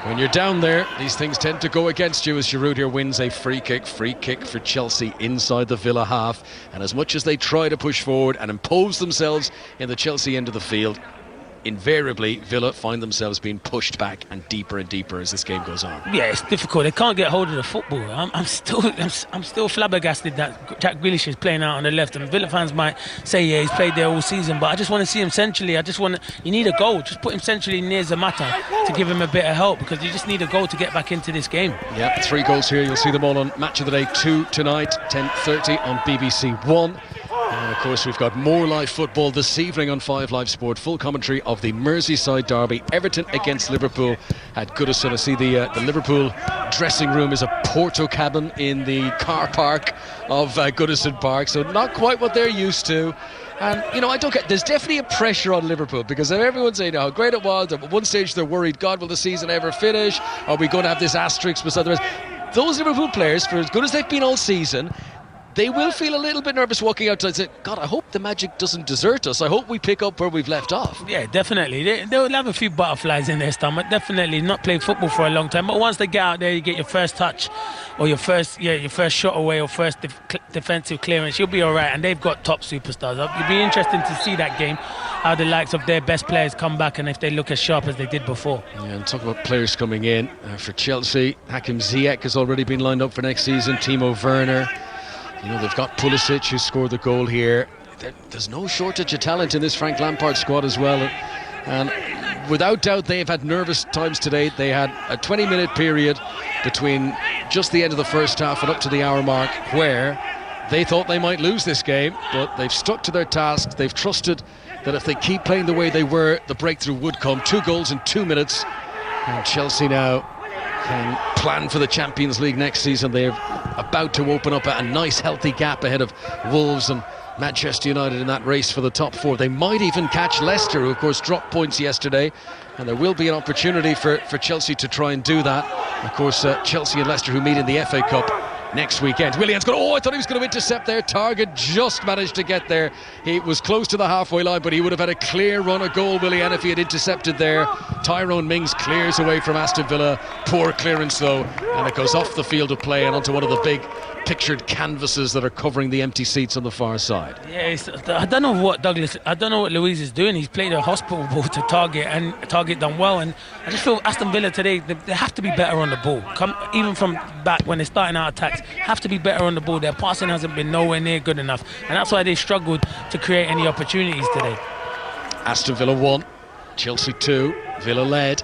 when you're down there, these things tend to go against you as Giroud here wins a free kick for Chelsea inside the Villa half. And as much as they try to push forward and impose themselves in the Chelsea end of the field, invariably Villa find themselves being pushed back and deeper as this game goes on. Yeah, it's difficult. They can't get hold of the football. I'm still flabbergasted that Jack Grealish is playing out on the left, and Villa fans might say yeah, he's played there all season, but I just want to see him centrally. You need a goal. Just put him centrally near Zamata to give him a bit of help, because you just need a goal to get back into this game. Yeah, 3 goals here. You'll see them all on Match of the Day 2 tonight, 10:30 on BBC 1. And of course, we've got more live football this evening on 5 Live Sport. Full commentary of the Merseyside derby, Everton against Liverpool at Goodison. I see the Liverpool dressing room is a Porto cabin in the car park of Goodison Park, so not quite what they're used to. And, you know, I don't get, there's definitely a pressure on Liverpool, because everyone's saying how great it was. At one stage they're worried, God, will the season ever finish? Are we going to have this asterisk beside the rest? Those Liverpool players, for as good as they've been all season, they will feel a little bit nervous walking outside and say, God, I hope the magic doesn't desert us. I hope we pick up where we've left off. Yeah, definitely. They'll have a few butterflies in their stomach. Definitely not played football for a long time. But once they get out there, you get your first touch or your first shot away or first defensive clearance, you'll be all right. And they've got top superstars. It'll be interesting to see that game, how the likes of their best players come back and if they look as sharp as they did before. Yeah, and talk about players coming in for Chelsea. Hakim Ziyech has already been lined up for next season. Timo Werner. You know, they've got Pulisic, who scored the goal here. There's no shortage of talent in this Frank Lampard squad as well. And without doubt, they've had nervous times today. They had a 20-minute period between just the end of the first half and up to the hour mark where they thought they might lose this game, but they've stuck to their task. They've trusted that if they keep playing the way they were, the breakthrough would come. 2 goals in 2 minutes, and Chelsea now can plan for the Champions League next season. They're about to open up a nice healthy gap ahead of Wolves and Manchester United in that race for the top 4. They might even catch Leicester, who of course dropped points yesterday, and there will be an opportunity for Chelsea to try and do that. Of course, Chelsea and Leicester, who meet in the FA Cup next weekend. Willian's got, I thought he was going to intercept there. Target just managed to get there. He was close to the halfway line, but he would have had a clear run of goal, Willian, if he had intercepted there. Tyrone Mings clears away from Aston Villa. Poor clearance though, and it goes off the field of play and onto one of the big pictured canvases that are covering the empty seats on the far side. Yeah, I don't know what Luiz is doing. He's played a hospital ball to Target, and Target done well, and I just feel Aston Villa today, they have to be better on the ball. Even from back when they're starting out attacks, have to be better on the ball. Their passing hasn't been nowhere near good enough, and that's why they struggled to create any opportunities today. Aston Villa 1, Chelsea 2, Villa led.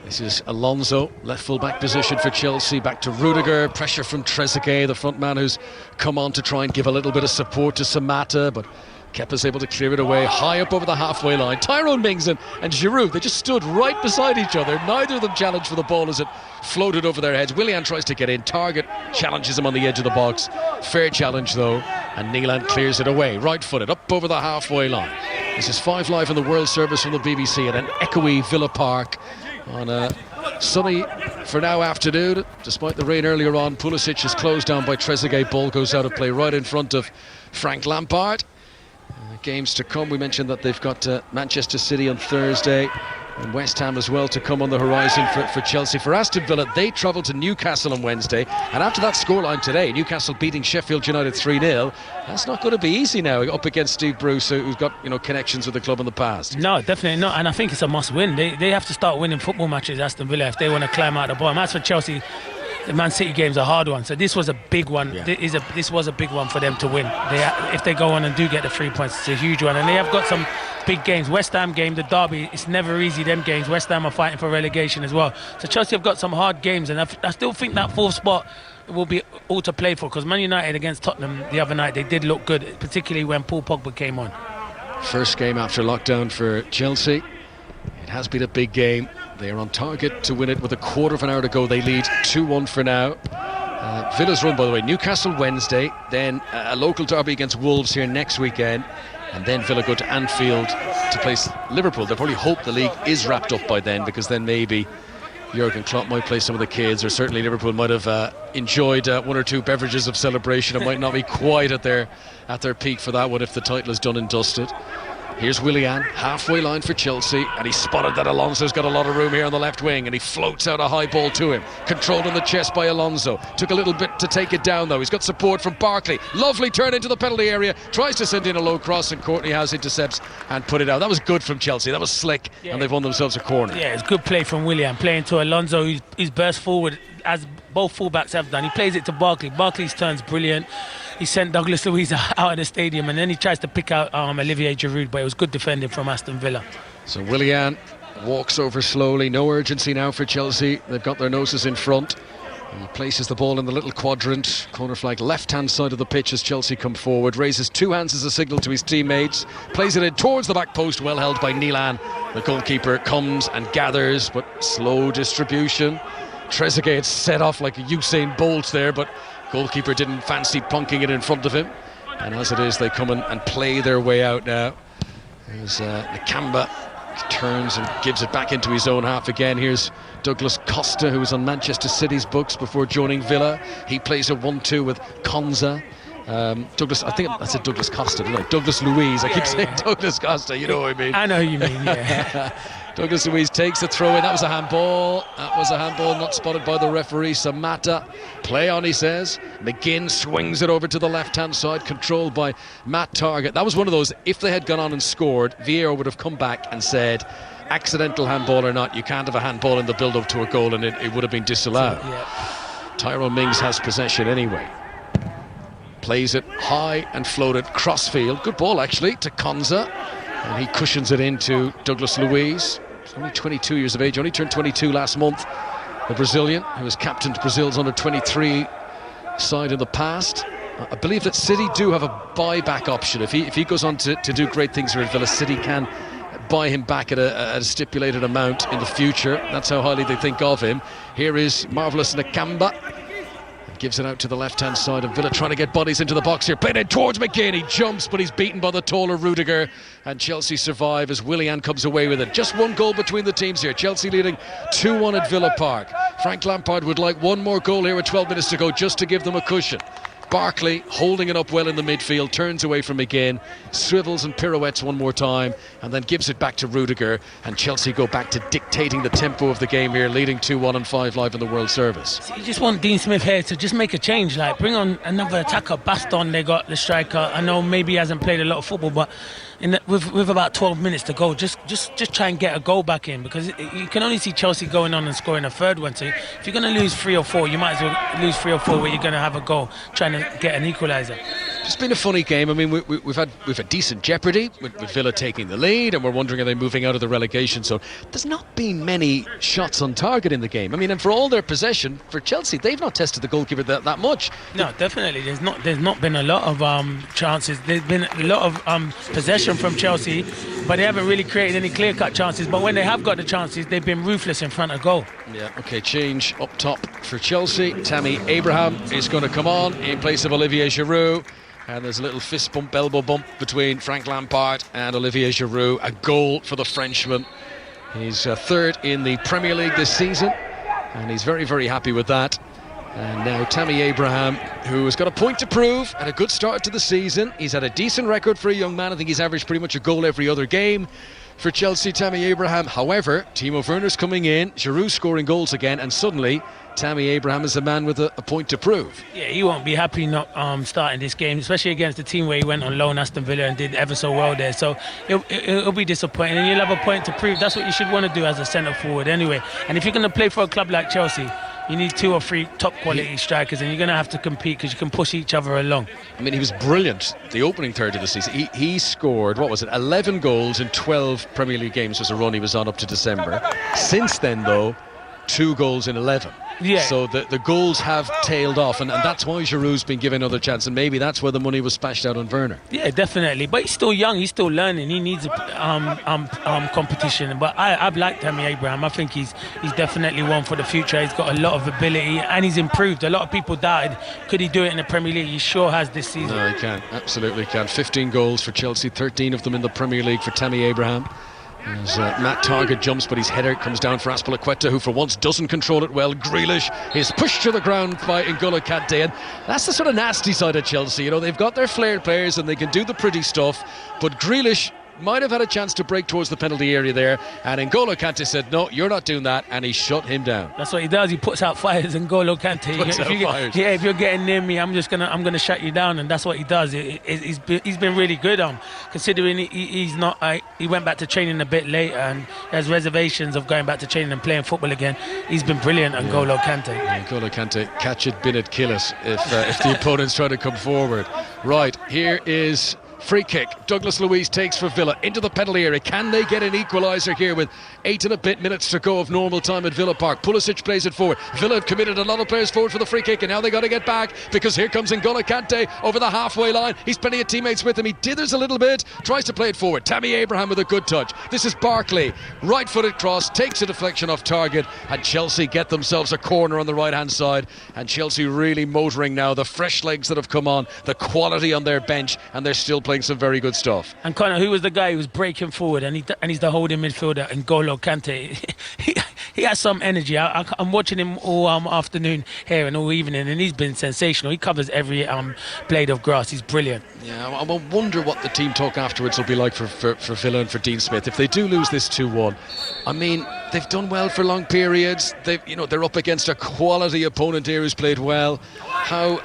This is Alonso, left full-back position for Chelsea, back to Rudiger, pressure from Trezeguet, the front man who's come on to try and give a little bit of support to Samatta, but Kepa's able to clear it away, high up over the halfway line. Tyrone Mings and Giroud, they just stood right beside each other. Neither of them challenged for the ball as it floated over their heads. Willian tries to get in, Target challenges him on the edge of the box. Fair challenge though, and Neelan clears it away, right-footed, up over the halfway line. This is 5 Live on the World Service from the BBC at an echoey Villa Park on a sunny, for now, afternoon. Despite the rain earlier on, Pulisic is closed down by Trezeguet. Ball goes out of play right in front of Frank Lampard. Games to come. We mentioned that they've got Manchester City on Thursday and West Ham as well to come on the horizon for Chelsea. For Aston Villa, they travel to Newcastle on Wednesday, and after that scoreline today, Newcastle beating Sheffield United 3-0, that's not going to be easy now up against Steve Bruce, who's got connections with the club in the past. No, definitely not, and I think it's a must win. They have to start winning football matches, Aston Villa, if they want to climb out the bottom. As for Chelsea, the Man City game's a hard one, so this was a big one. Yeah. This was a big one for them to win. If they go on and do get the 3 points, it's a huge one, and they have got some big games. West Ham game, the derby, it's never easy, them games. West Ham are fighting for relegation as well, so Chelsea have got some hard games, and I still think that 4th spot will be all to play for, because Man United against Tottenham the other night, they did look good, particularly when Paul Pogba came on. First game after lockdown for Chelsea. It has been a big game. They are on target to win it with a quarter of an hour to go. They lead 2-1 for now. Villa's run, by the way, Newcastle Wednesday, then a local derby against Wolves here next weekend, and then Villa go to Anfield to place Liverpool. They probably hope the league is wrapped up by then, because then maybe Jurgen Klopp might play some of the kids, or certainly Liverpool might have enjoyed 1 or 2 beverages of celebration. It might not be quite at their peak for that one if the title is done and dusted. Here's Willian, halfway line for Chelsea, and he spotted that Alonso's got a lot of room here on the left wing, and he floats out a high ball to him. Controlled on the chest by Alonso. Took a little bit to take it down though. He's got support from Barkley. Lovely turn into the penalty area. Tries to send in a low cross, and Courtney House intercepts and put it out. That was good from Chelsea. That was slick, and they've won themselves a corner. Yeah, it's good play from Willian, playing to Alonso, who's burst forward, as both fullbacks have done. He plays it to Barkley. Barkley's turn's brilliant. He sent Douglas Luiz out of the stadium, and then he tries to pick out Olivier Giroud, but it was good defending from Aston Villa. So Willian walks over slowly. No urgency now for Chelsea. They've got their noses in front. He places the ball in the little quadrant, corner flag left-hand side of the pitch as Chelsea come forward. Raises 2 hands as a signal to his teammates. Plays it in towards the back post, well held by Neelan. The goalkeeper comes and gathers, but slow distribution. Trezeguet had set off like a Usain Bolt there, but goalkeeper didn't fancy plonking it in front of him. And as it is, they come in and play their way out now. There's Nakamba turns and gives it back into his own half again. Here's Douglas Costa, who was on Manchester City's books before joining Villa. He plays a 1-2 with Konza. Douglas, I think I said Douglas Costa, didn't I? Douglas Luiz. I keep saying Douglas Costa, you know what I mean. I know who you mean, yeah. Douglas Luiz takes the throw in. That was a handball. That was a handball not spotted by the referee. Samatta, play on, he says. McGinn swings it over to the left-hand side, controlled by Matt Target. That was one of those, if they had gone on and scored, VAR would have come back and said, accidental handball or not, you can't have a handball in the build-up to a goal, and it would have been disallowed. Yeah. Tyrone Mings has possession anyway. Plays it high and floated crossfield. Good ball, actually, to Konza. And he cushions it into Douglas Luiz. He's only 22 years of age, only turned 22 last month. The Brazilian, who has captained Brazil's under-23 side in the past. I believe that City do have a buyback option. If he goes on to do great things here at Villa, City can buy him back at a stipulated amount in the future. That's how highly they think of him. Here is marvellous Nakamba. Gives it out to the left-hand side of Villa, trying to get bodies into the box here. Played it towards McGinn. He jumps, but he's beaten by the taller Rudiger. And Chelsea survive as Willian comes away with it. Just one goal between the teams here. Chelsea leading 2-1 at Villa Park. Frank Lampard would like one more goal here with 12 minutes to go just to give them a cushion. Barkley holding it up well in the midfield, turns away from McGinn, swivels and pirouettes one more time, and then gives it back to Rudiger. And Chelsea go back to dictating the tempo of the game here, leading 2-1 and 5 live in the World Service. So you just want Dean Smith here to just make a change, like bring on another attacker. Aston, they got the striker. I know maybe he hasn't played a lot of football, but with about 12 minutes to go, just try and get a goal back in, because you can only see Chelsea going on and scoring a third one. So if you're going to lose 3 or 4, you might as well lose 3 or 4 where you're going to have a goal trying to get an equaliser. It's been a funny game. I mean, we've had decent jeopardy with Villa taking the lead, and we're wondering, are they moving out of the relegation zone? There's not been many shots on target in the game. I mean, and for all their possession, for Chelsea, they've not tested the goalkeeper that much. No, definitely. There's not been a lot of chances. There's been a lot of possession from Chelsea, but they haven't really created any clear-cut chances. But when they have got the chances, they've been ruthless in front of goal. Yeah, okay, change up top for Chelsea. Tammy Abraham is going to come on in place of Olivier Giroud. And there's a little fist bump, elbow bump between Frank Lampard and Olivier Giroud. A goal for the Frenchman. He's third in the Premier League this season, and he's very, very happy with that. And now Tammy Abraham, who has got a point to prove, had a good start to the season. He's had a decent record for a young man. I think he's averaged pretty much a goal every other game for Chelsea, Tammy Abraham. However, Timo Werner's coming in, Giroud scoring goals again, and suddenly Tammy Abraham is a man with a point to prove. Yeah, he won't be happy not starting this game, especially against the team where he went on loan, Aston Villa, and did ever so well there. So it'll be disappointing, and you'll have a point to prove. That's what you should want to do as a centre forward anyway. And if you're going to play for a club like Chelsea, you need 2 or 3 top quality strikers, and you're going to have to compete because you can push each other along. I mean, he was brilliant the opening third of the season. He scored, 11 goals in 12 Premier League games was a run he was on up to December. Since then, though, 2 goals in 11. Yeah. So the goals have tailed off, and that's why Giroud's been given another chance, and maybe that's where the money was splashed out on Werner. Yeah, definitely. But he's still young, he's still learning. He needs competition. But I've liked Tammy Abraham. I think he's definitely one for the future. He's got a lot of ability, and he's improved. A lot of people doubted, could he do it in the Premier League? He sure has this season. No, he can. Absolutely can. 15 goals for Chelsea, 13 of them in the Premier League for Tammy Abraham. As Matt Targett jumps, but his header comes down for Azpilicueta, who for once doesn't control it well. Grealish is pushed to the ground by N'Golo Kante, and that's the sort of nasty side of Chelsea. You know, they've got their flair players and they can do the pretty stuff, but Grealish might have had a chance to break towards the penalty area there, and N'Golo Kante said, no, you're not doing that, and he shut him down. That's what he does. He puts out fires. N'Golo Kante. If you're getting near me, I'm gonna shut you down, and that's what he does. He's been really good. Considering he's not. He went back to training a bit later, and has reservations of going back to training and playing football again. He's been brilliant, N'Golo Kante. N'Golo Kante, catch it, bin it, kill it. If the opponents try to come forward. Right, here is free kick. Douglas Luiz takes for Villa into the penalty area. Can they get an equaliser here with 8 and a bit minutes to go of normal time at Villa Park? Pulisic plays it forward. Villa have committed a lot of players forward for the free kick, and now they got to get back, because here comes N'Golo Kante over the halfway line. He's plenty of teammates with him. He dithers a little bit, tries to play it forward. Tammy Abraham with a good touch. This is Barkley, right-footed cross, takes a deflection off target, and Chelsea get themselves a corner on the right-hand side. And Chelsea really motoring now. The fresh legs that have come on, the quality on their bench, and they're still playing some very good stuff. And Connor, who was the guy who was breaking forward, and he's the holding midfielder, N'Golo Kante. He has some energy. I'm watching him all afternoon here and all evening, and he's been sensational. He covers every blade of grass. He's brilliant. Yeah, I wonder what the team talk afterwards will be like for Villa and for Dean Smith if they do lose this 2-1. I mean, they've done well for long periods. They're up against a quality opponent here who's played well. How?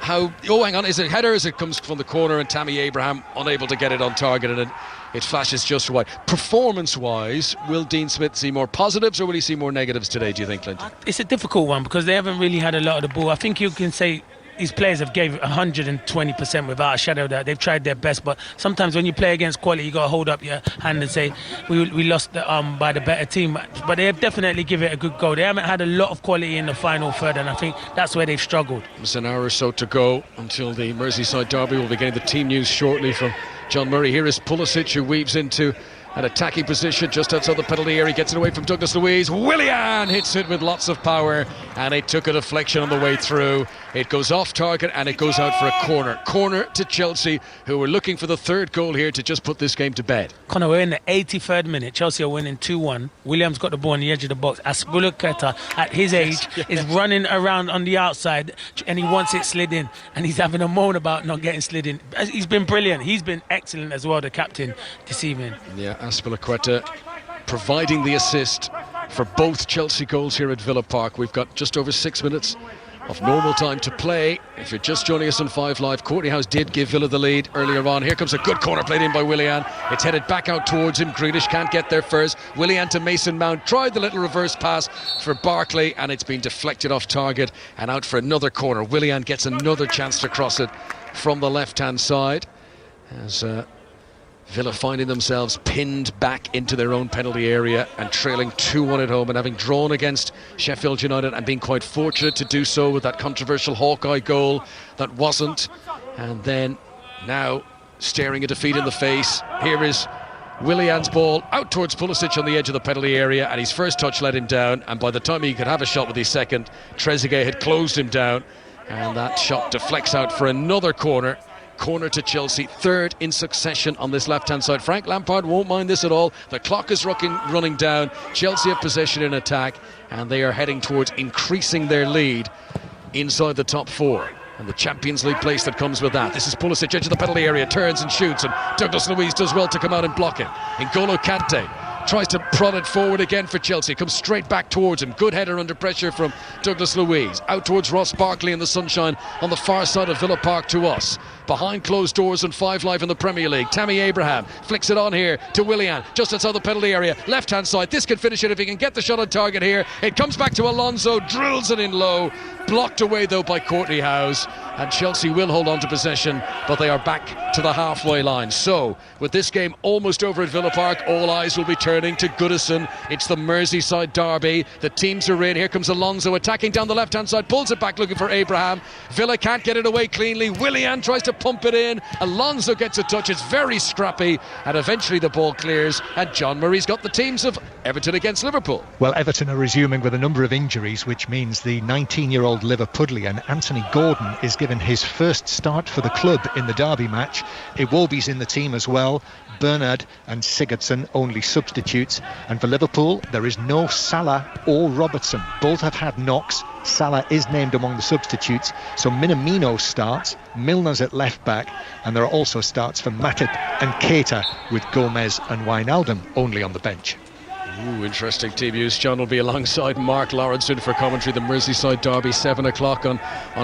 Oh, hang on! Is it header as it comes from the corner, and Tammy Abraham unable to get it on target, and it flashes just wide. Performance-wise, will Dean Smith see more positives or will he see more negatives today, do you think, Clinton? It's a difficult one because they haven't really had a lot of the ball. I think you can say his players have gave 120% without a shadow of doubt. They've tried their best, but sometimes when you play against quality, you got to hold up your hand and say we lost by the better team. But they have definitely given it a good go. They haven't had a lot of quality in the final third, and I think that's where they've struggled. There's an hour or so to go until the Merseyside derby. We'll be getting the team news shortly from John Murray. Here is Pulisic, who weaves into an attacking position just outside the penalty area, gets it away from Douglas Luiz. Willian hits it with lots of power, and it took a deflection on the way through. It goes off target and it goes out for a corner to Chelsea, who were looking for the third goal here to just put this game to bed. Connor, we're in the 83rd minute. Chelsea are winning 2-1. Williams got the ball on the edge of the box. Azpilicueta, at his age, is running around on the outside, and he wants it slid in, and he's having a moan about not getting slid in. He's been brilliant. He's been excellent as well, the captain, this evening. Yeah, Azpilicueta providing the assist for both Chelsea goals here at Villa Park. We've got just over 6 minutes of normal time to play. If you're just joining us on 5 Live, Courtney House did give Villa the lead earlier on. Here comes a good corner played in by Willian. It's headed back out towards him. Grealish can't get there first. Willian to Mason Mount, tried the little reverse pass for Barkley, and it's been deflected off target and out for another corner. Willian gets another chance to cross it from the left-hand side as Villa finding themselves pinned back into their own penalty area and trailing 2-1 at home, and having drawn against Sheffield United and being quite fortunate to do so with that controversial Hawkeye goal that wasn't. And then now staring a defeat in the face. Here is Willian's ball out towards Pulisic on the edge of the penalty area, and his first touch let him down, and by the time he could have a shot with his second, Trezeguet had closed him down, and that shot deflects out for another corner to Chelsea, third in succession on this left-hand side. Frank Lampard won't mind this at all. The clock is running down. Chelsea have possession in attack, and they are heading towards increasing their lead inside the top 4. And the Champions League place that comes with that. This is Pulisic, edge of the penalty area, turns and shoots, and Douglas Luiz does well to come out and block it. N'Golo Kante tries to prod it forward again for Chelsea, comes straight back towards him. Good header under pressure from Douglas Luiz. Out towards Ross Barkley in the sunshine on the far side of Villa Park to us. Behind closed doors on 5 Live in the Premier League, Tammy Abraham flicks it on here to Willian, just outside the penalty area, left-hand side. This can finish it if he can get the shot on target here. It comes back to Alonso, drills it in low. Blocked away though by Courtney House, and Chelsea will hold on to possession, but they are back to the halfway line. So with this game almost over at Villa Park, all eyes will be turning to Goodison. It's the Merseyside derby. The teams are in. Here comes Alonso attacking down the left-hand side, pulls it back looking for Abraham. Villa can't get it away cleanly. Willian tries to pump it in. Alonso gets a touch. It's very scrappy, and eventually the ball clears, and John Murray's got the teams of Everton against Liverpool. Well, Everton are resuming with a number of injuries, which means the 19-year-old Liverpudlian Anthony Gordon is given his first start for the club in the derby match. Iwobi's in the team as well. Bernard and Sigurdsson only substitutes, and for Liverpool there is no Salah or Robertson. Both have had knocks. Salah is named among the substitutes, so Minamino starts, Milner's at left back, and there are also starts for Matip and Keita, with Gomez and Wijnaldum only on the bench. Ooh, interesting team use. John will be alongside Mark Lawrenson for commentary. The Merseyside derby, 7 o'clock on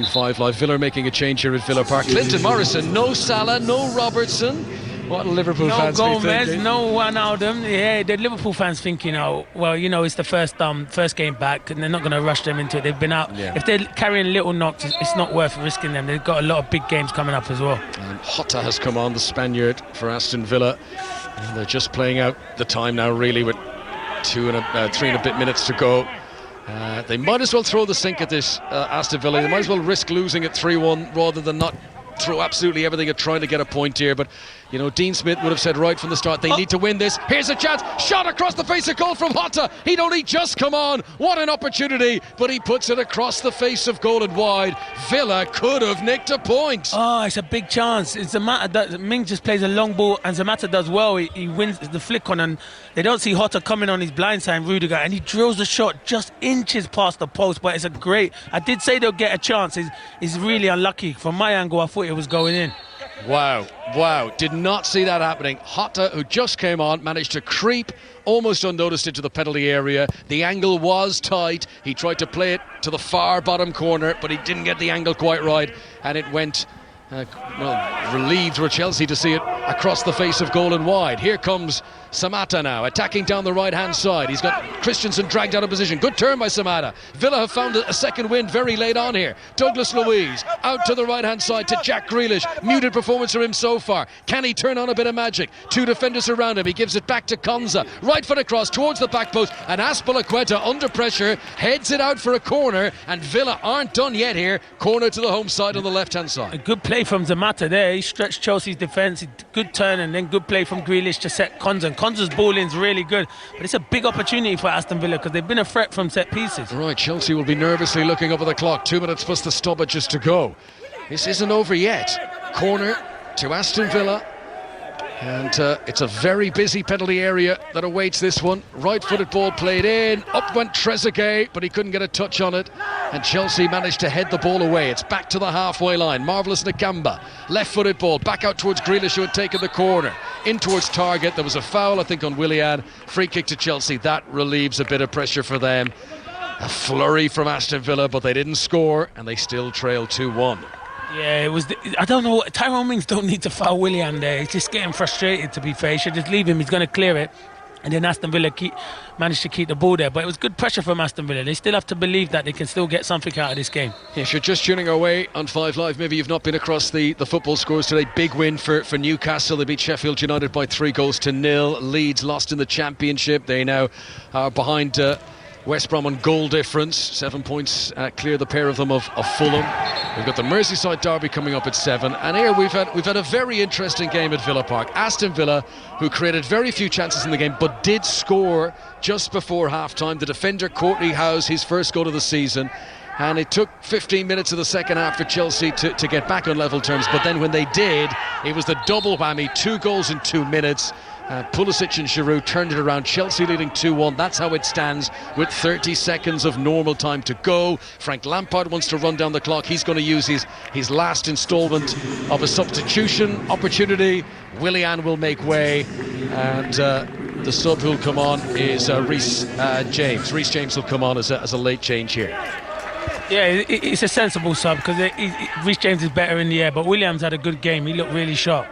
5 Live. Villa making a change here at Villa Park. Clinton Morrison, no Salah, no Robertson. What Liverpool fans Gomez, be thinking? no Wijnaldum. Yeah, the Liverpool fans thinking, it's the first game back, and they're not going to rush them into it. They've been out. Yeah. If they're carrying little knocks, it's not worth risking them. They've got a lot of big games coming up as well. And Jota has come on, the Spaniard for Aston Villa. And they're just playing out the time now, really, with 3 and a bit minutes to go. They might as well throw the sink at this Aston Villa. They might as well risk losing at 3-1 rather than not throw absolutely everything at trying to get a point here. But you know, Dean Smith would have said right from the start they need to win this. Here's a chance, shot across the face, a goal from Jota. He'd only just come on, what an opportunity, but he puts it across the face of goal and wide. Villa could have nicked a point. Oh, it's a big chance. It's Zamata that Ming just plays a long ball, and Zamata does well. He wins the flick on, and they don't see Jota coming on his blind side, Rudiger, and he drills the shot just inches past the post. But it's a great, I did say they'll get a chance. He's really unlucky. From my angle, I thought it was going in. Wow, did not see that happening. Jota, who just came on, managed to creep almost unnoticed into the penalty area. The angle was tight. He tried to play it to the far bottom corner, but he didn't get the angle quite right, and it went relieved for Chelsea to see it across the face of goal and wide. Here comes Samatta now attacking down the right-hand side. He's got Christensen dragged out of position. Good turn by Samatta. Villa have found a second wind very late on here. Douglas Luiz out to the right-hand side to Jack Grealish. Muted performance for him so far. Can he turn on a bit of magic? Two defenders around him. He gives it back to Konza. Right foot across towards the back post. And Azpilicueta under pressure heads it out for a corner. And Villa aren't done yet here. Corner to the home side on the left-hand side. A good play from Samatta there. He stretched Chelsea's defence. Good turn, and then good play from Grealish to set Konza. And Konza's ball in's really good. But it's a big opportunity for Aston Villa because they've been a threat from set pieces. Right, Chelsea will be nervously looking up at the clock. 2 minutes plus the stoppages to go. This isn't over yet. Corner to Aston Villa. And it's a very busy penalty area that awaits this one. Right-footed ball played in. Up went Trezeguet, but he couldn't get a touch on it. And Chelsea managed to head the ball away. It's back to the halfway line. Marvellous Nakamba. Left-footed ball back out towards Grealish, who had taken the corner. In towards target. There was a foul, I think, on Willian. Free kick to Chelsea. That relieves a bit of pressure for them. A flurry from Aston Villa, but they didn't score, and they still trail 2-1. Yeah, it was. I don't know. Tyrone Mings don't need to foul Willian there. He's just getting frustrated, to be fair. He should just leave him. He's going to clear it. And then Aston Villa managed to keep the ball there. But it was good pressure from Aston Villa. They still have to believe that they can still get something out of this game. If you're just tuning our way on 5 Live, maybe you've not been across the football scores today. Big win for Newcastle. They beat Sheffield United by 3-0. Leeds lost in the Championship. They now are behind West Brom on goal difference. 7 points clear the pair of them of Fulham. We've got the Merseyside derby coming up at 7, and here we've had a very interesting game at Villa Park. Aston Villa, who created very few chances in the game but did score just before half-time. The defender Courtney Howe's his first goal of the season, and it took 15 minutes of the second half for Chelsea to get back on level terms, but then when they did, it was the double whammy. 2 goals in 2 minutes. Pulisic and Giroud turned it around. Chelsea leading 2-1. That's how it stands with 30 seconds of normal time to go. Frank Lampard wants to run down the clock. He's going to use his last instalment of a substitution opportunity. Willian will make way, and the sub who'll come on is Reece James. Reece James will come on as a late change here. Yeah, it's a sensible sub because Reece James is better in the air, but Williams had a good game. He looked really sharp.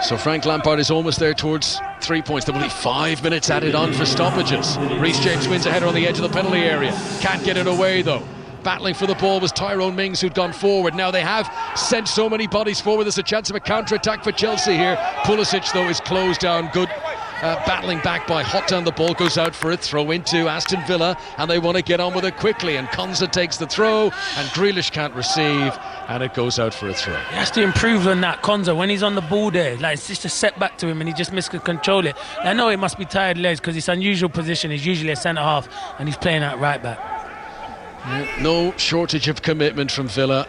So Frank Lampard is almost there towards 3 points. There will be 5 minutes added on for stoppages. Reece James wins a header on the edge of the penalty area. Can't get it away though. Battling for the ball was Tyrone Mings, who'd gone forward. Now they have sent so many bodies forward. There's a chance of a counter-attack for Chelsea here. Pulisic though is closed down. Good battling back by Hotta. The ball goes out for a throw into Aston Villa, and they want to get on with it quickly. And Konza takes the throw, and Grealish can't receive, and it goes out for a throw. He has to improve on that, Konza, when he's on the ball there. Like, it's just a setback to him, and he just miscontrol it. I know it must be tired legs because it's unusual position. He's usually a centre half, and he's playing at right back. No shortage of commitment from Villa,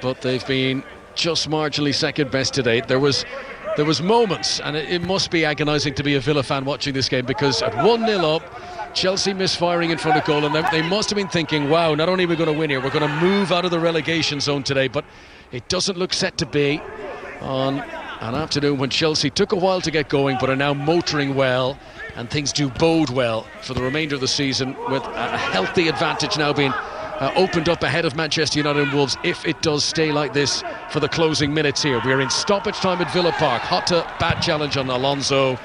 but they've been just marginally second best today. There was moments, and it must be agonising to be a Villa fan watching this game, because at 1-0 up, Chelsea misfiring in front of goal, and they must have been thinking, wow, not only are we going to win here, we're going to move out of the relegation zone today. But it doesn't look set to be on an afternoon when Chelsea took a while to get going but are now motoring well, and things do bode well for the remainder of the season, with a healthy advantage now being opened up ahead of Manchester United and Wolves if it does stay like this for the closing minutes here. We're in stoppage time at Villa Park. Hotta, bad challenge on Alonso,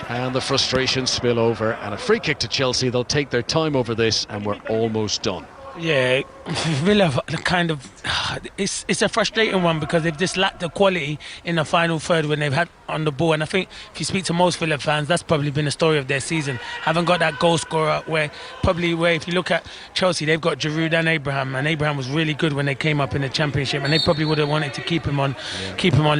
and the frustration spill over, and a free kick to Chelsea. They'll take their time over this, and we're almost done. Yeah, Villa kind of, it's a frustrating one because they've just lacked the quality in the final third when they've had on the ball. And I think if you speak to most Villa fans, that's probably been the story of their season. Haven't got that goal scorer where if you look at Chelsea, they've got Giroud and Abraham was really good when they came up in the Championship, and they probably would have wanted to keep him on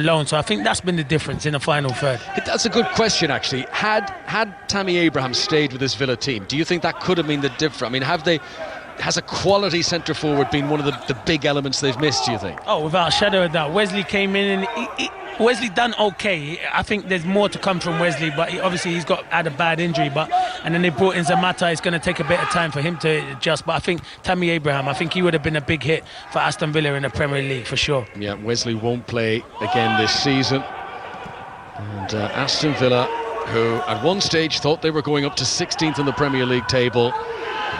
loan. So I think that's been the difference in the final third. That's a good question, actually. Had Tammy Abraham stayed with this Villa team, do you think that could have been the difference? I mean, has a quality centre forward been one of the big elements they've missed, do you think? Oh, without a shadow of doubt. Wesley came in and Wesley done okay. I think there's more to come from Wesley, but he's had a bad injury. And then they brought in Samatta. It's going to take a bit of time for him to adjust. But I think Tammy Abraham, he would have been a big hit for Aston Villa in the Premier League for sure. Yeah, Wesley won't play again this season. And Aston Villa, who at one stage thought they were going up to 16th in the Premier League table,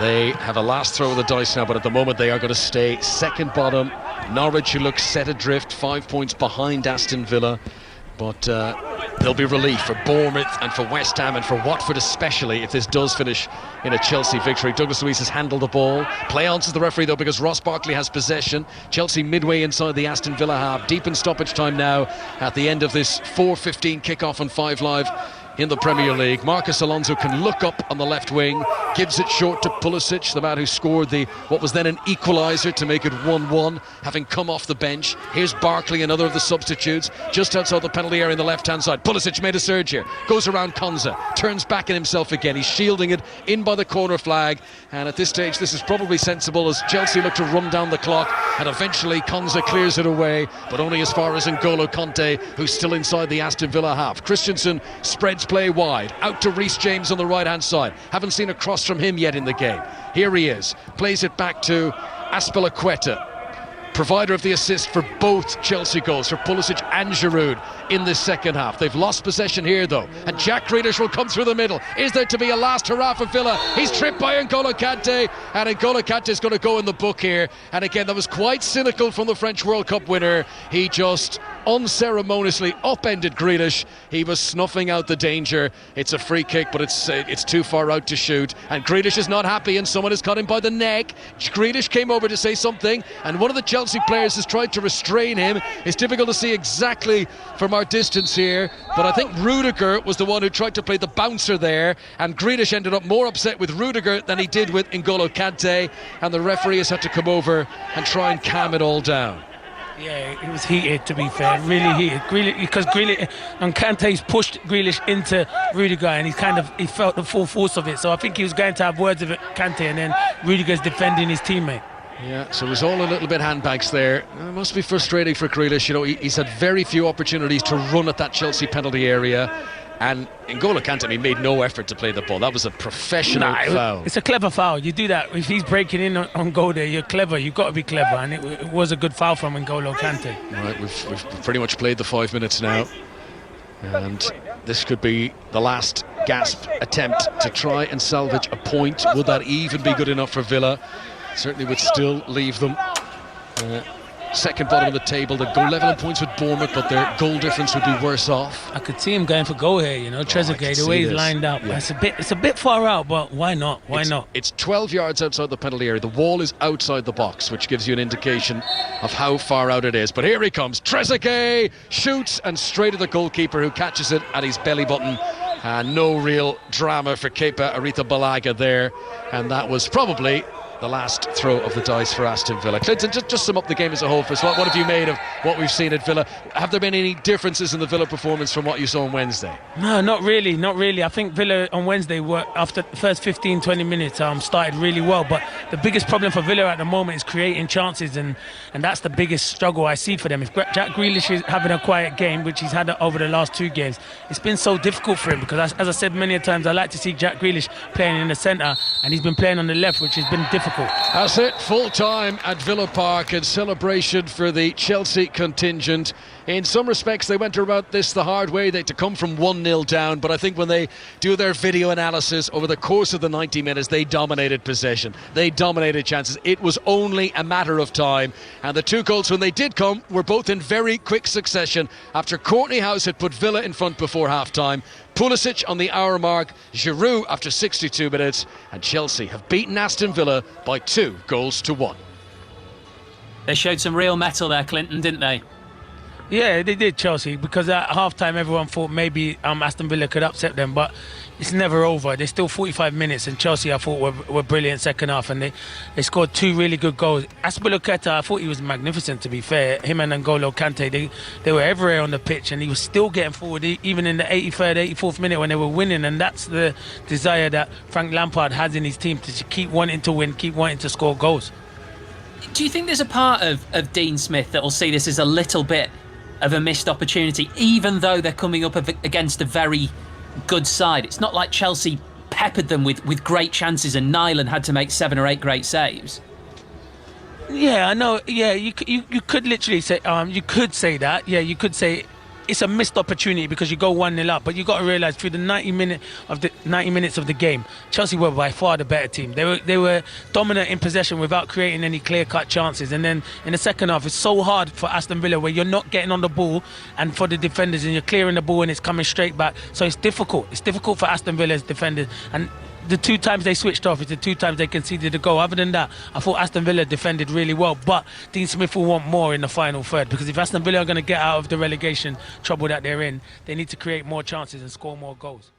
they have a last throw of the dice now, but at the moment they are going to stay second bottom. Norwich, who looks set adrift, 5 points behind Aston Villa, but there'll be relief for Bournemouth and for West Ham and for Watford especially if this does finish in a Chelsea victory. Douglas Luiz has handled the ball. Play on, says the referee, though, because Ross Barkley has possession. Chelsea midway inside the Aston Villa half, deep in stoppage time now at the end of this 4:15 kickoff on 5 Live in the Premier League. Marcus Alonso can look up on the left wing, gives it short to Pulisic, the man who scored what was then an equaliser to make it 1-1, having come off the bench. Here's Barkley, another of the substitutes, just outside the penalty area on the left-hand side. Pulisic made a surge here, goes around Konza, turns back on himself again. He's shielding it in by the corner flag, and at this stage this is probably sensible as Chelsea look to run down the clock, and eventually Konza clears it away, but only as far as N'Golo Kanté, who's still inside the Aston Villa half. Christensen spreads play wide, out to Reece James on the right-hand side. Haven't seen a cross from him yet in the game. Here he is, plays it back to Azpilicueta, provider of the assist for both Chelsea goals, for Pulisic and Giroud in this second half. They've lost possession here though, and Jack Grealish will come through the middle. Is there to be a last hurrah for Villa? He's tripped by N'Golo Kanté, and N'Golo Kanté is going to go in the book here. And again, that was quite cynical from the French World Cup winner. He just unceremoniously upended Grealish. He was snuffing out the danger. It's a free kick, but it's too far out to shoot, and Grealish is not happy, and someone has caught him by the neck. Grealish came over to say something, and one of the Chelsea players has tried to restrain him. It's difficult to see exactly from our distance here, but I think Rudiger was the one who tried to play the bouncer there, and Grealish ended up more upset with Rudiger than he did with N'Golo Kanté, and the referee has had to come over and try and calm it all down. Yeah, it was heated, to be fair, really heated. Because Grealish and Kante's pushed Grealish into Rudiger, and he felt the full force of it. So I think he was going to have words with Kanté, and then Rudiger's defending his teammate. Yeah, so it was all a little bit handbags there. It must be frustrating for Grealish. You know, he's had very few opportunities to run at that Chelsea penalty area. And N'Golo Kanté made no effort to play the ball. That was a professional foul. It's a clever foul. You do that. If he's breaking in on goal there, you're clever. You've got to be clever. And it was a good foul from N'Golo Kanté. Right, we've pretty much played the 5 minutes now. And this could be the last gasp attempt to try and salvage a point. Would that even be good enough for Villa? Certainly would still leave them second bottom of the table. They'd go level in points with Bournemouth, but their goal difference would be worse off. I could see him going for goal here, you know, Trezeguet, the way he's lined up. Yeah. It's a bit far out, but why not? Why not? It's 12 yards outside the penalty area. The wall is outside the box, which gives you an indication of how far out it is. But here he comes. Trezeguet shoots, and straight at the goalkeeper, who catches it at his belly button. No real drama for Kepa Arrizabalaga there, and that was probably the last throw of the dice for Aston Villa. Clinton, just sum up the game as a whole for us. What have you made of what we've seen at Villa? Have there been any differences in the Villa performance from what you saw on Wednesday? No, not really. I think Villa on Wednesday were, after the first 15-20 minutes, started really well, but the biggest problem for Villa at the moment is creating chances, and that's the biggest struggle I see for them. If Jack Grealish is having a quiet game, which he's had over the last 2 games, it's been so difficult for him, because as I said many times, I like to see Jack Grealish playing in the centre, and he's been playing on the left, which has been difficult. That's it, full time at Villa Park, and celebration for the Chelsea contingent. In some respects, they went about this the hard way. They had to come from 1-0 down, but I think when they do their video analysis over the course of the 90 minutes, they dominated possession. They dominated chances. It was only a matter of time, and the 2 goals, when they did come, were both in very quick succession after Courtney House had put Villa in front before half-time. Pulisic on the hour mark, Giroud after 62 minutes, and Chelsea have beaten Aston Villa by 2-1. They showed some real mettle there, Clinton, didn't they? Yeah, they did, Chelsea, because at half-time everyone thought maybe Aston Villa could upset them, but it's never over. There's still 45 minutes, and Chelsea, I thought, were brilliant second half, and they scored 2 really good goals. Azpilicueta, I thought he was magnificent, to be fair. Him and N'Golo Kanté, they were everywhere on the pitch, and he was still getting forward, even in the 83rd, 84th minute when they were winning, and that's the desire that Frank Lampard has in his team, to keep wanting to win, keep wanting to score goals. Do you think there's a part of Dean Smith that will see this as a little bit of a missed opportunity, even though they're coming up against a very good side? It's not like Chelsea peppered them with great chances and Nyland had to make 7 or 8 great saves. Yeah, I know. Yeah, you could literally say you could say that. Yeah, you could say it's a missed opportunity because you go 1-0 up, but you got to realise through the 90 minutes of the game, Chelsea were by far the better team. They were dominant in possession without creating any clear-cut chances. And then in the second half, it's so hard for Aston Villa where you're not getting on the ball, and for the defenders, and you're clearing the ball and it's coming straight back. So it's difficult. It's difficult for Aston Villa's defenders. And the 2 times they switched off, it's the 2 times they conceded a goal. Other than that, I thought Aston Villa defended really well, but Dean Smith will want more in the final third, because if Aston Villa are going to get out of the relegation trouble that they're in, they need to create more chances and score more goals.